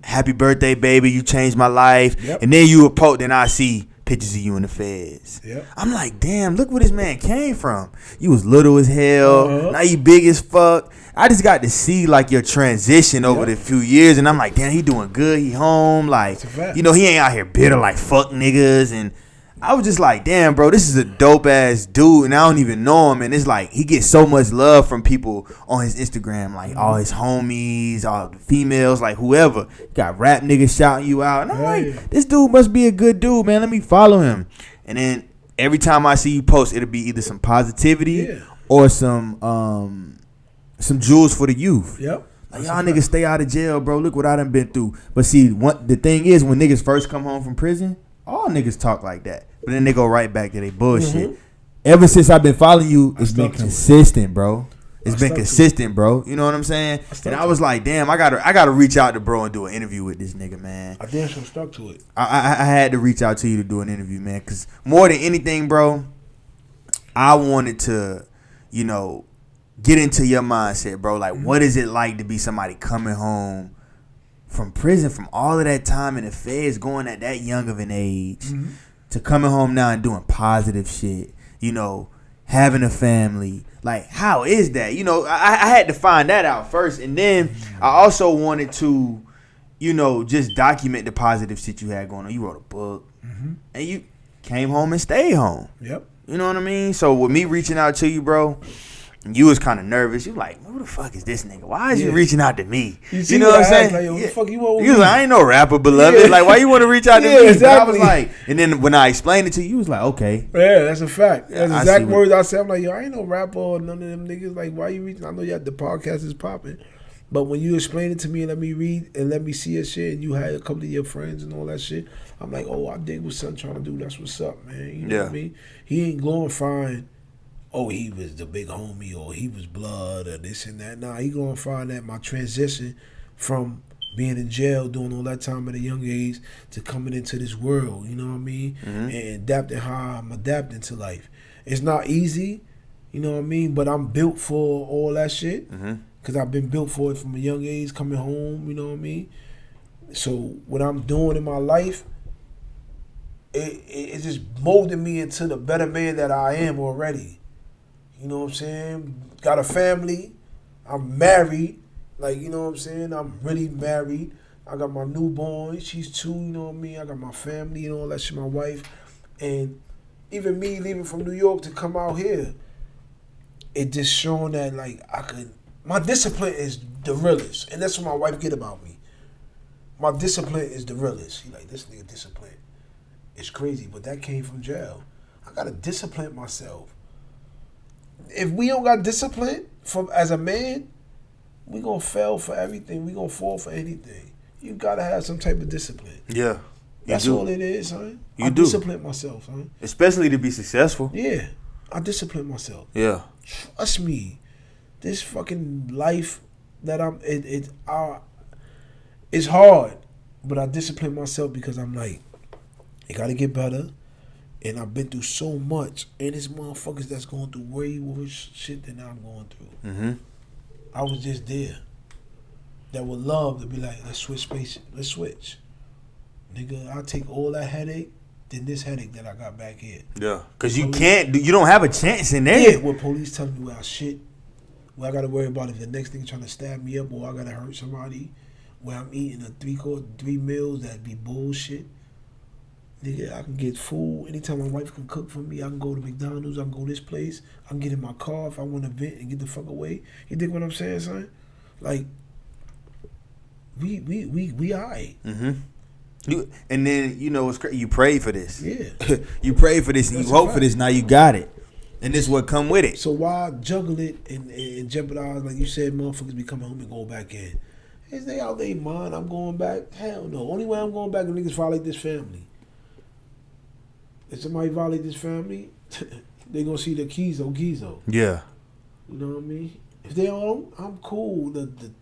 S1: Happy birthday, baby. You changed my life.
S2: Yep.
S1: And then you would post, then I see pictures of you in the feds.
S2: Yep.
S1: I'm like, damn, look where this man came from. You was little as hell. Now you big as fuck. I just got to see like your transition over the few years, and I'm like, damn, he doing good. He home. Like, you know, he ain't out here bitter like fuck niggas. And I was just like, damn, bro, this is a dope ass dude, and I don't even know him. And it's like he gets so much love from people on his Instagram, like all his homies, all the females, like whoever. Got rap niggas shouting you out, and I'm like, this dude must be a good dude, man. Let me follow him. And then every time I see you post, it'll be either some positivity or some jewels for the youth.
S2: Yep.
S1: Like, y'all niggas stay out of jail, bro. Look what I done been through. But see, the thing is, when niggas first come home from prison, all niggas talk like that. But then they go right back to their bullshit. Ever since I've been following you, it's been consistent, bro. It's been consistent, bro. You know what I'm saying? And I was like, damn, I gotta reach out to bro and do an interview with this nigga, man.
S2: I damn sure stuck to it.
S1: I had to reach out to you to do an interview, man. Because more than anything, bro, I wanted to, you know, get into your mindset, bro. Like, what is it like to be somebody coming home from prison, from all of that time in the feds, going at that young of an age, to coming home now and doing positive shit, you know, having a family. Like, how is that? You know, I had to find that out first. And then I also wanted to, you know, just document the positive shit you had going on. You wrote a book, and you came home and stayed home.
S2: Yep.
S1: You know what I mean? So with me reaching out to you, bro, you was kind of nervous. You like, who the fuck is this nigga? Why is you reaching out to me? You know what I'm saying?
S2: Like, what the fuck you want with
S1: you was
S2: me?
S1: like, I ain't no rapper, beloved. Like, why you want to reach out to me?
S2: Exactly.
S1: But I was like, and then when I explained it to you, you was like, okay.
S2: Yeah, that's a fact. That's
S1: I
S2: exact
S1: see
S2: words I said. I'm like, yo, I ain't no rapper or none of them niggas. Like, why you reaching? I know the podcast is popping. But when you explain it to me and let me read and let me see your shit, and you had a couple of your friends and all that shit, I'm like, oh, I dig what son trying to do. That's what's up, man. You know what I mean? He ain't glorifying, oh, he was the big homie or he was blood or this and that. Nah, he glorifying that my transition from being in jail, doing all that time at a young age, to coming into this world, you know what I mean? And adapting how I'm adapting to life. It's not easy, you know what I mean? But I'm built for all that shit. Because I've been built for it from a young age, coming home, you know what I mean? So what I'm doing in my life, it just molded me into the better man that I am already. You know what I'm saying? Got a family. I'm married. Like, you know what I'm saying? I'm really married. I got my newborn. She's 2, you know what I mean? I got my family and all that shit, my wife. And even me leaving from New York to come out here, it just showing that, like, my discipline is the realest. And that's what my wife get about me. My discipline is the realest. She like, this nigga discipline. It's crazy, but that came from jail. I got to discipline myself. If we don't got discipline as a man, we gonna fail for everything. We gonna fall for anything. You gotta have some type of discipline.
S1: Yeah,
S2: that's all it is, son. I discipline myself, son.
S1: Especially to be successful.
S2: Yeah, I discipline myself.
S1: Yeah,
S2: trust me. This fucking life that it's hard, but I discipline myself because I'm like, it gotta get better. And I've been through so much, and it's motherfuckers that's going through way worse shit than I'm going through. I was just there. That would love to be like, let's switch spaces. Let's switch. Nigga, I'll take all that headache than this headache that I got back here. Yeah.
S1: Because you don't have a chance in there.
S2: Yeah, where police telling me where I shit, where I got to worry about if the next nigga trying to stab me up or I got to hurt somebody, where I'm eating a 3 meals that be bullshit. Nigga, I can get food. Anytime my wife can cook for me, I can go to McDonald's, I can go this place. I can get in my car if I want to vent and get the fuck away. You dig what I'm saying, son? Like, we all right.
S1: And then, you know, it's crazy. You prayed for this.
S2: Yeah.
S1: You prayed for this and you hope for this. Now you got it. And this what come with it.
S2: So why juggle it and jeopardize, like you said, motherfuckers be coming home and go back in? Is they out they mind? I'm going back? Hell no. Only way I'm going back is niggas violate this family. If somebody violate this family, they gonna see the Kezo.
S1: Yeah.
S2: You know what I mean? If they don't, I'm cool. The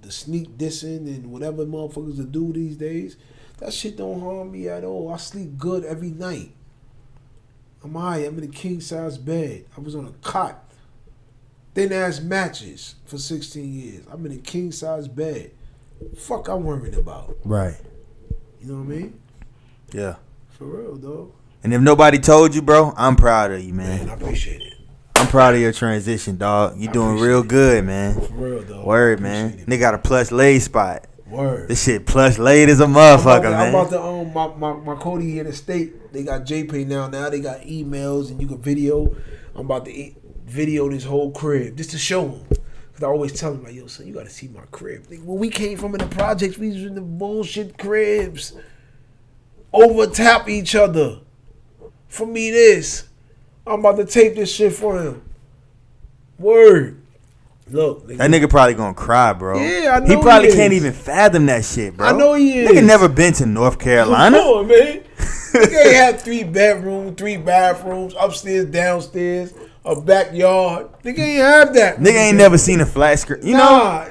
S2: sneak dissing and whatever motherfuckers will do these days, that shit don't harm me at all. I sleep good every night. I'm alright. I'm in a king size bed. I was on a cot, thin ass mattress for 16 years. I'm in a king size bed. Fuck, I'm worried about.
S1: Right.
S2: You know what I mean?
S1: Yeah.
S2: For real, though.
S1: And if nobody told you, bro, I'm proud of you, man.
S2: Man, I appreciate it.
S1: I'm proud of your transition, dog. You doing real good, man.
S2: For real, though.
S1: Word, man. Nigga got a plush laid spot.
S2: Word.
S1: This shit plush laid as a motherfucker, man.
S2: I'm about to my Cody in the state. They got JPay now. Now they got emails and you can video. I'm about to video this whole crib just to show them. Cause I always tell them like, yo, son, you gotta see my crib. Like, when we came from in the projects, we was in the bullshit cribs. Overtap each other. For me, this. I'm about to tape this shit for him. Word. Look,
S1: that nigga probably gonna cry, bro.
S2: Yeah, I know.
S1: He probably can't even fathom that shit, bro.
S2: I know he is.
S1: Nigga never been to North Carolina.
S2: Come on, man. Nigga had 3 bedrooms, 3 bathrooms, upstairs, downstairs, a backyard. Nigga ain't have that.
S1: Nigga ain't never seen a flat screen. You
S2: know?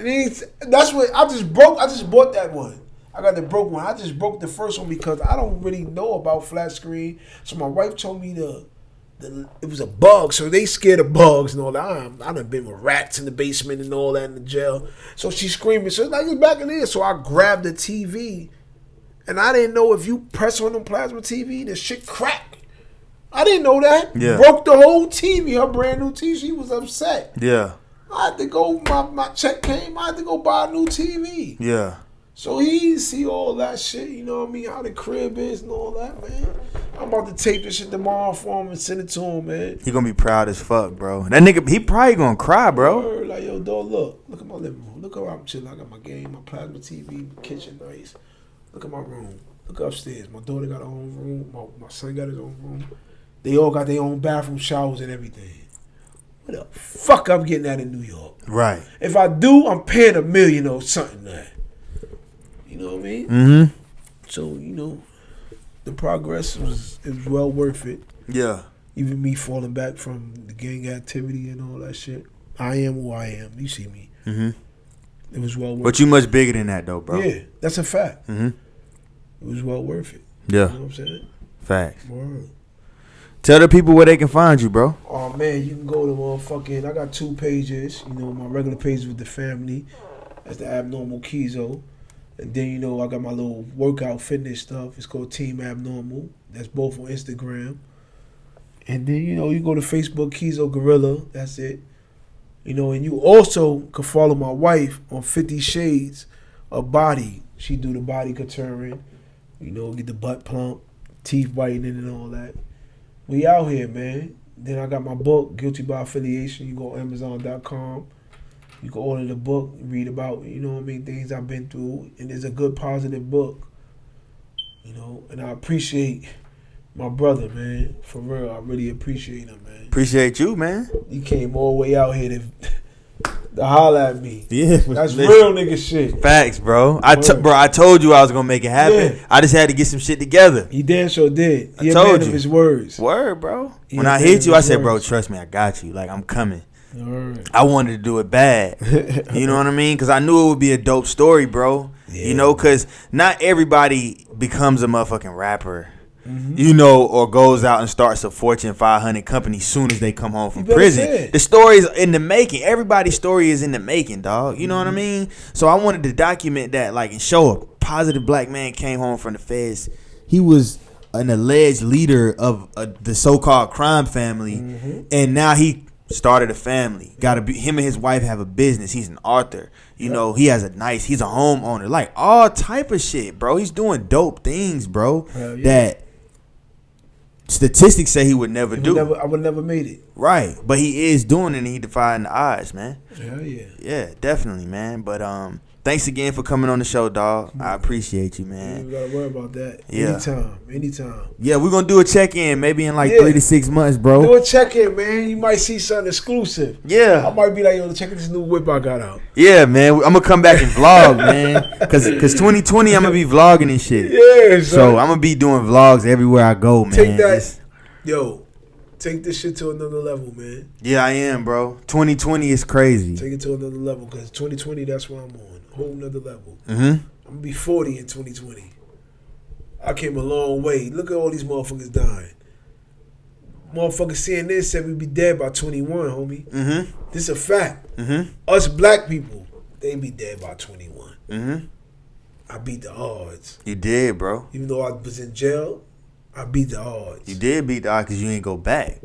S2: That's what I just broke. I just bought that one. I got the broke one. I just broke the first one because I don't really know about flat screen. So my wife told me it was a bug, so they scared of bugs and all that. I done been with rats in the basement and all that in the jail. So she's screaming. So like, it's back in there. So I grabbed the TV, and I didn't know if you press on the plasma TV, the shit crack. I didn't know that.
S1: Yeah.
S2: Broke the whole TV. Her brand new TV. She was upset.
S1: Yeah.
S2: I had to go. My check came. I had to go buy a new TV.
S1: Yeah.
S2: So he see all that shit, you know what I mean, how the crib is and all that, man. I'm about to tape this shit tomorrow for him and send it to him, man.
S1: He gonna be proud as fuck, bro. That nigga, he probably gonna cry, bro.
S2: Like, yo, dog, look at my living room. Look how I'm chilling. I got my game, my plasma TV, kitchen nice. Look at my room. Look upstairs. My daughter got her own room. My son got his own room. They all got their own bathroom, showers, and everything. What the fuck I'm getting that in New York?
S1: Right.
S2: If I do, I'm paying $1 million or something like that. You know what I mean?
S1: Mm-hmm.
S2: So, you know, the progress was well worth it.
S1: Yeah.
S2: Even me falling back from the gang activity and all that shit. I am who I am. You see me.
S1: Mm-hmm.
S2: It was well worth it.
S1: But you much bigger than that, though, bro.
S2: Yeah, that's a fact.
S1: Mm-hmm.
S2: It was well worth it.
S1: Yeah.
S2: You know what I'm saying?
S1: Facts.
S2: Word.
S1: Tell the people where they can find you, bro.
S2: Oh, man, you can go to motherfucking... I got 2 pages. You know, my regular page with the family. That's the Abnormal Kezo. And then, you know, I got my little workout fitness stuff. It's called Team Abnormal. That's both on Instagram. And then, you know, you go to Facebook, Kezo Gorilla. That's it. You know, and you also can follow my wife on 50 Shades of Body. She do the body contouring. You know, get the butt plump, teeth whitening and all that. We out here, man. Then I got my book, Guilty by Affiliation. You go to Amazon.com. You can order the book, read about, you know what I mean, things I've been through. And it's a good, positive book. You know, and I appreciate my brother, man. For real, I really appreciate him, man.
S1: Appreciate you, man.
S2: He came all the way out here to holler at me.
S1: Yeah.
S2: That's real nigga shit.
S1: Facts, bro. I told you I was going to make it happen. Yeah. I just had to get some shit together.
S2: He damn sure did.
S1: He told
S2: man
S1: you.
S2: Of his words.
S1: Word, bro. When I hit you, I said, bro, trust me, I got you. Like, I'm coming.
S2: Right.
S1: I wanted to do it bad. You know what I mean? Because I knew it would be a dope story, bro. Yeah. You know, because not everybody becomes a motherfucking rapper, you know, or goes out and starts a Fortune 500 company soon as they come home from prison. The story is in the making. Everybody's story is in the making, dog. You know what I mean? So I wanted to document that, like, and show a positive black man came home from the feds. He was an alleged leader of the so-called crime family, and now he started a family. Him and his wife have a business. He's an author. You know, he's a homeowner. Like, all type of shit, bro. He's doing dope things, bro. That statistics say he would never do.
S2: I would never made it.
S1: Right. But he is doing it, and he defying the odds, man.
S2: Hell yeah.
S1: Yeah, definitely, man. But thanks again for coming on the show, dog. I appreciate you, man.
S2: You gotta worry about that.
S1: Yeah.
S2: Anytime.
S1: Yeah, we're gonna do a check-in maybe in like 3 to 6 months, bro.
S2: Do a check-in, man. You might see something exclusive.
S1: Yeah.
S2: I might be like, yo, check this new whip I got out.
S1: Yeah, man. I'm gonna come back and vlog, man. Cause 2020 I'm gonna be vlogging and shit.
S2: Yeah,
S1: so I'm gonna be doing vlogs everywhere I go, man.
S2: Take that, take this shit to another level, man.
S1: Yeah, I am, bro. 2020 is crazy.
S2: Take it to another level, because 2020, that's where I'm on. Whole nother level.
S1: Mm-hmm.
S2: I'm gonna be 40 in 2020. I came a long way. Look at all these motherfuckers dying. Motherfuckers seeing this said we'd be dead by 21, homie.
S1: Mm-hmm.
S2: This is a fact.
S1: Mm-hmm.
S2: Us black people, they be dead by 21.
S1: Mm-hmm.
S2: I beat the odds.
S1: You did, bro.
S2: Even though I was in jail, I beat the odds.
S1: You did beat the odds because you ain't go back.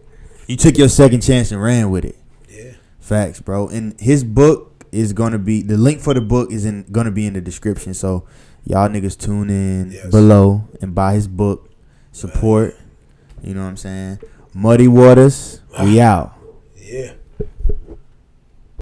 S1: You took your second chance and ran with it.
S2: Yeah.
S1: Facts, bro. And his book is gonna be, the link for the book is gonna be in the description. So y'all niggas tune in below and buy his book. Support. You know what I'm saying? Muddy Waterz, we out.
S2: Yeah.